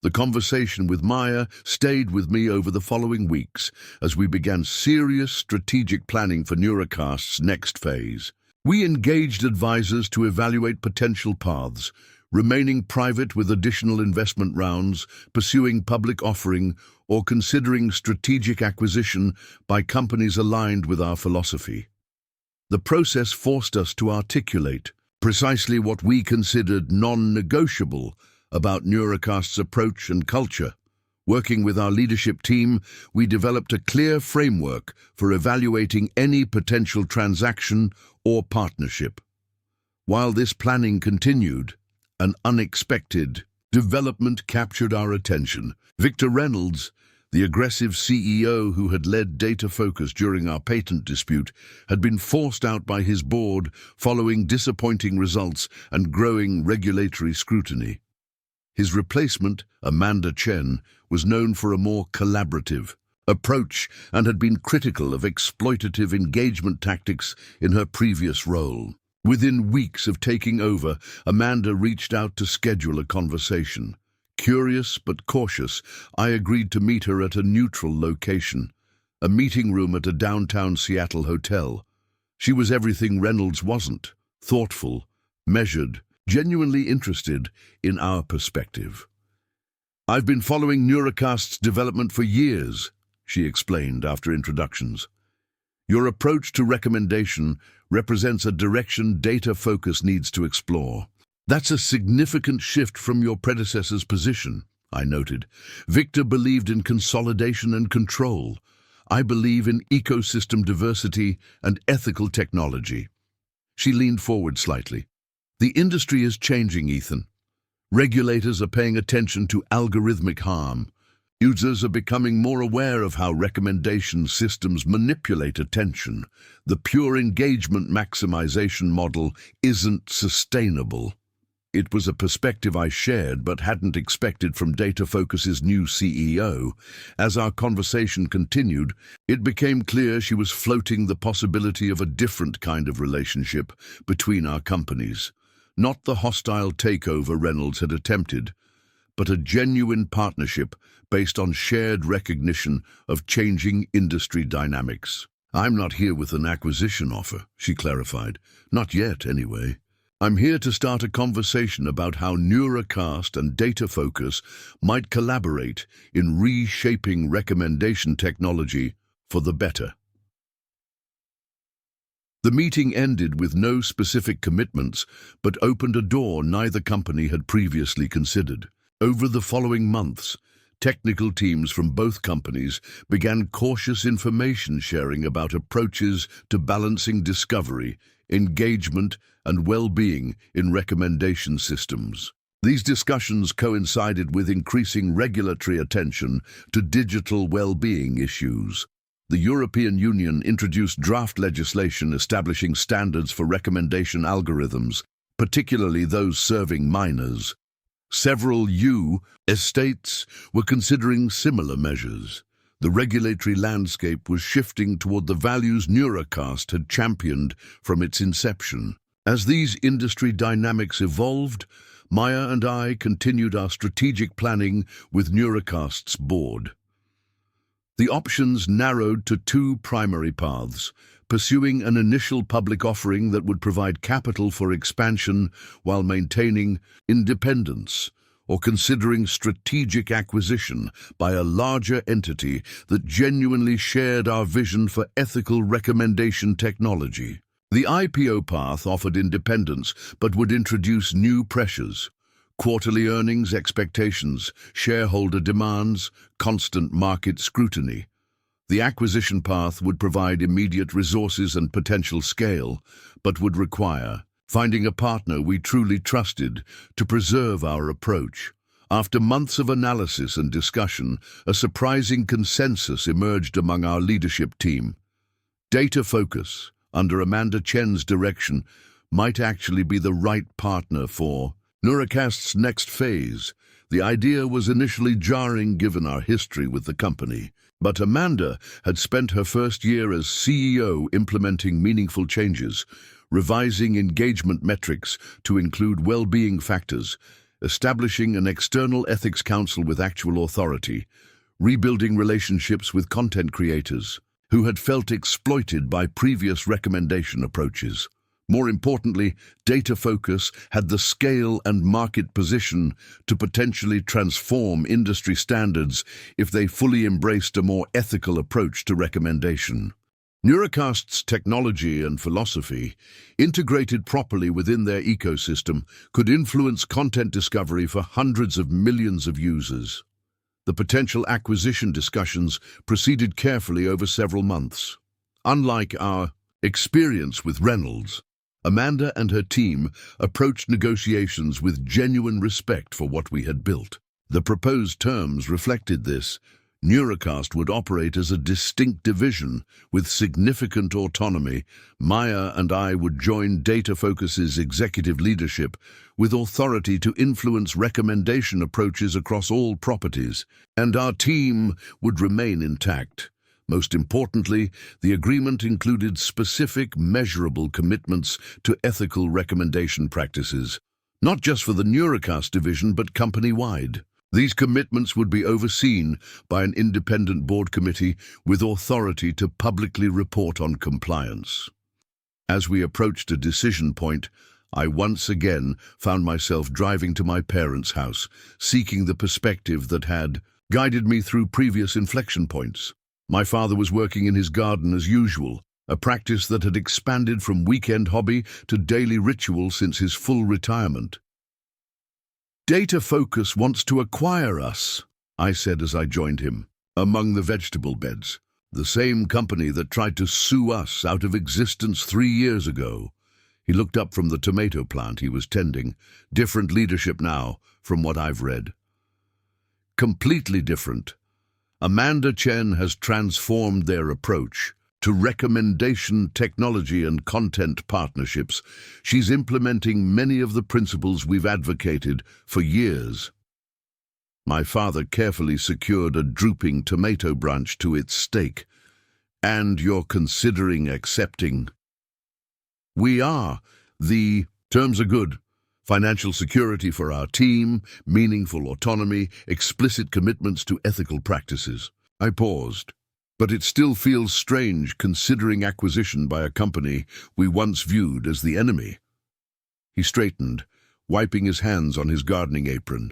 The conversation with Maya stayed with me over the following weeks as we began serious strategic planning for Neuracast's next phase. We engaged advisors to evaluate potential paths, remaining private with additional investment rounds, pursuing public offering, or considering strategic acquisition by companies aligned with our philosophy. The process forced us to articulate precisely what we considered non-negotiable about Neuracast's approach and culture. Working with our leadership team, we developed a clear framework for evaluating any potential transaction or partnership. While this planning continued, an unexpected development captured our attention. Victor Reynolds, The aggressive CEO who had led Data Focus during our patent dispute had been forced out by his board following disappointing results and growing regulatory scrutiny. His replacement, Ethan Chen, was known for a more collaborative approach and had been critical of exploitative engagement tactics in her previous role. Within weeks of taking over, Amanda reached out to schedule a conversation. Curious but cautious, I agreed to meet her at a neutral location, a meeting room at a downtown Seattle hotel. She was everything Reynolds wasn't: thoughtful, measured, genuinely interested in our perspective. "I've been following Neurocast's development for years," she explained after introductions. "Your approach to recommendation represents a direction Data Focus needs to explore." "That's a significant shift from your predecessor's position," I noted. "Victor believed in consolidation and control. I believe in ecosystem diversity and ethical technology." She leaned forward slightly. "The industry is changing, Ethan. Regulators are paying attention to algorithmic harm. Users are becoming more aware of how recommendation systems manipulate attention. The pure engagement maximization model isn't sustainable." It was a perspective I shared but hadn't expected from Data Focus's new CEO. As our conversation continued, it became clear she was floating the possibility of a different kind of relationship between our companies. Not the hostile takeover Reynolds had attempted, but a genuine partnership based on shared recognition of changing industry dynamics. "I'm not here with an acquisition offer," she clarified. "Not yet, anyway. I'm here to start a conversation about how Neurocast and Data Focus might collaborate in reshaping recommendation technology for the better." The meeting ended with no specific commitments, but opened a door neither company had previously considered. Over the following months, technical teams from both companies began cautious information sharing about approaches to balancing discovery, engagement, and well-being in recommendation systems. These discussions coincided with increasing regulatory attention to digital well-being issues. The European Union introduced draft legislation establishing standards for recommendation algorithms, particularly those serving minors. Several US states were considering similar measures. The regulatory landscape was shifting toward the values Neurocast had championed from its inception. As these industry dynamics evolved, Maya and I continued our strategic planning with Neurocast's board. The options narrowed to two primary paths: pursuing an initial public offering that would provide capital for expansion while maintaining independence, or considering strategic acquisition by a larger entity that genuinely shared our vision for ethical recommendation technology. The IPO path offered independence but would introduce new pressures: quarterly earnings expectations, shareholder demands, constant market scrutiny. The acquisition path would provide immediate resources and potential scale, but would require finding a partner we truly trusted to preserve our approach. After months of analysis and discussion, a surprising consensus emerged among our leadership team. Data Focus, under Ethan Chen's direction, might actually be the right partner for Neurocast's next phase. The idea was initially jarring given our history with the company, but Amanda had spent her first year as CEO implementing meaningful changes, revising engagement metrics to include well-being factors, establishing an external ethics council with actual authority, rebuilding relationships with content creators who had felt exploited by previous recommendation approaches. More importantly, Data Focus had the scale and market position to potentially transform industry standards if they fully embraced a more ethical approach to recommendation. Neurocast's technology and philosophy, integrated properly within their ecosystem, could influence content discovery for hundreds of millions of users. The potential acquisition discussions proceeded carefully over several months. Unlike our experience with Reynolds, Amanda and her team approached negotiations with genuine respect for what we had built. The proposed terms reflected this. Neurocast would operate as a distinct division with significant autonomy. Maya and I would join Data Focus's executive leadership with authority to influence recommendation approaches across all properties, and our team would remain intact. Most importantly, the agreement included specific, measurable commitments to ethical recommendation practices, not just for the Neurocast division but company-wide. These commitments would be overseen by an independent board committee with authority to publicly report on compliance. As we approached a decision point, I once again found myself driving to my parents' house, seeking the perspective that had guided me through previous inflection points. My father was working in his garden as usual, a practice that had expanded from weekend hobby to daily ritual since his full retirement. "Data Focus wants to acquire us," I said as I joined him, among the vegetable beds. "The same company that tried to sue us out of existence 3 years ago." He looked up from the tomato plant he was tending. "Different leadership now, from what I've read." "Completely different. Amanda Chen has transformed their approach to recommendation technology and content partnerships. She's implementing many of the principles we've advocated for years." My father carefully secured a drooping tomato branch to its stake. "And you're considering accepting?" "We are. The terms are good. Financial security for our team, meaningful autonomy, explicit commitments to ethical practices." I paused. "But it still feels strange considering acquisition by a company we once viewed as the enemy." He straightened, wiping his hands on his gardening apron.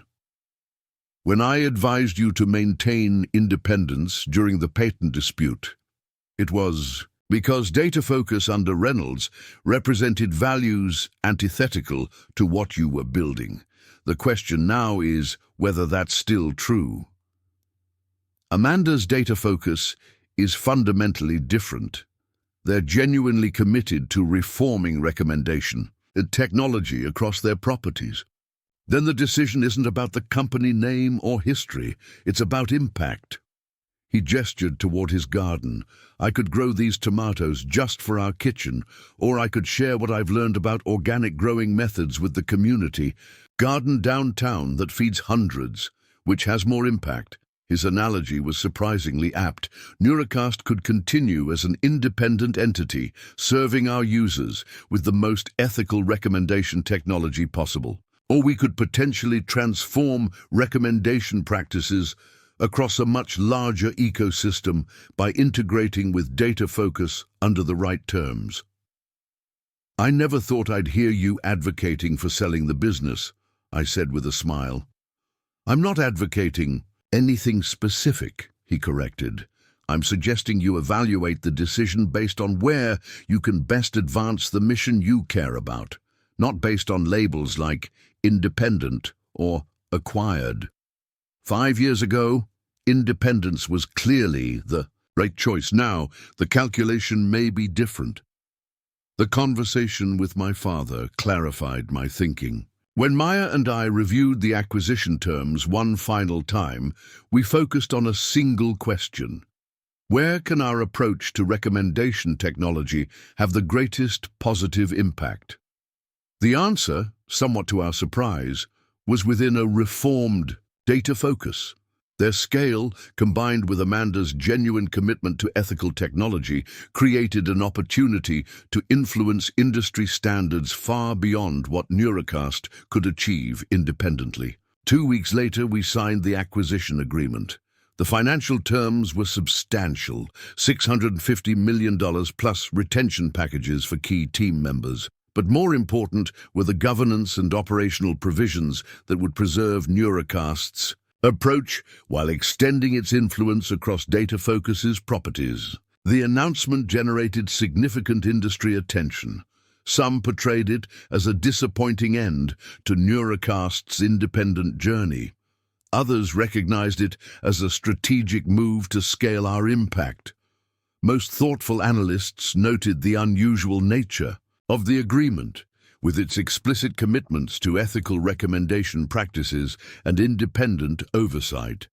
"When I advised you to maintain independence during the patent dispute, it was because Data Focus under Reynolds represented values antithetical to what you were building. The question now is whether that's still true." Amanda's Data Focus is fundamentally different. They're genuinely committed to reforming recommendation and technology across their properties. Then the decision isn't about the company name or history, it's about impact. He gestured toward his garden. "I could grow these tomatoes just for our kitchen, or I could share what I've learned about organic growing methods with the community. Garden downtown that feeds hundreds, which has more impact." His analogy was surprisingly apt. Neurocast could continue as an independent entity, serving our users with the most ethical recommendation technology possible. Or we could potentially transform recommendation practices across a much larger ecosystem by integrating with Data Focus under the right terms. "I never thought I'd hear you advocating for selling the business," I said with a smile. "I'm not advocating anything specific," he corrected. "I'm suggesting you evaluate the decision based on where you can best advance the mission you care about, not based on labels like independent or acquired. 5 years ago, independence was clearly the right choice. Now, the calculation may be different." The conversation with my father clarified my thinking. When Maya and I reviewed the acquisition terms one final time, we focused on a single question. Where can our approach to recommendation technology have the greatest positive impact? The answer, somewhat to our surprise, was within a reformed Data Focus. Their scale, combined with Amanda's genuine commitment to ethical technology, created an opportunity to influence industry standards far beyond what Neurocast could achieve independently. 2 weeks later, we signed the acquisition agreement. The financial terms were substantial, $650 million plus retention packages for key team members. But more important were the governance and operational provisions that would preserve Neurocast's approach while extending its influence across Data Focus's properties. The announcement generated significant industry attention. Some portrayed it as a disappointing end to Neurocast's independent journey. Others recognized it as a strategic move to scale our impact. Most thoughtful analysts noted the unusual nature of the agreement, with its explicit commitments to ethical recommendation practices and independent oversight.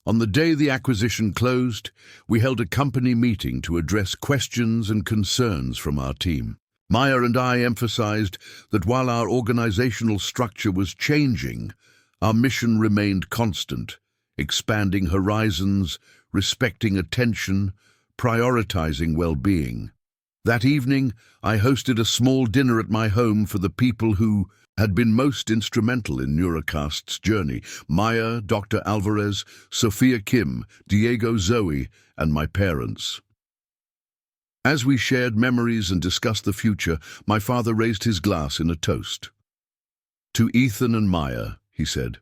On the day the acquisition closed, we held a company meeting to address questions and concerns from our team. Maya and I emphasized that while our organizational structure was changing, our mission remained constant, expanding horizons, respecting attention, prioritizing well-being. That evening, I hosted a small dinner at my home for the people who had been most instrumental in Neurocast's journey: Maya, Dr. Alvarez, Sophia Kim, Diego Zoe, and my parents. As we shared memories and discussed the future, my father raised his glass in a toast. "To Ethan and Maya," he said,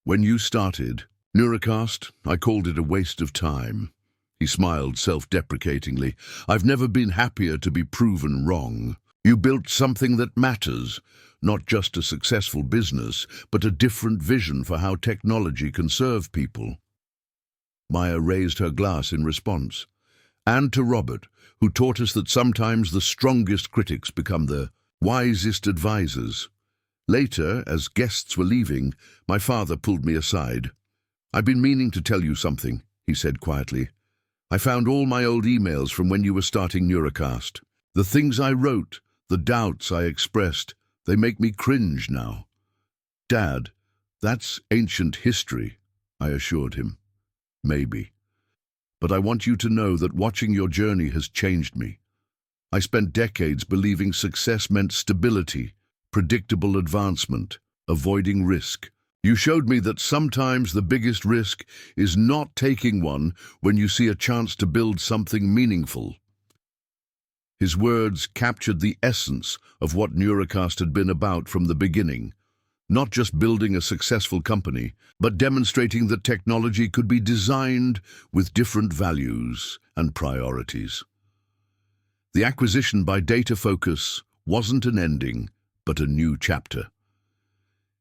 "when you started Neurocast, I called it a waste of time." He smiled self-deprecatingly. "I've never been happier to be proven wrong. You built something that matters, not just a successful business, but a different vision for how technology can serve people." Maya raised her glass in response. "And to Robert, who taught us that sometimes the strongest critics become the wisest advisors." Later, as guests were leaving, my father pulled me aside. "I've been meaning to tell you something," he said quietly. "I found all my old emails from when you were starting Neurocast. The things I wrote, the doubts I expressed, they make me cringe now." "Dad, that's ancient history," I assured him. "Maybe. But I want you to know that watching your journey has changed me. I spent decades believing success meant stability, predictable advancement, avoiding risk. You showed me that sometimes the biggest risk is not taking one when you see a chance to build something meaningful." His words captured the essence of what Neurocast had been about from the beginning. Not just building a successful company, but demonstrating that technology could be designed with different values and priorities. The acquisition by Data Focus wasn't an ending, but a new chapter.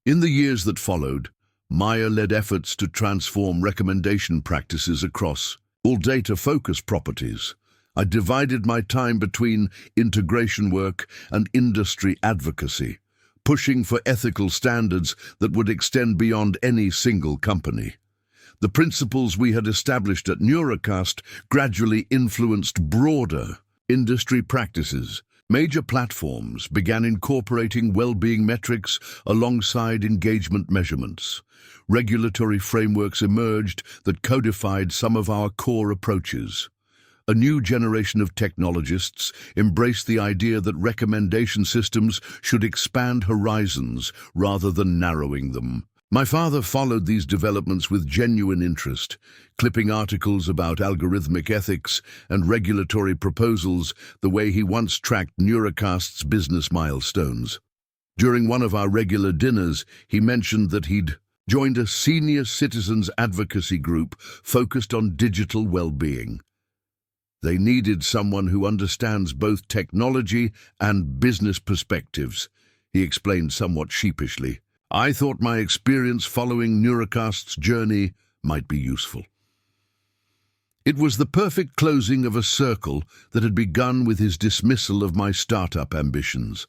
In the years that followed, Maya led efforts to transform recommendation practices across all Data Focus properties. I divided my time between integration work and industry advocacy, pushing for ethical standards that would extend beyond any single company. The principles we had established at Neurocast gradually influenced broader industry practices. Major platforms began incorporating well-being metrics alongside engagement measurements. Regulatory frameworks emerged that codified some of our core approaches. A new generation of technologists embraced the idea that recommendation systems should expand horizons rather than narrowing them. My father followed these developments with genuine interest, clipping articles about algorithmic ethics and regulatory proposals the way he once tracked Neurocast's business milestones. During one of our regular dinners, he mentioned that he'd joined a senior citizens advocacy group focused on digital well-being. They needed someone who understands both technology and business perspectives, he explained somewhat sheepishly. I thought my experience following Neurocast's journey might be useful. It was the perfect closing of a circle that had begun with his dismissal of my startup ambitions.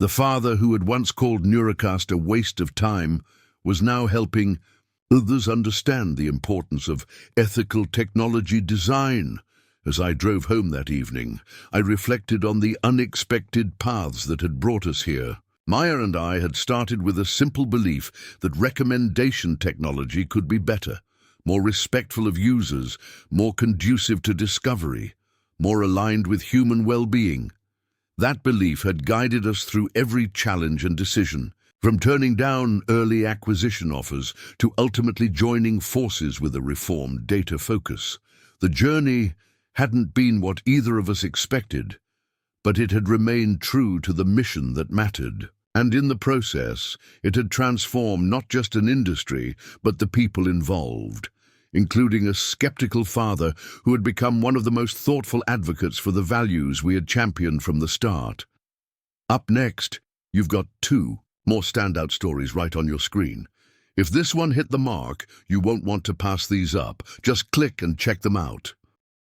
The father who had once called Neurocast a waste of time was now helping others understand the importance of ethical technology design. As I drove home that evening, I reflected on the unexpected paths that had brought us here. Maya and I had started with a simple belief that recommendation technology could be better, more respectful of users, more conducive to discovery, more aligned with human well-being. That belief had guided us through every challenge and decision, from turning down early acquisition offers to ultimately joining forces with a reformed Data Focus. The journey hadn't been what either of us expected, but it had remained true to the mission that mattered. And in the process, it had transformed not just an industry, but the people involved, including a skeptical father who had become one of the most thoughtful advocates for the values we had championed from the start. Up next, you've got 2 more standout stories right on your screen. If this one hit the mark, you won't want to pass these up. Just click and check them out.